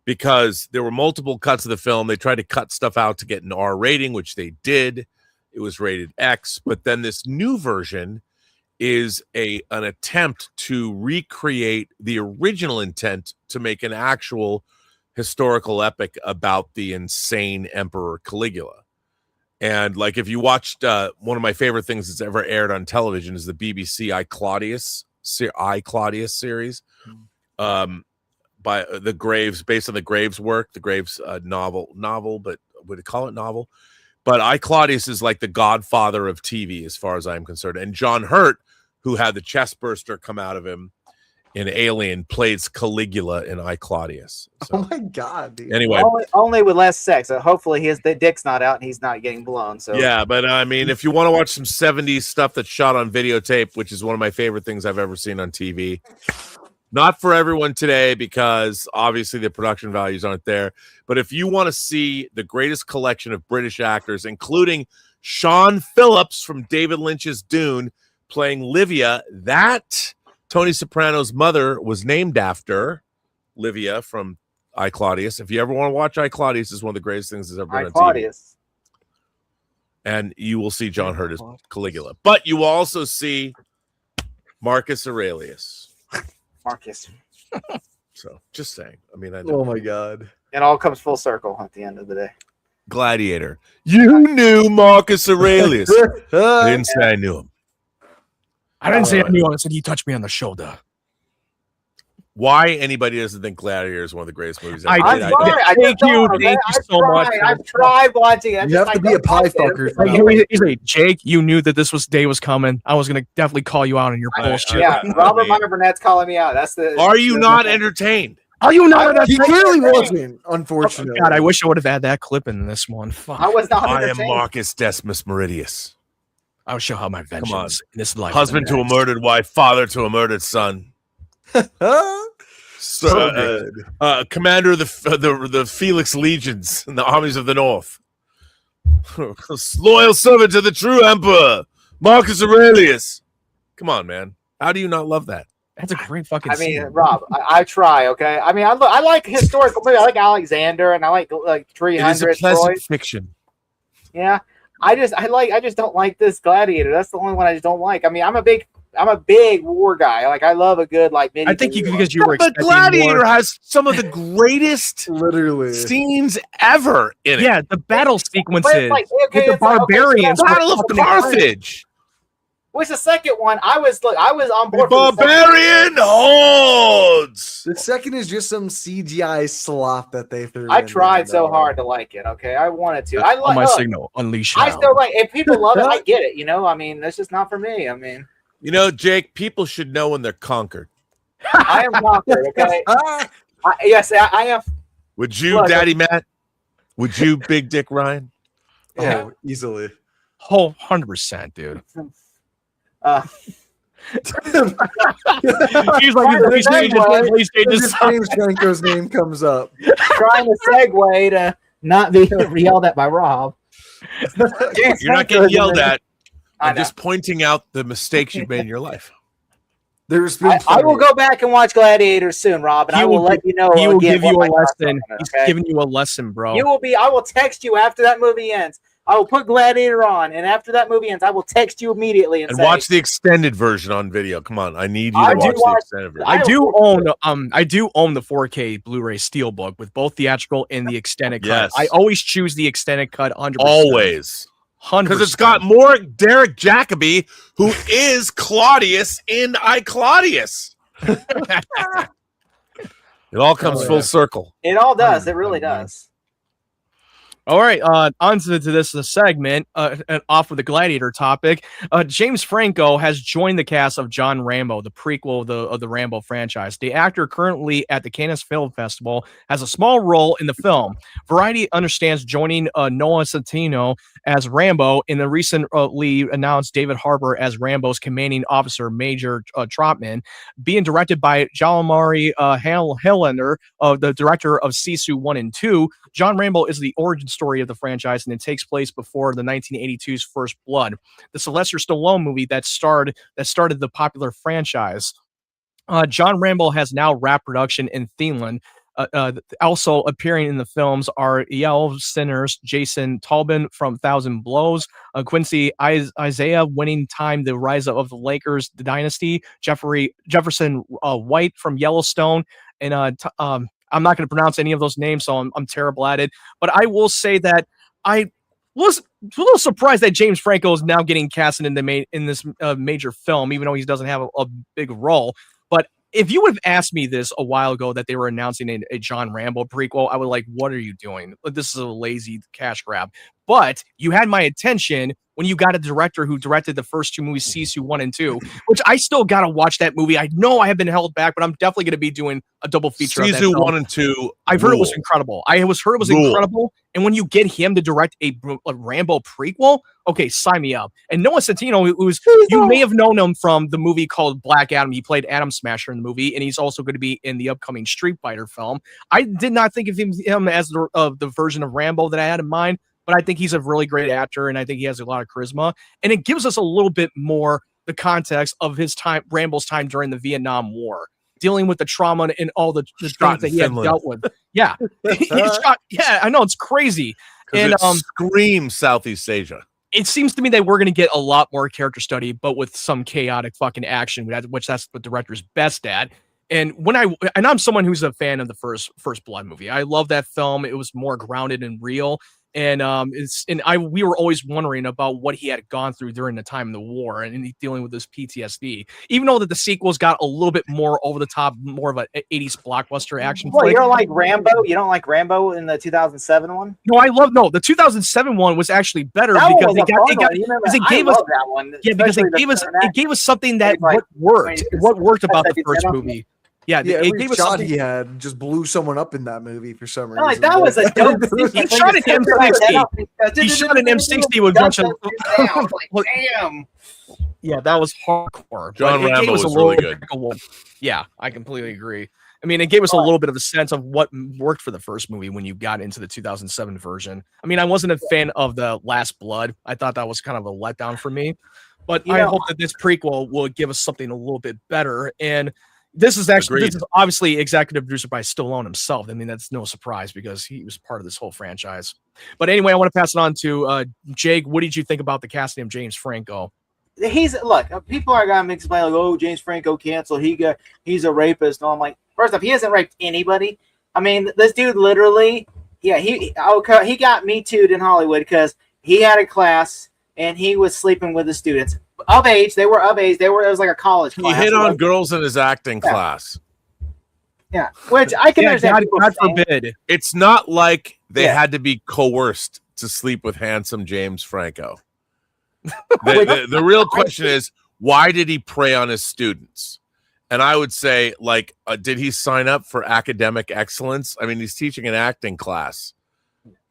Speaker 6: because there were multiple cuts of the film. They tried to cut stuff out to get an R rating, which they did. It was rated X. But then this new version is an attempt to recreate the original intent to make an actual historical epic about the insane Emperor Caligula. And like, if you watched one of my favorite things that's ever aired on television is the BBC I Claudius series. By the Graves, based on the Graves work, the Graves novel, but would it call it novel? But I Claudius is like the godfather of TV, as far as I'm concerned. And John Hurt, who had the chest burster come out of him, in Alien plays Caligula in I, Claudius. So,
Speaker 5: Oh my god, dude.
Speaker 6: anyway,
Speaker 3: Only with less sex. So hopefully the dick's not out and he's not getting blown. So
Speaker 6: yeah, but I mean, if you want to watch some 70s stuff that's shot on videotape, which is one of my favorite things I've ever seen on TV, not for everyone today because obviously the production values aren't there. But if you want to see the greatest collection of British actors, including Sean Phillips from David Lynch's Dune playing Livia, that Tony Soprano's mother was named after Livia from I, Claudius. If you ever want to watch I, Claudius, is one of the greatest things that's ever been on
Speaker 3: Claudius.
Speaker 6: TV. And you will see John Hurt as Caligula. But you will also see Marcus Aurelius.
Speaker 3: Marcus.
Speaker 6: So, just saying. I mean, I know.
Speaker 5: Oh my god.
Speaker 3: It all comes full circle at the end of the day.
Speaker 6: Gladiator. You knew Marcus Aurelius. I didn't say I knew him.
Speaker 4: I didn't say anyone. I said he touched me on the shoulder.
Speaker 6: Why anybody doesn't think Gladiator is one of the greatest movies ever
Speaker 4: I
Speaker 6: made,
Speaker 4: did. Thank you so much.
Speaker 3: I've tried watching it.
Speaker 5: You have to be a pie fucker.
Speaker 4: He's like, Jake, you knew that this day was coming. I was gonna definitely call you out on your bullshit.
Speaker 3: Yeah, Robert Meyer Burnett's calling me out. That's the.
Speaker 6: Are you not entertained?
Speaker 4: Are you not?
Speaker 5: He clearly wasn't, unfortunately.
Speaker 4: God, I wish I would have had that clip in this one. Fuck.
Speaker 3: I was not.
Speaker 6: I am Marcus Decimus Meridius.
Speaker 4: I'll show how my vengeance in this life.
Speaker 6: Husband to a murdered wife, father to a murdered son. Commander of the Felix Legions and the armies of the North. Loyal servant to the true emperor, Marcus Aurelius. Come on, man. How do you not love that?
Speaker 4: That's a great fucking
Speaker 3: I mean,
Speaker 4: scene.
Speaker 3: Rob, I try, okay? I mean, I like historical movies. I like Alexander and I like 300.
Speaker 6: It is a pleasant fiction.
Speaker 3: Yeah. I just don't like this Gladiator. That's the only one I just don't like. I mean, I'm a big war guy. Like, I love a good medieval.
Speaker 4: I think because you were
Speaker 6: But
Speaker 4: expecting
Speaker 6: Gladiator
Speaker 4: more.
Speaker 6: has some of the greatest
Speaker 5: Literally
Speaker 6: scenes ever in it.
Speaker 4: Yeah, the battle sequences
Speaker 3: Like,
Speaker 4: with the barbarians.
Speaker 3: Okay,
Speaker 6: Battle of Carthage.
Speaker 3: What's the second one? I was on board. For the second
Speaker 6: Barbarian hordes.
Speaker 5: the second is just some CGI slop that they threw.
Speaker 3: I
Speaker 5: in
Speaker 3: tried
Speaker 5: there,
Speaker 3: so
Speaker 5: though.
Speaker 3: hard to like it. Okay, I wanted to. I
Speaker 4: on
Speaker 3: like
Speaker 4: my
Speaker 3: look,
Speaker 4: signal. Unleash.
Speaker 3: I
Speaker 4: now.
Speaker 3: still like. If people love it, I get it. I mean, that's just not for me. I mean,
Speaker 6: You know, Jake, people should know when they're conquered.
Speaker 3: I am conquered. Okay. Yes, I am.
Speaker 6: Would you,
Speaker 3: Look,
Speaker 6: Daddy Matt? Would you, Big Dick Ryan?
Speaker 5: Oh, easily.
Speaker 4: Whole 100%, dude. He's like,
Speaker 5: Every
Speaker 4: police
Speaker 5: time
Speaker 4: stages.
Speaker 5: James Franco's name comes up.
Speaker 3: Trying to segue to not be yelled at by Rob.
Speaker 6: You're not getting yelled at.
Speaker 3: I
Speaker 6: I'm
Speaker 3: know.
Speaker 6: just pointing out the mistakes you've made in your life.
Speaker 5: There's been
Speaker 3: I will go back and watch Gladiator soon, Rob, and
Speaker 4: He
Speaker 3: I will
Speaker 4: will
Speaker 3: let you know.
Speaker 4: He will
Speaker 3: again
Speaker 4: give you
Speaker 3: what
Speaker 4: a
Speaker 3: my thoughts
Speaker 4: lesson.
Speaker 3: are on it,
Speaker 4: He's
Speaker 3: okay?
Speaker 4: giving you a lesson, bro.
Speaker 3: You will be. I will text you after that movie ends. I will put Gladiator on, and after that movie ends, I will text you immediately and
Speaker 6: And
Speaker 3: say,
Speaker 6: watch the extended version on video. Come on, I need you
Speaker 3: I
Speaker 6: to
Speaker 3: do
Speaker 6: watch the
Speaker 3: watch-
Speaker 6: extended version.
Speaker 4: I do own the 4K Blu-ray Steelbook with both theatrical and the extended cut.
Speaker 6: Yes.
Speaker 4: I always choose the extended cut 100%.
Speaker 6: Always.
Speaker 4: 100%.
Speaker 6: Because it's got more Derek Jacobi, who is Claudius in I, Claudius. It all comes full circle.
Speaker 3: "It all does. It really does."
Speaker 4: All right, on to this segment, and off with the Gladiator topic. James Franco has joined the cast of John Rambo, the prequel of the Rambo franchise. The actor, currently at the Cannes Film Festival, has a small role in the film. Variety understands joining Noah Centineo as Rambo in the recently announced David Harbour as Rambo's commanding officer, Major Trotman, being directed by Jalmari Helander, the director of Sisu 1 and 2. John Rambo is the origin story of the franchise, and it takes place before the 1982's First Blood, the Sylvester Stallone movie that started the popular franchise. John Rambo has now wrapped production in Finland. Also appearing in the films are Yael Sinners, Jason Talbin from Thousand Blows, Quincy Isaiah winning time The Rise of the Lakers dynasty, Jefferson White from Yellowstone, and I'm not going to pronounce any of those names, so I'm terrible at it. But I will say that I was a little surprised that James Franco is now getting cast in this major film, even though he doesn't have a big role. But if you would have asked me this a while ago that they were announcing a John Rambo prequel, I would like, what are you doing? This is a lazy cash grab. But you had my attention when you got a director who directed the first 2 movies, Sisu 1 and 2, which I still got to watch that movie. I know I have been held back, but I'm definitely going to be doing a double feature of that
Speaker 6: Sisu
Speaker 4: film.
Speaker 6: 1 and 2.
Speaker 4: I've heard it was incredible. I heard it was incredible. And when you get him to direct a Rambo prequel, okay, sign me up. And Noah Centineo, you may have known him from the movie called Black Adam. He played Atom Smasher in the movie, and he's also going to be in the upcoming Street Fighter film. I did not think of him as the version of Rambo that I had in mind, but I think he's a really great actor, and I think he has a lot of charisma. And it gives us a little bit more the context of his time, Rambo's time during the Vietnam War, dealing with the trauma and all the things that he had dealt with. Yeah. Yeah, I know, it's crazy.
Speaker 6: And it screams Southeast Asia.
Speaker 4: It seems to me that we're going to get a lot more character study, but with some chaotic fucking action, which that's what the director's best at. And I'm someone who's a fan of the First Blood movie. I love that film. It was more grounded and real. And we were always wondering about what he had gone through during the time of the war and dealing with this PTSD. Even though that the sequels got a little bit more over the top, more of an 80s blockbuster action.
Speaker 3: Well, you don't like Rambo? You don't like Rambo in the 2007 one?
Speaker 4: No, the 2007 one was actually better because it gave us that one. Yeah, because it gave us something that what worked about the first movie.
Speaker 5: Yeah, it gave us something. He had just blew someone up in that movie for some reason.
Speaker 3: Like, that was a dope.
Speaker 4: He shot an M60. He shot an M60 with a bunch of.
Speaker 3: Damn.
Speaker 4: Yeah, that was hardcore.
Speaker 6: John Rambo was really good.
Speaker 4: Yeah, I completely agree. I mean, it gave us a little bit of a sense of what worked for the first movie when you got into the 2007 version. I mean, I wasn't a fan of the Last Blood. I thought that was kind of a letdown for me. But I hope that this prequel will give us something a little bit better. And this is obviously executive producer by Stallone himself. I mean, that's no surprise because he was part of this whole franchise. But anyway, I want to pass it on to Jake. What did you think about the casting of James Franco?
Speaker 3: People are gonna make like, oh, James Franco canceled. He's a rapist. And I'm like, first off, he hasn't raped anybody. I mean, this dude literally, he got me too'd in Hollywood because he had a class and he was sleeping with the students. Of age, they were of age. It was like a college class.
Speaker 6: He hit on girls in his acting class.
Speaker 3: Yeah, which I can understand.
Speaker 4: God forbid.
Speaker 6: It's not like they had to be coerced to sleep with handsome James Franco. The real question is, why did he prey on his students? And I would say, like, did he sign up for academic excellence? I mean, he's teaching an acting class.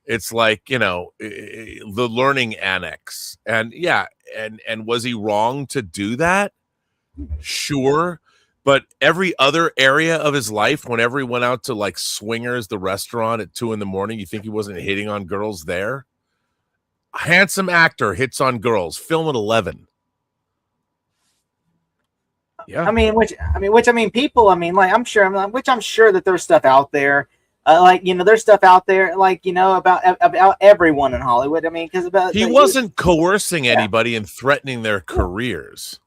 Speaker 6: It's like, the learning annex. And and was he wrong to do that? Sure. But every other area of his life, whenever he went out to like Swingers, the restaurant at 2 a.m, you think he wasn't hitting on girls there? A handsome actor hits on girls. Film at 11.
Speaker 4: Yeah.
Speaker 3: I'm sure that there's stuff out there. There's stuff out there, about everyone in Hollywood. I mean, because
Speaker 6: he wasn't coercing anybody and threatening their careers.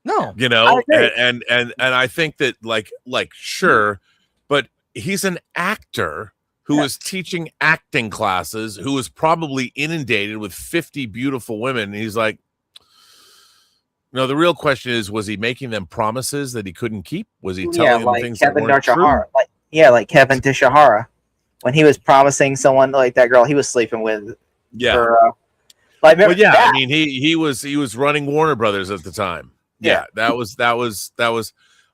Speaker 4: No,
Speaker 6: and I think that like sure, but he's an actor who is teaching acting classes, who is probably inundated with 50 beautiful women. And he's like, no, the real question is, was he making them promises that he couldn't keep? Was he telling them things that weren't true?
Speaker 3: Like Kevin Tishihara, when he was promising someone like that girl he was sleeping with.
Speaker 6: Yeah. I mean, he was running Warner Brothers at the time. Yeah, that was.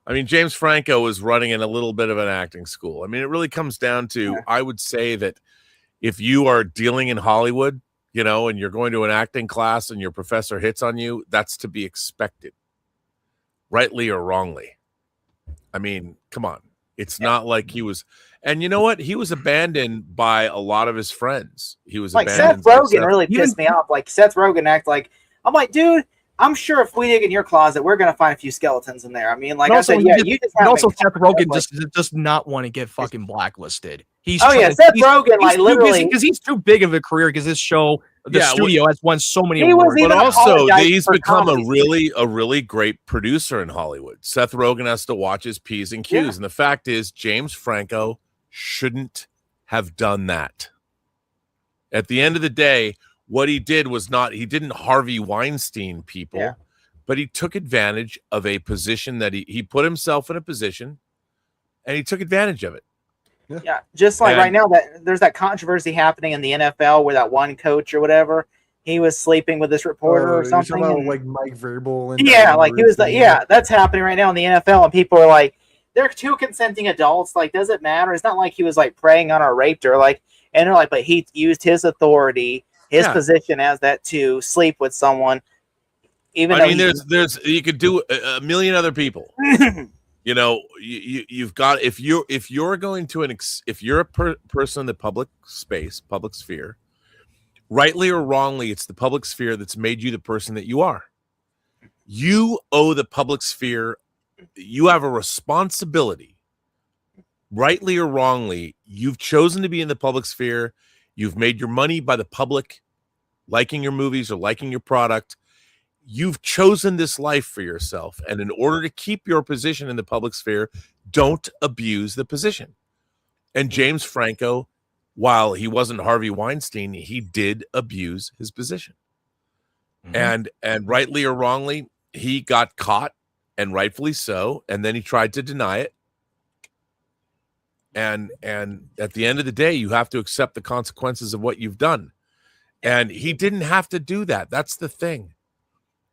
Speaker 6: I mean, James Franco was running in a little bit of an acting school. I mean, it really comes down to, I would say that if you are dealing in Hollywood, and you're going to an acting class and your professor hits on you, that's to be expected, rightly or wrongly. I mean, come on. It's not like he was, and you know what? He was abandoned by a lot of his friends. He was abandoned.
Speaker 3: Seth Rogen really pissed me off. Like Seth Rogen I'm like, dude, I'm sure if we dig in your closet, we're gonna find a few skeletons in there. I mean,
Speaker 4: you just Seth Rogen does not want to get fucking blacklisted.
Speaker 3: Seth Rogen, literally,
Speaker 4: because he's too big of a career. Because this show, studio has won so many awards,
Speaker 6: but also he's become a really great producer in Hollywood. Seth Rogen has to watch his P's and Q's, and the fact is, James Franco shouldn't have done that. At the end of the day, what he did was he didn't Harvey Weinstein people, but he took advantage of a position that he put himself in a position, and he took advantage of it.
Speaker 3: Yeah, just like
Speaker 6: And-
Speaker 3: right now that there's that controversy happening in the NFL where that one coach or whatever, he was sleeping with this reporter or
Speaker 5: You're talking
Speaker 3: something.
Speaker 5: about
Speaker 3: and-
Speaker 5: like Mike Vrabel and
Speaker 3: yeah,
Speaker 5: Diane
Speaker 3: like he was like,
Speaker 5: Ruth
Speaker 3: yeah, that's happening right now in the NFL, and people are like, they're two consenting adults. Like, does it matter? It's not like he was like preying on or raped her. Like, and they're like, but he used his authority, his
Speaker 6: Yeah.
Speaker 3: position as that to sleep with someone. Even though
Speaker 6: I mean, there's you could do a million other people. You know, you've got if you're going to if you're a person in the public space, public sphere, rightly or wrongly, it's the public sphere that's made you the person that you are. You owe the public sphere. You have a responsibility, rightly or wrongly. You've chosen to be in the public sphere. You've made your money by the public liking your movies or liking your product. You've chosen this life for yourself. And in order to keep your position in the public sphere, don't abuse the position. And James Franco, while he wasn't Harvey Weinstein, he did abuse his position. And rightly or wrongly, he got caught, and rightfully so, and then he tried to deny it. And at the end of the day, you have to accept the consequences of what you've done. And he didn't have to do that. That's the thing.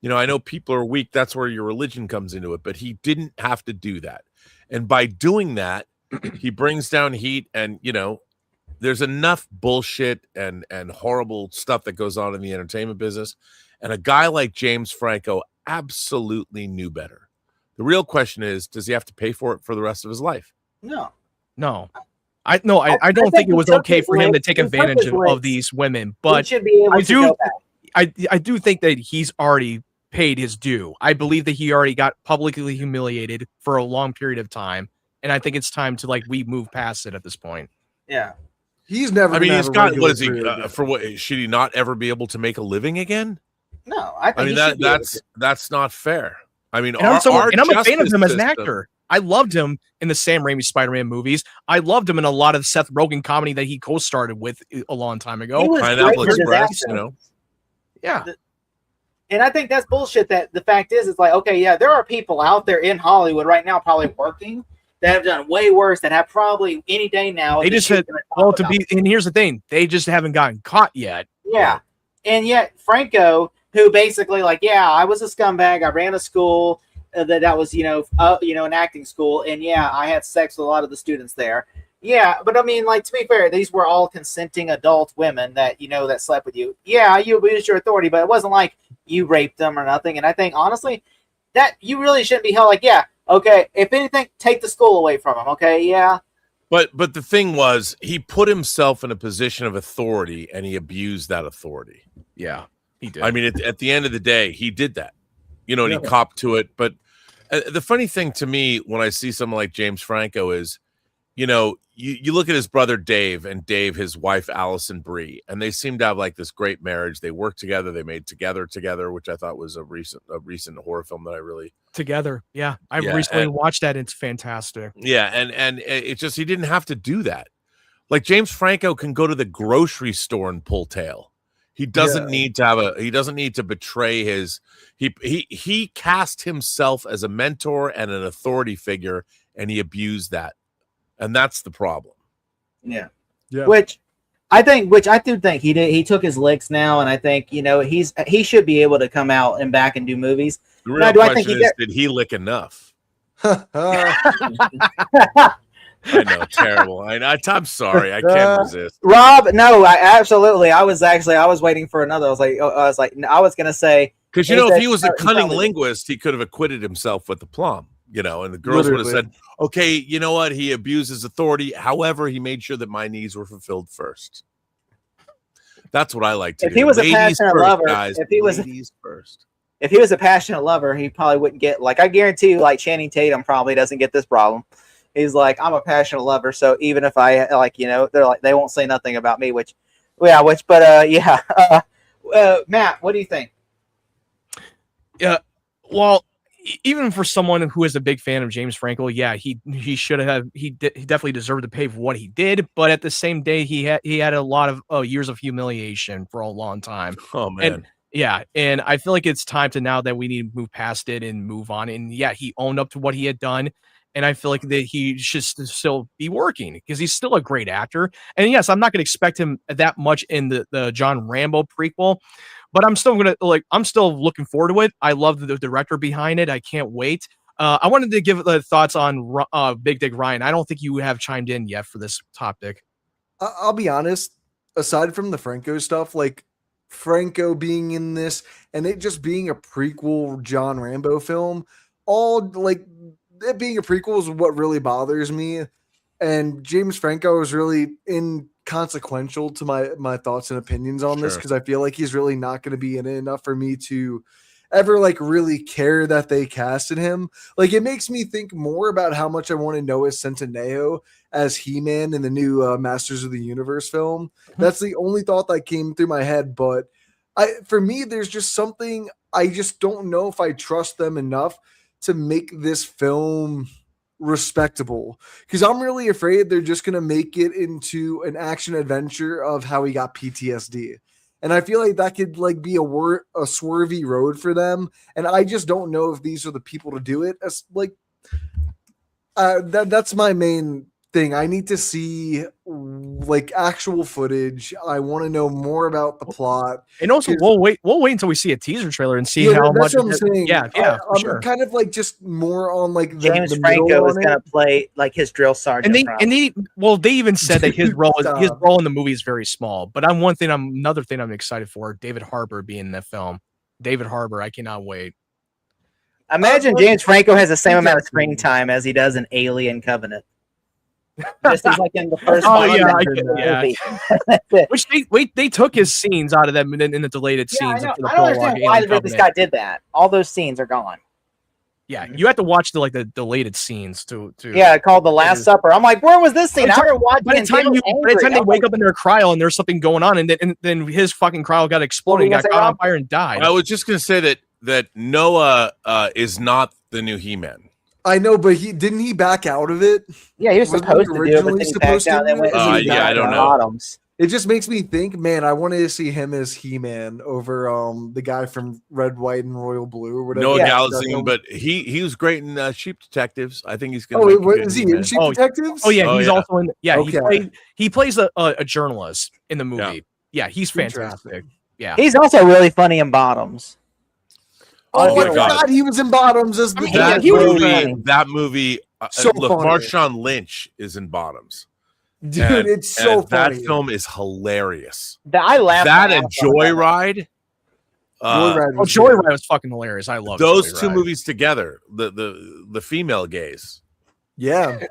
Speaker 6: You know, I know people are weak. That's where your religion comes into it. But he didn't have to do that. And by doing that, he brings down heat. And, you know, there's enough bullshit and horrible stuff that goes on in the entertainment business. And a guy like James Franco absolutely knew better. The real question is, does he have to pay for it for the rest of his life?
Speaker 3: no.
Speaker 4: I don't think it was okay for him to take advantage of these women,
Speaker 3: He
Speaker 4: but
Speaker 3: should be able
Speaker 4: I
Speaker 3: to
Speaker 4: do-
Speaker 3: go back.
Speaker 4: I do think that he's already paid his due. I believe that he already got publicly humiliated for a long period of time, and I think it's time to we move past it at this point.
Speaker 3: Yeah.
Speaker 5: He's never.
Speaker 6: I mean,
Speaker 5: gonna
Speaker 6: he's
Speaker 5: have a
Speaker 6: got,
Speaker 5: regular
Speaker 6: what is he,
Speaker 5: career again.
Speaker 6: for what, should he not ever be able to make a living again?
Speaker 3: No, I think
Speaker 6: I mean,
Speaker 3: he should be able to.
Speaker 6: that's not fair. I mean,
Speaker 4: And I'm a fan of him as an
Speaker 6: justice
Speaker 4: actor. I loved him in the Sam Raimi Spider-Man movies. I loved him in a lot of Seth Rogen comedy that he co-started with a long time
Speaker 3: He
Speaker 4: ago.
Speaker 3: was
Speaker 6: Pineapple
Speaker 3: great with his
Speaker 6: Express,
Speaker 3: accent.
Speaker 6: you know.
Speaker 4: Yeah.
Speaker 3: And I think that's bullshit. That the fact is, it's like, okay, yeah, there are people out there in Hollywood right now probably working that have done way worse, that have probably any day now.
Speaker 4: They
Speaker 3: this
Speaker 4: just
Speaker 3: shit's
Speaker 4: had,
Speaker 3: gonna talk
Speaker 4: well, to
Speaker 3: about.
Speaker 4: be, and here's the thing, they just haven't gotten caught yet.
Speaker 3: Yeah. And yet Franco, who basically like, yeah, I was a scumbag. I ran a school that was, an acting school. And yeah, I had sex with a lot of the students there. Yeah. But I mean, like, to be fair, these were all consenting adult women that, that slept with you. Yeah. You abused your authority, but it wasn't like you raped them or nothing. And I think honestly that you really shouldn't be held like, yeah, okay, if anything, take the school away from him. Okay. Yeah.
Speaker 6: But the thing was, he put himself in a position of authority and he abused that authority.
Speaker 4: Yeah, he did.
Speaker 6: I mean, at the end of the day, he did that, and he copped to it. But the funny thing to me when I see someone like James Franco is, you look at his brother Dave and his wife Allison Brie, and they seem to have like this great marriage. They work together. They made Together, which I thought was a recent horror film that I really
Speaker 4: Together. Yeah. I've
Speaker 6: Yeah,
Speaker 4: recently
Speaker 6: and-
Speaker 4: watched that. It's fantastic.
Speaker 6: Yeah, and it's just he didn't have to do that. Like James Franco can go to the grocery store and pull tail. He doesn't need to he doesn't need to betray his he cast himself as a mentor and an authority figure, and he abused that. And that's the problem.
Speaker 3: Yeah.
Speaker 5: Yeah.
Speaker 3: Which I do think he did. He took his licks now, and I think he should be able to come out and back and do movies.
Speaker 6: The real
Speaker 3: Now, do I think
Speaker 6: question
Speaker 3: he
Speaker 6: is, did he lick enough?
Speaker 5: Uh,
Speaker 6: I know, terrible. I'm sorry, I can't resist.
Speaker 3: Rob, no, I was waiting for another. I was gonna say,
Speaker 6: Because
Speaker 3: He
Speaker 6: if
Speaker 3: said-
Speaker 6: he was a
Speaker 3: he
Speaker 6: cunning
Speaker 3: probably-
Speaker 6: linguist, he could have acquitted himself with the plum, and the girls would have
Speaker 5: Literally.
Speaker 6: said, okay, you know what? He abused his authority. However, he made sure that my needs were fulfilled first. That's what I like to
Speaker 3: If
Speaker 6: do.
Speaker 3: he was a
Speaker 6: Ladies
Speaker 3: passionate
Speaker 6: first,
Speaker 3: lover,
Speaker 6: guys.
Speaker 3: if he was-
Speaker 6: Ladies first.
Speaker 3: if he was a passionate lover, he probably wouldn't get I guarantee you, like Channing Tatum probably doesn't get this problem. He's like, I'm a passionate lover, so even if I they're like, they won't say nothing about me, Matt, what do you think?
Speaker 4: Well, even for someone who is a big fan of James Franco, yeah, he definitely deserved to pay for what he did. But at the same day, he had a lot of years of humiliation for a long time.
Speaker 6: Oh man.
Speaker 4: Yeah, and I feel like it's time to now that we need to move past it and move on. And yeah, he owned up to what he had done, And I feel like that he should still be working because he's still a great actor. And yes, I'm not going to expect him that much in the John Rambo prequel, but I'm still I'm still looking forward to it. I love the director behind it. I can't wait. I wanted to give the thoughts on Big Dick Ryan. I don't think you have chimed in yet for this topic.
Speaker 5: I'll be honest, aside from the Franco stuff, like Franco being in this and it just being a prequel John Rambo film, all like it being a prequel is what really bothers me. And James Franco is really inconsequential to my thoughts and opinions on this because I feel like he's really not going to be in it enough for me to ever like really care that they casted him. Like it makes me think more about how much I want to know as Centineo as He-Man in the new Masters of the Universe film. That's the only thought that came through my head. But for me, there's just something I just don't know if I trust them enough to make this film respectable, because I'm really afraid they're just going to make it into an action adventure of how he got PTSD. And I feel like that could like be a swervy road for them. And I just don't know if these are the people to do it. As like, that's my main thing. I need to see like actual footage. I want to know more about the plot.
Speaker 4: And also, we'll wait until we see a teaser trailer and see how much.
Speaker 5: What I'm saying.
Speaker 4: Yeah,
Speaker 5: I'm
Speaker 4: sure.
Speaker 5: kind of like just more on like
Speaker 3: James Franco is going to play like his drill sergeant.
Speaker 4: They even said that his role in the movie is very small. But another thing I'm excited for, David Harbour being in the film. David Harbour, I cannot wait.
Speaker 3: Imagine James Franco has the same amount of screen time as he does in Alien Covenant. Just as like in the first movie.
Speaker 4: Which they took his scenes out of them in the deleted scenes.
Speaker 3: I don't understand why this guy did that. All those scenes are gone.
Speaker 4: Yeah, you have to watch the deleted scenes to
Speaker 3: called The Last Supper. I'm like, where was this scene? By
Speaker 4: the time they wake up in their cryo and there's something going on, and then his fucking cryo got exploded, he got caught on fire and died.
Speaker 6: I was just gonna say that Noah is not the new He-Man.
Speaker 5: I know, but didn't he back out of it?
Speaker 3: Yeah, he was supposed to do it, but then he backed out.
Speaker 6: I don't know.
Speaker 3: Bottoms.
Speaker 5: It just makes me think, man, I wanted to see him as He-Man over the guy from Red, White, and Royal Blue or whatever.
Speaker 6: Noah Galizine, but he was great in Sheep Detectives. I think he's going
Speaker 5: to. Oh, what is he in Sheep Detectives?
Speaker 4: Oh yeah, he's also in. Yeah, okay. he plays a journalist in the movie. Yeah, he's fantastic. Yeah,
Speaker 3: he's also really funny in Bottoms.
Speaker 5: Oh my God, he was in Bottoms as
Speaker 6: that movie.
Speaker 5: So
Speaker 6: Marshawn Lynch is in Bottoms.
Speaker 5: Dude, it's so funny.
Speaker 6: That film is hilarious.
Speaker 3: I laughed.
Speaker 6: That and Joyride.
Speaker 4: Joyride was fucking hilarious. I love
Speaker 6: those two movies together. The female gaze.
Speaker 5: Yeah,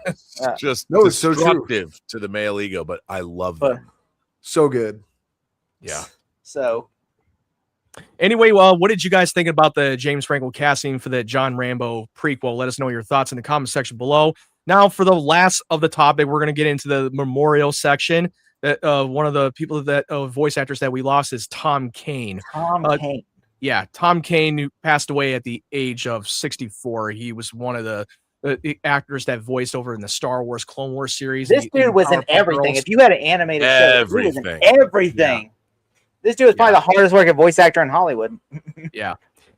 Speaker 6: just destructive to the male ego, but I love them.
Speaker 5: So good.
Speaker 6: Yeah.
Speaker 3: So.
Speaker 4: Anyway, what did you guys think about the James Franco casting for the John Rambo prequel? Let us know your thoughts in the comment section below. Now, for the last of the topic, we're going to get into the memorial section. One of the people that voice actors that we lost is Tom Kane.
Speaker 3: Kane.
Speaker 4: Yeah, Tom Kane, who passed away at the age of 64. He was one of the actors that voiced over in the Star Wars Clone Wars series.
Speaker 3: This dude was in everything. If you had an animated show, he was in everything. Yeah. This dude is probably the hardest working voice actor in Hollywood.
Speaker 4: Yeah.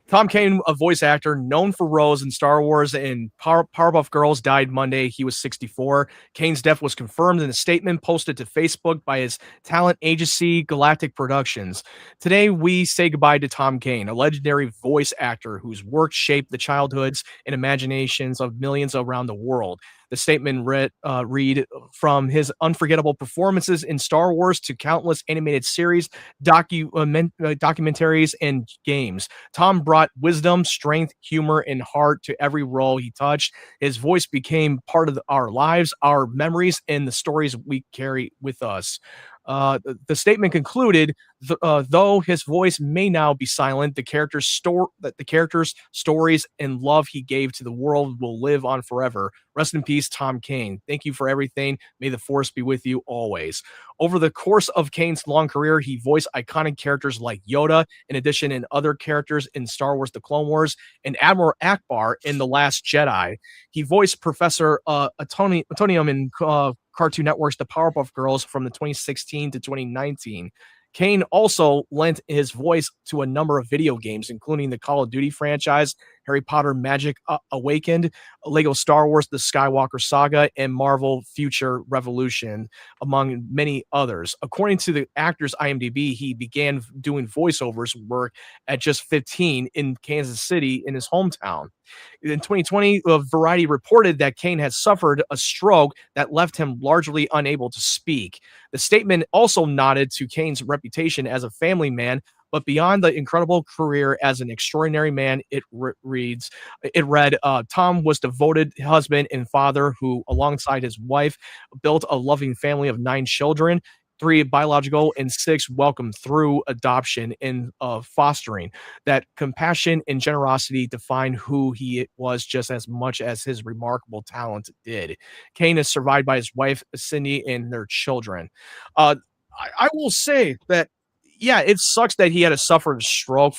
Speaker 4: Tom Kane, a voice actor known for roles in Star Wars and Powerpuff Girls, died Monday. He was 64. Kane's death was confirmed in a statement posted to Facebook by his talent agency, Galactic Productions. Today, we say goodbye to Tom Kane, a legendary voice actor whose work shaped the childhoods and imaginations of millions around the world. The statement read from his unforgettable performances in Star Wars to countless animated series, documentaries, and games. Tom brought wisdom, strength, humor, and heart to every role he touched. His voice became part of our lives, our memories, and the stories we carry with us. The statement concluded, though his voice may now be silent, the character's stories and love he gave to the world will live on forever. Rest in peace, Tom Kane. Thank you for everything. May the force be with you always. Over the course of Kane's long career, he voiced iconic characters like Yoda, in addition, and other characters in Star Wars: The Clone Wars, and Admiral Akbar in The Last Jedi. He voiced Professor Atonium in Cartoon Network's The Powerpuff Girls from the 2016 to 2019. Kane also lent his voice to a number of video games, including the Call of Duty franchise, Harry Potter Magic Awakened, Lego Star Wars The Skywalker Saga, and Marvel Future Revolution, among many others. According to the actor's IMDb, he began doing voiceovers work at just 15 in Kansas City in his hometown. In 2020, Variety reported that Kane had suffered a stroke that left him largely unable to speak. The statement also nodded to Kane's reputation as a family man, but beyond the incredible career as an extraordinary man, it read, Tom was devoted husband and father who, alongside his wife, built a loving family of 9 children, 3 biological and 6 welcomed through adoption and fostering. That compassion and generosity define who he was just as much as his remarkable talent did. Kane is survived by his wife, Cindy, and their children. I will say that, yeah, it sucks that he had to suffer a stroke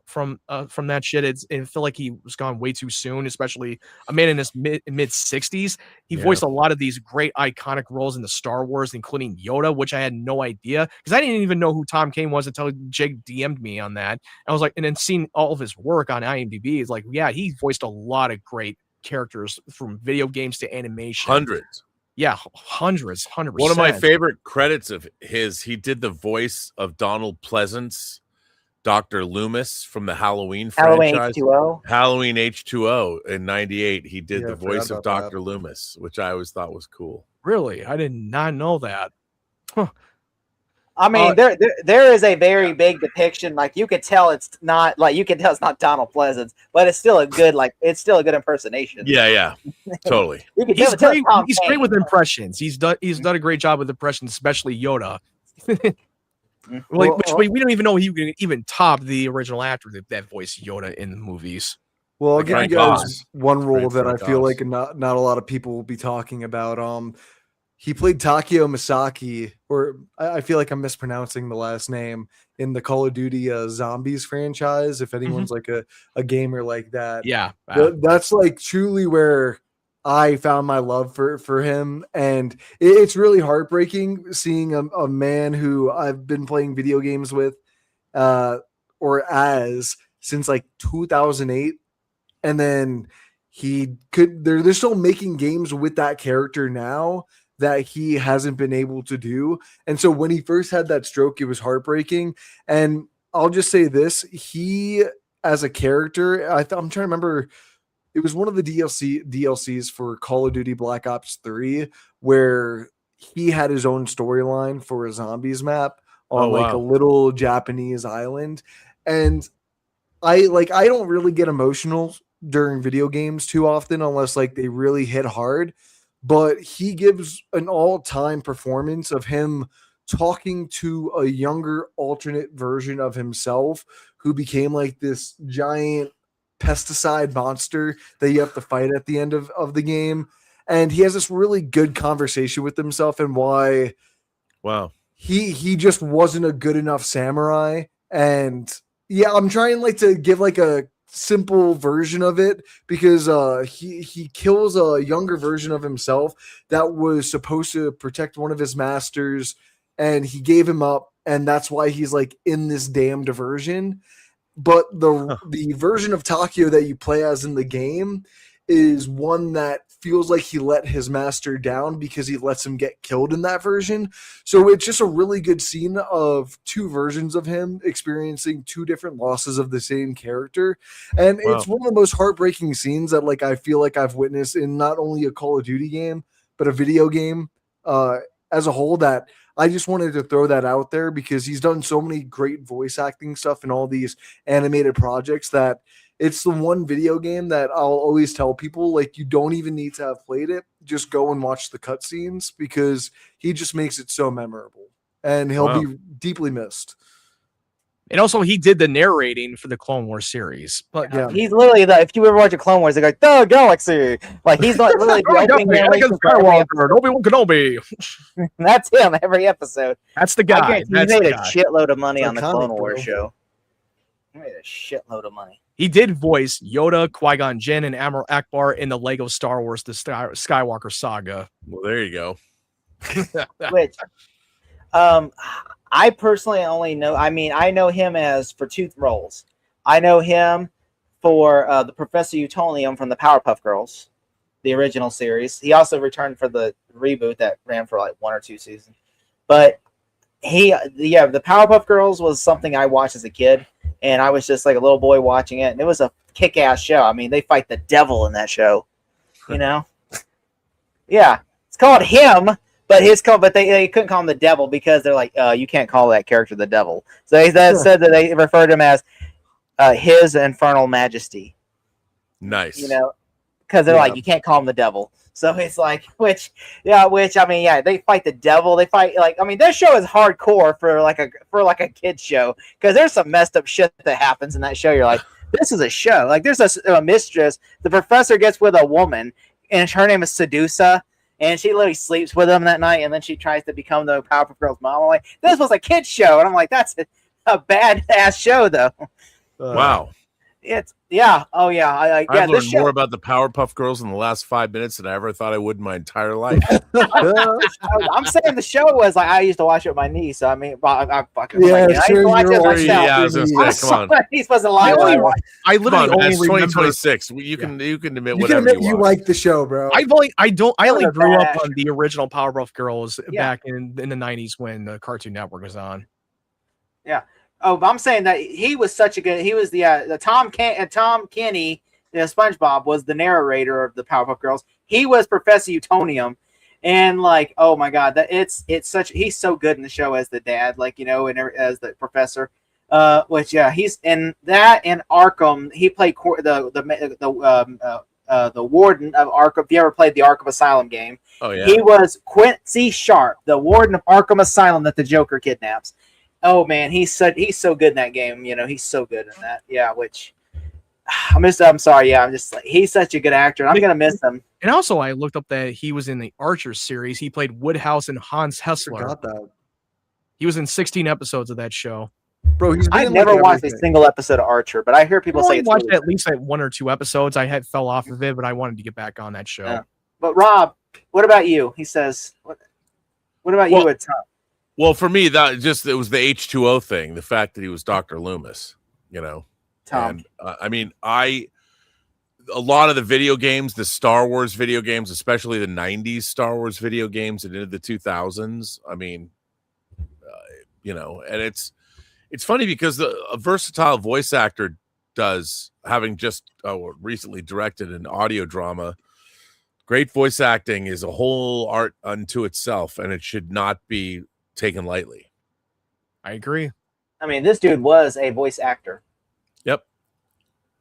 Speaker 4: from that shit. I feel like he was gone way too soon, especially a man in his mid 60s. He voiced a lot of these great iconic roles in the Star Wars, including Yoda, which I had no idea because I didn't even know who Tom Kane was until Jake DM'd me on that. I was like, and then seeing all of his work on IMDb is like, yeah, he voiced a lot of great characters from video games to animation.
Speaker 6: Hundreds.
Speaker 4: Yeah, hundreds, 100%.
Speaker 6: One of my favorite credits of his, he did the voice of Donald Pleasance, Dr. Loomis from the Halloween franchise. Halloween H2O in 98. He did the voice of Dr. Loomis, which I always thought was cool.
Speaker 4: Really? I did not know that. Huh.
Speaker 3: I mean, there is a very big depiction. Like you could tell it's not Donald Pleasance, but it's still a good impersonation.
Speaker 6: Yeah, totally.
Speaker 4: He's great with impressions. He's done a great job with impressions, especially Yoda. Which we don't even know he would even top the original actor that voiced Yoda in the movies.
Speaker 5: Well, I'll give you guys one role that I feel like not a lot of people will be talking about. He played Takeo Misaki, or I feel like I'm mispronouncing the last name, in the Call of Duty Zombies franchise. If anyone's like a gamer like that, that's like truly where I found my love for him. And it's really heartbreaking seeing a man who I've been playing video games with since like 2008. And then they're still making games with that character now that he hasn't been able to do. And so when he first had that stroke, it was heartbreaking. And I'll just say this, he, as a character, I'm trying to remember, it was one of the DLCs for Call of Duty Black Ops 3, where he had his own storyline for a zombies map on a little Japanese island. And I don't really get emotional during video games too often unless like they really hit hard. But he gives an all-time performance of him talking to a younger alternate version of himself who became like this giant pesticide monster that you have to fight at the end of the game. And he has this really good conversation with himself and why he just wasn't a good enough samurai. And yeah, I'm trying like to give like a simple version of it because he kills a younger version of himself that was supposed to protect one of his masters, and he gave him up, and that's why he's like in this damned version. But the version of Takeo that you play as in the game is one that feels like he let his master down because he lets him get killed in that version. So it's just a really good scene of 2 versions of him experiencing 2 different losses of the same character. And it's one of the most heartbreaking scenes that like I feel like I've witnessed in not only a Call of Duty game, but a video game as a whole, that I just wanted to throw that out there because he's done so many great voice acting stuff in all these animated projects that it's the one video game that I'll always tell people, like, you don't even need to have played it. Just go and watch the cutscenes because he just makes it so memorable and he'll be deeply missed.
Speaker 4: And also, he did the narrating for the Clone Wars series. But
Speaker 3: he's literally if you ever watch a Clone Wars, they go, "The Galaxy!" Like he's not literally the opening narration for
Speaker 4: Obi-Wan Kenobi.
Speaker 3: That's him every episode.
Speaker 4: That's the guy.
Speaker 3: He made a shitload of money on the Clone Wars show. He made a shitload of money.
Speaker 4: He did voice Yoda, Qui-Gon Jinn, and Admiral Akbar in the Lego Star Wars The Skywalker Saga.
Speaker 6: Well, there you go.
Speaker 3: Which, I personally only know. I mean, I know him for 2 roles. I know him for the Professor Utonium from the Powerpuff Girls, the original series. He also returned for the reboot that ran for like 1 or 2 seasons. But the Powerpuff Girls was something I watched as a kid, and I was just like a little boy watching it, and it was a kick-ass show. I mean, they fight the devil in that show, you know? Yeah, it's called him, but they couldn't call him the devil because they're like, you can't call that character the devil. So they said that they referred to him as his infernal majesty.
Speaker 6: Nice.
Speaker 3: You know, because they're like, you can't call him the devil. So it's like, they fight the devil. They fight this show is hardcore for like a kid's show because there's some messed up shit that happens in that show. You're like, this is a show. Like there's a mistress. The professor gets with a woman, and her name is Sedusa, and she literally sleeps with him that night, and then she tries to become the Powerpuff Girls mom. I'm like, this was a kid's show, and I'm like, that's a bad ass show though.
Speaker 6: Wow.
Speaker 3: It's I've
Speaker 6: learned more about the Powerpuff Girls in the last 5 minutes than I ever thought I would in my entire life.
Speaker 3: I'm saying the show was like I used to watch it with my niece. So I mean, I fucking
Speaker 5: Yeah,
Speaker 3: I used to watch it myself.
Speaker 6: Yeah, I was gonna say, come on.
Speaker 3: He's supposed to lie.
Speaker 4: I literally only
Speaker 6: it's
Speaker 4: remember
Speaker 6: 2026. You can admit
Speaker 5: You
Speaker 6: whatever
Speaker 5: can admit you
Speaker 6: want.
Speaker 5: like the show, bro.
Speaker 4: I only grew up
Speaker 3: bad.
Speaker 4: on the original Powerpuff Girls back in the 90s when the Cartoon Network was on.
Speaker 3: Yeah. Oh, but I'm saying that he was such a good. He was the Tom Kenny, SpongeBob was the narrator of the Powerpuff Girls. He was Professor Utonium, and like, oh my God, that he's so good in the show as the dad, like and as the professor. He's in that and Arkham. He played the warden of Arkham. If you ever played the Arkham Asylum game, he was Quincy Sharp, the warden of Arkham Asylum that the Joker kidnaps. Oh man, he's so good in that game. He's so good in that. Yeah, which I'm sorry. Yeah, I'm just like he's such a good actor. And I'm gonna miss him.
Speaker 4: And also, I looked up that he was in the Archer series. He played Woodhouse and Hans Hessler.
Speaker 5: Forgot that.
Speaker 4: He was in 16 episodes of that show.
Speaker 5: Bro,
Speaker 3: I never watched a single episode of Archer, but I hear people say it's
Speaker 4: watched
Speaker 3: really
Speaker 4: at least 1 or 2 episodes. I had fell off of it, but I wanted to get back on that show.
Speaker 3: Yeah. But Rob, what about you? He says, what about you at Tom?
Speaker 6: Well, for me, it was the H2O thing, the fact that he was Dr. Loomis,
Speaker 3: Tom.
Speaker 6: And, a lot of the video games, the Star Wars video games, especially the 90s Star Wars video games and into the 2000s, and it's funny because a versatile voice actor having just recently directed an audio drama, great voice acting is a whole art unto itself, and it should not be taken lightly.
Speaker 4: I agree.
Speaker 3: I mean, this dude was a voice actor.
Speaker 4: Yep,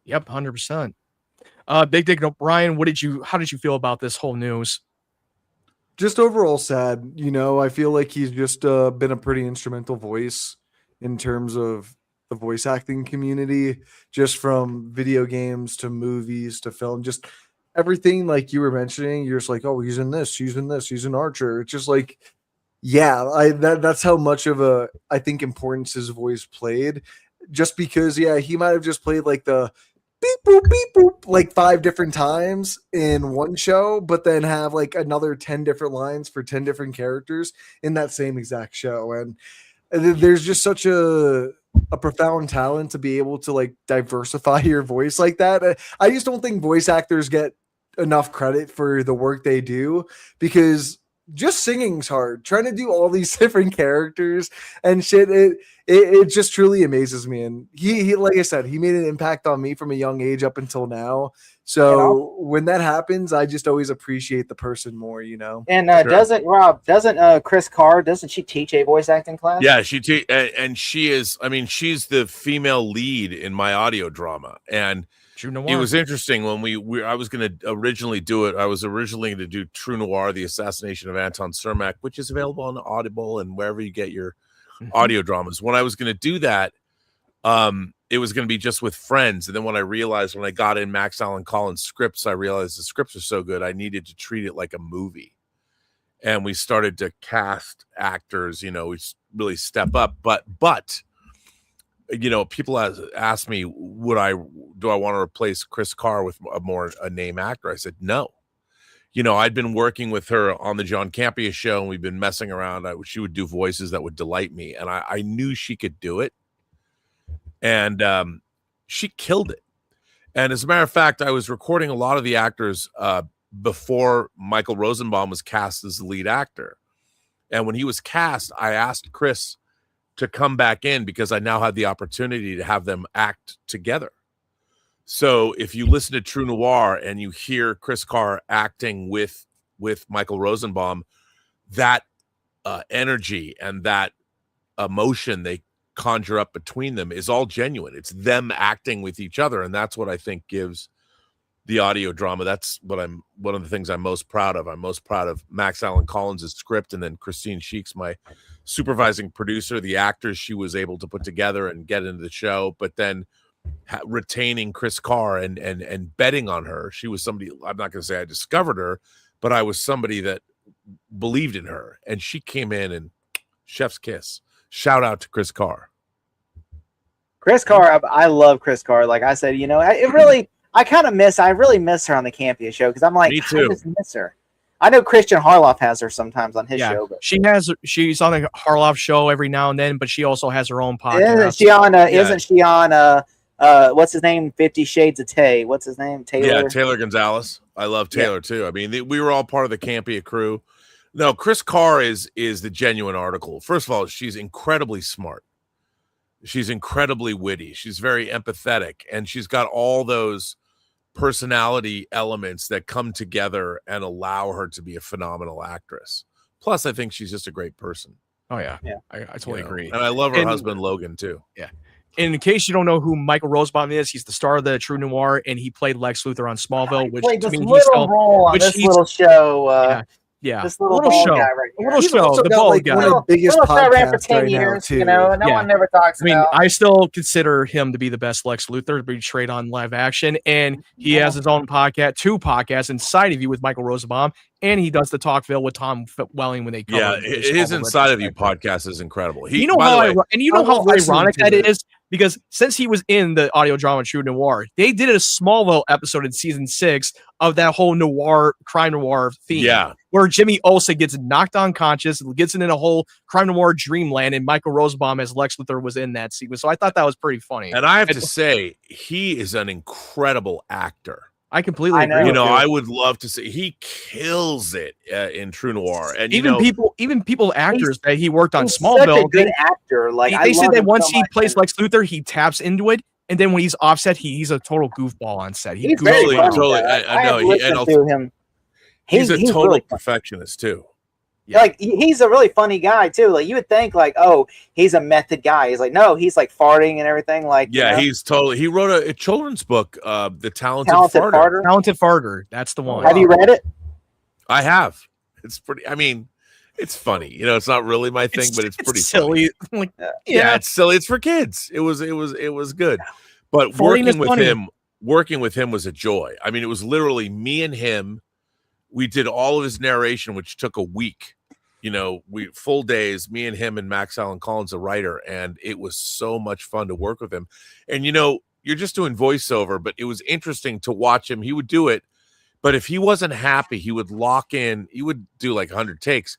Speaker 4: 100%. Big Dick Brian, how did you feel about this whole news?
Speaker 5: Just overall sad. I feel like he's just been a pretty instrumental voice in terms of the voice acting community, just from video games to movies to film, just everything like you were mentioning. You're just like, oh, he's in this, he's in Archer. It's just like, yeah, that's how much of I think importance his voice played. Just because, he might have just played like the beep boop beep boop like 5 different times in one show, but then have like another 10 different lines for 10 different characters in that same exact show. And there's just such a profound talent to be able to like diversify your voice like that. I just don't think voice actors get enough credit for the work they do, because just singing's hard. Trying to do all these different characters and shit, it just truly amazes me. And he like I said, he made an impact on me from a young age up until now. So when that happens, I just always appreciate the person more,
Speaker 3: And
Speaker 6: Sure.
Speaker 3: doesn't Chris Carr, doesn't she teach a voice acting class?
Speaker 6: Yeah, and she is. I mean, she's the female lead in my audio drama, and
Speaker 4: True Noir.
Speaker 6: it was interesting when I was going to originally do it. I was originally going to do True Noir: The Assassination of Anton Cermak, which is available on Audible and wherever you get your audio dramas. When I was going to do that, it was going to be just with friends. And then when I got in Max Allan Collins scripts, I realized the scripts are so good, I needed to treat it like a movie. And we started to cast actors, we really step up. But people ask me, do I want to replace Chris Carr with a name actor? I said, no. I'd been working with her on the John Campea show, and we've been messing around. She would do voices that would delight me, and I knew she could do it. And she killed it. And as a matter of fact, I was recording a lot of the actors before Michael Rosenbaum was cast as the lead actor. And when he was cast, I asked Chris to come back in because I now had the opportunity to have them act together. So if you listen to True Noir and you hear Chris Carr acting with Michael Rosenbaum, that energy and that emotion they conjure up between them is all genuine. It's them acting with each other, and that's what I think gives the audio drama. That's what one of the things I'm most proud of. I'm most proud of Max Allan Collins' script, and then Christine Sheik's my supervising producer, the actors she was able to put together and get into the show, but then retaining Chris Carr and betting on her. She was somebody, I'm not going to say I discovered her, but I was somebody that believed in her, and she came in and chef's kiss. Shout out to Chris Carr.
Speaker 3: Chris Carr, I love Chris Carr. Like I said, I really miss her on the Campia show because I'm like,
Speaker 6: Me too.
Speaker 3: I just miss her. I know Christian Harloff has her sometimes on his show, but
Speaker 4: she's on the Harloff show every now and then, but she also has her own podcast.
Speaker 3: Isn't she on what's his name? 50 Shades of Tay. What's his name? Taylor.
Speaker 6: Yeah, Taylor Gonzalez. I love Taylor too. I mean, we were all part of the Campia crew. No, Chris Carr is the genuine article. First of all, she's incredibly smart. She's incredibly witty. She's very empathetic, and she's got all those personality elements that come together and allow her to be a phenomenal actress. Plus, I think she's just a great person.
Speaker 4: Oh yeah. I totally agree.
Speaker 6: And I love her husband Logan too.
Speaker 4: Yeah. And in case you don't know who Michael Rosenbaum is, he's the star of the True Noir, and he played Lex Luthor on Smallville, which
Speaker 3: played
Speaker 4: to
Speaker 3: this
Speaker 4: me
Speaker 3: little role on this little show.
Speaker 4: Yeah,
Speaker 3: this little show, guy right here.
Speaker 4: Little show, the bald guy.
Speaker 5: One of the biggest
Speaker 3: ran for
Speaker 5: podcasts
Speaker 3: 10
Speaker 5: right
Speaker 3: years,
Speaker 5: now, too.
Speaker 3: no one never talks about.
Speaker 4: I still consider him to be the best Lex Luthor to be portrayed on live action, and he has his own podcast, 2 podcasts, Inside of You with Michael Rosenbaum, and he does the Talkville with Tom Welling when they come.
Speaker 6: Yeah, his Inside of You podcast is incredible.
Speaker 4: You know how ironic that is? Because since he was in the audio drama True Noir, they did a Smallville episode in season 6 of that whole crime noir theme.
Speaker 6: Yeah.
Speaker 4: Where Jimmy Olsen gets knocked unconscious, gets in a whole crime noir dreamland, and Michael Rosenbaum as Lex Luthor was in that sequence. So I thought that was pretty funny.
Speaker 6: And I have to say, he is an incredible actor.
Speaker 4: I completely agree.
Speaker 6: I would love to see. He kills it in True Noir, and
Speaker 4: actors that he worked on
Speaker 3: he's
Speaker 4: Smallville.
Speaker 3: Such a good actor. Like
Speaker 4: they said that once he plays Lex Luthor, he taps into it, and then when he's offset, he's a total goofball on set.
Speaker 3: He's totally. I know. To him.
Speaker 6: He's a total
Speaker 3: really
Speaker 6: perfectionist too.
Speaker 3: Yeah. Like he's a really funny guy too. Like you would think, like, oh, he's a method guy. He's like, no, he's like farting and everything. Like,
Speaker 6: he's totally. He wrote a children's book, The Talented Farter.
Speaker 4: Talented Farter. That's the one.
Speaker 3: Have you read it?
Speaker 6: I have. It's pretty. I mean, it's funny. It's not really my thing, but it's pretty
Speaker 4: silly.
Speaker 6: Funny. It's silly. It's for kids. It was good. But working with him was a joy. I mean, it was literally me and him. We did all of his narration, which took a week. We full days, me and him and Max Allan Collins, the writer, and it was so much fun to work with him. And you're just doing voiceover, but it was interesting to watch him. He would do it, but if he wasn't happy, he would lock in. He would do like 100 takes,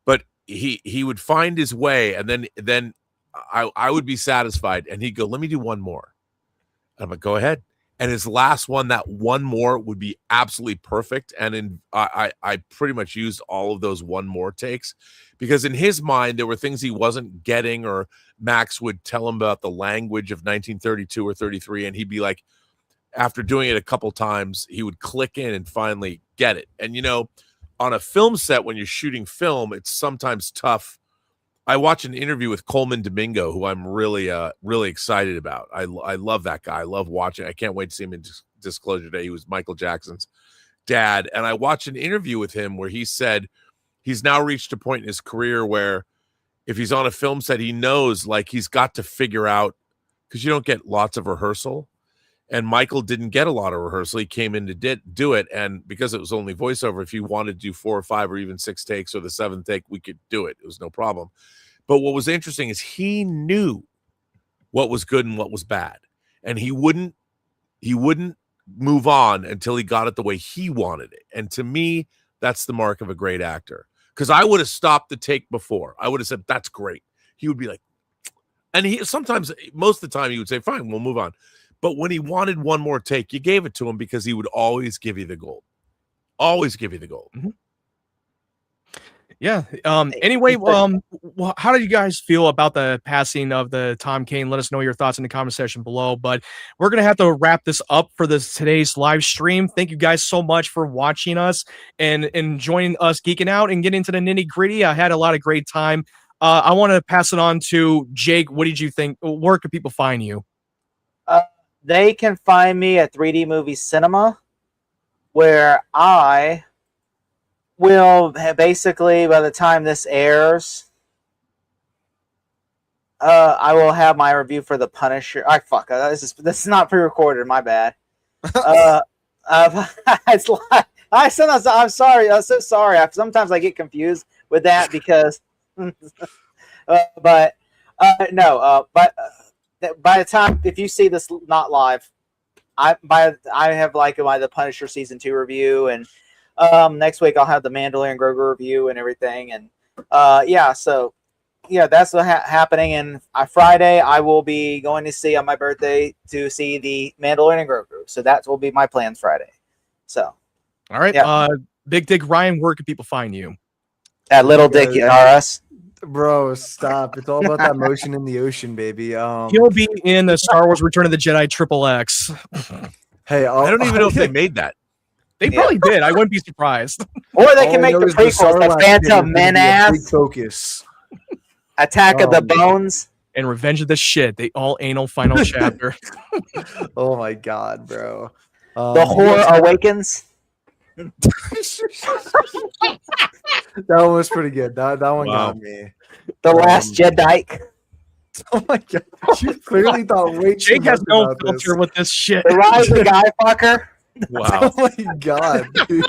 Speaker 6: but he would find his way, and then I would be satisfied, and he'd go, "Let me do one more." I'm like, "Go ahead." And his last one, that one more would be absolutely perfect. And I pretty much used all of those one more takes because in his mind, there were things he wasn't getting, or Max would tell him about the language of 1932 or 33. And he'd be like, after doing it a couple times, he would click in and finally get it. And, on a film set, when you're shooting film, it's sometimes tough. I watched an interview with Coleman Domingo, who I'm really, really excited about. I love that guy. I love watching. I can't wait to see him in Disclosure Day. He was Michael Jackson's dad. And I watched an interview with him where he said he's now reached a point in his career where if he's on a film set, he knows like he's got to figure out, because you don't get lots of rehearsal. And Michael didn't get a lot of rehearsal. He came in to do it. And because it was only voiceover, if you wanted to do 4 or 5 or even 6 takes or the 7th take, we could do it. It was no problem. But what was interesting is he knew what was good and what was bad. And he wouldn't move on until he got it the way he wanted it. And to me, that's the mark of a great actor. Because I would have stopped the take before. I would have said, that's great. He would be like, and he sometimes, most of the time, he would say, fine, we'll move on. But when he wanted one more take, you gave it to him because he would always give you the gold. Always give you the gold.
Speaker 4: Mm-hmm. Yeah. Anyway, how do you guys feel about the passing of the Tom Kane? Let us know your thoughts in the comment section below. But we're gonna have to wrap this up for today's live stream. Thank you guys so much for watching us and joining us, geeking out and getting into the nitty gritty. I had a lot of great time. I want to pass it on to Jake. What did you think? Where can people find you?
Speaker 3: They can find me at 3D Movie Cinema, where I will basically, by the time this airs, I will have my review for The Punisher. This is not pre-recorded. My bad. It's like, I'm sorry. I'm so sorry. Sometimes I get confused with that because, but by the time, if you see this not live, I have like my The Punisher season 2 review, and next week I'll have the Mandalorian Grogu review and everything, and that's what happening. And Friday I will be going to see on my birthday to see the Mandalorian Grogu, so that will be my plans Friday. So,
Speaker 4: all right, Big Dick Ryan, where can people find you?
Speaker 3: At Little Dick RS.
Speaker 5: Bro, stop. It's all about that motion in the ocean, baby.
Speaker 4: He'll be in the Star Wars Return of the Jedi XXX.
Speaker 5: Hey,
Speaker 6: I don't even know if they made that.
Speaker 4: They probably did. I wouldn't be surprised.
Speaker 3: Or they can make the prequels, the Phantom Menace,
Speaker 5: Focus,
Speaker 3: Attack of the Bones,
Speaker 4: and Revenge of the Shit. The all anal final chapter.
Speaker 5: Oh my god, bro.
Speaker 3: The Horror Awakens.
Speaker 5: That one was pretty good. That one got me.
Speaker 3: The Last Jedi.
Speaker 5: Oh my god! You clearly thought way too
Speaker 4: Jake
Speaker 5: much
Speaker 4: has no
Speaker 5: about
Speaker 4: filter
Speaker 5: this.
Speaker 4: with this shit.
Speaker 3: The Rise of the Guy Fucker.
Speaker 6: Wow.
Speaker 5: Oh my god, dude!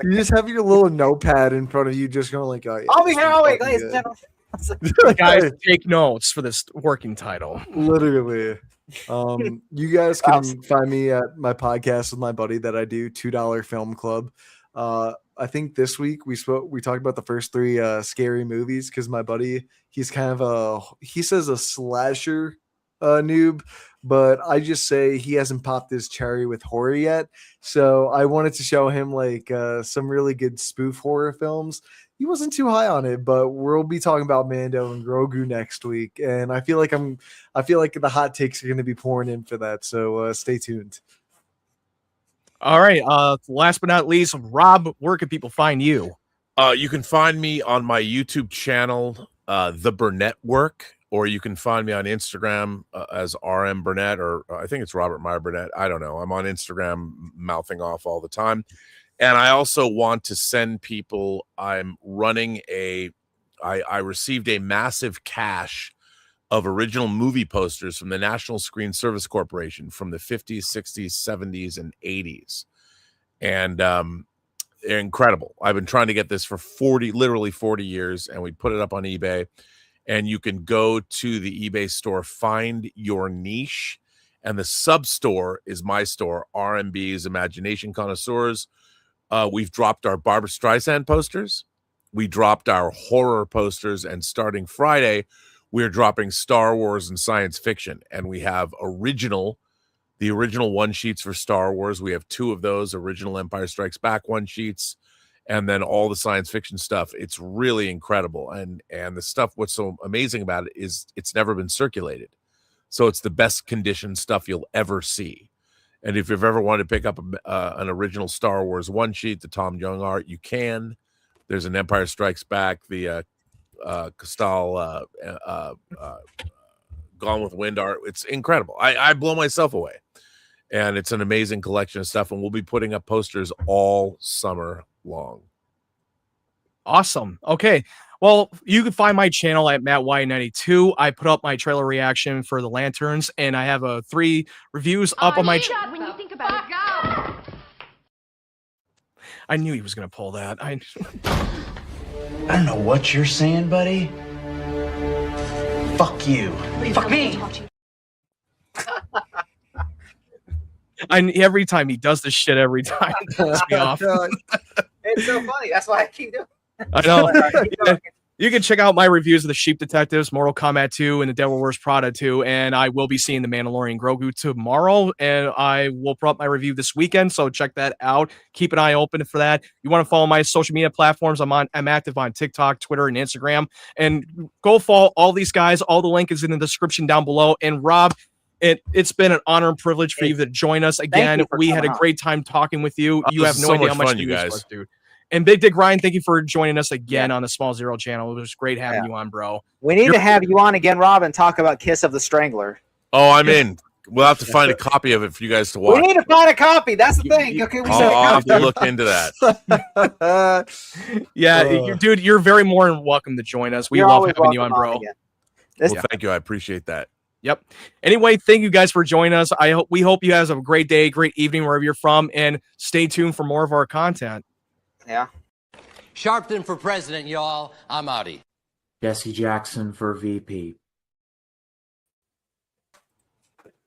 Speaker 5: You just have your little notepad in front of you, just going like, "Oh, yeah,
Speaker 3: I'll be here all week,
Speaker 5: fucking
Speaker 3: ladies and
Speaker 5: good."
Speaker 3: gentlemen.
Speaker 4: Guys, take notes for this working title.
Speaker 5: Literally. You guys can find me at my podcast with my buddy that I do, $2 Film Club. I think this week we talked about the first 3 scary movies because my buddy, he's kind of he says a slasher noob, but I just say he hasn't popped his cherry with horror yet. So I wanted to show him like some really good spoof horror films. He wasn't too high on it, but we'll be talking about Mando and Grogu next week, and I feel like the hot takes are going to be pouring in for that. So stay tuned.
Speaker 4: All right. Last but not least, Rob, where can people find you?
Speaker 6: You can find me on my YouTube channel, The Burnett Work, or you can find me on Instagram as RMBurnnet, or I think it's Meyer Burnett. I don't know. I'm on Instagram mouthing off all the time. And I also want to send people, I'm running I received a massive cache of original movie posters from the National Screen Service Corporation from the 50s, 60s, 70s, and 80s. And they're incredible. I've been trying to get this for literally 40 years, and we put it up on eBay. And you can go to the eBay store, find your niche, and the sub-store is my store, RMB's Imagination Connoisseurs. We've dropped our Barbra Streisand posters. We dropped our horror posters, and starting Friday, we're dropping Star Wars and science fiction. And we have the original one sheets for Star Wars. We have 2 of those original Empire Strikes Back one sheets, and then all the science fiction stuff. It's really incredible. And the stuff, what's so amazing about it is it's never been circulated. So it's the best conditioned stuff you'll ever see. And if you've ever wanted to pick up an original Star Wars one sheet, the Tom Young art, you can. There's an Empire Strikes Back, the Castell Gone with Wind art. It's incredible. I blow myself away. And it's an amazing collection of stuff. And we'll be putting up posters all summer long.
Speaker 4: Awesome. Okay. Well, you can find my channel at MattY92. I put up my trailer reaction for the Lanterns, and I have 3 reviews up on my channel.
Speaker 7: When you think about it, go.
Speaker 4: I knew he was going to pull that.
Speaker 8: I don't know what you're saying, buddy. Fuck you. Fuck me.
Speaker 4: Every time he does this shit, every time it pisses me off.
Speaker 3: It's so funny. That's why I keep doing it.
Speaker 4: I know. You can check out my reviews of the Sheep Detectives, Mortal Kombat 2, and the Devil Wears Prada 2. And I will be seeing The Mandalorian Grogu tomorrow. And I will put up my review this weekend. So check that out. Keep an eye open for that. You want to follow my social media platforms? I'm active on TikTok, Twitter, and Instagram. And go follow all these guys. All the link is in the description down below. And Rob, it's been an honor and privilege for you to join us again. We had a great time talking with you. You have no idea how much you guys do. And Big Dick Ryan, thank you for joining us again on the Small Zero channel. It was great having you on, bro.
Speaker 3: We need to have you on again, Rob, and talk about Kiss of the Strangler.
Speaker 6: Oh, I'm in. We'll have to find a copy of it for you guys to watch.
Speaker 3: We need to find a copy. That's the thing. Okay,
Speaker 6: I'll have to look into that.
Speaker 4: Dude, you're very more than welcome to join us. We love having you on, bro.
Speaker 6: Well, thank you. I appreciate that.
Speaker 4: Yep. Anyway, thank you guys for joining us. We hope you guys have a great day, great evening, wherever you're from, and stay tuned for more of our content.
Speaker 3: Yeah.
Speaker 9: Sharpton for president, y'all. I'm outie.
Speaker 8: Jesse Jackson for VP.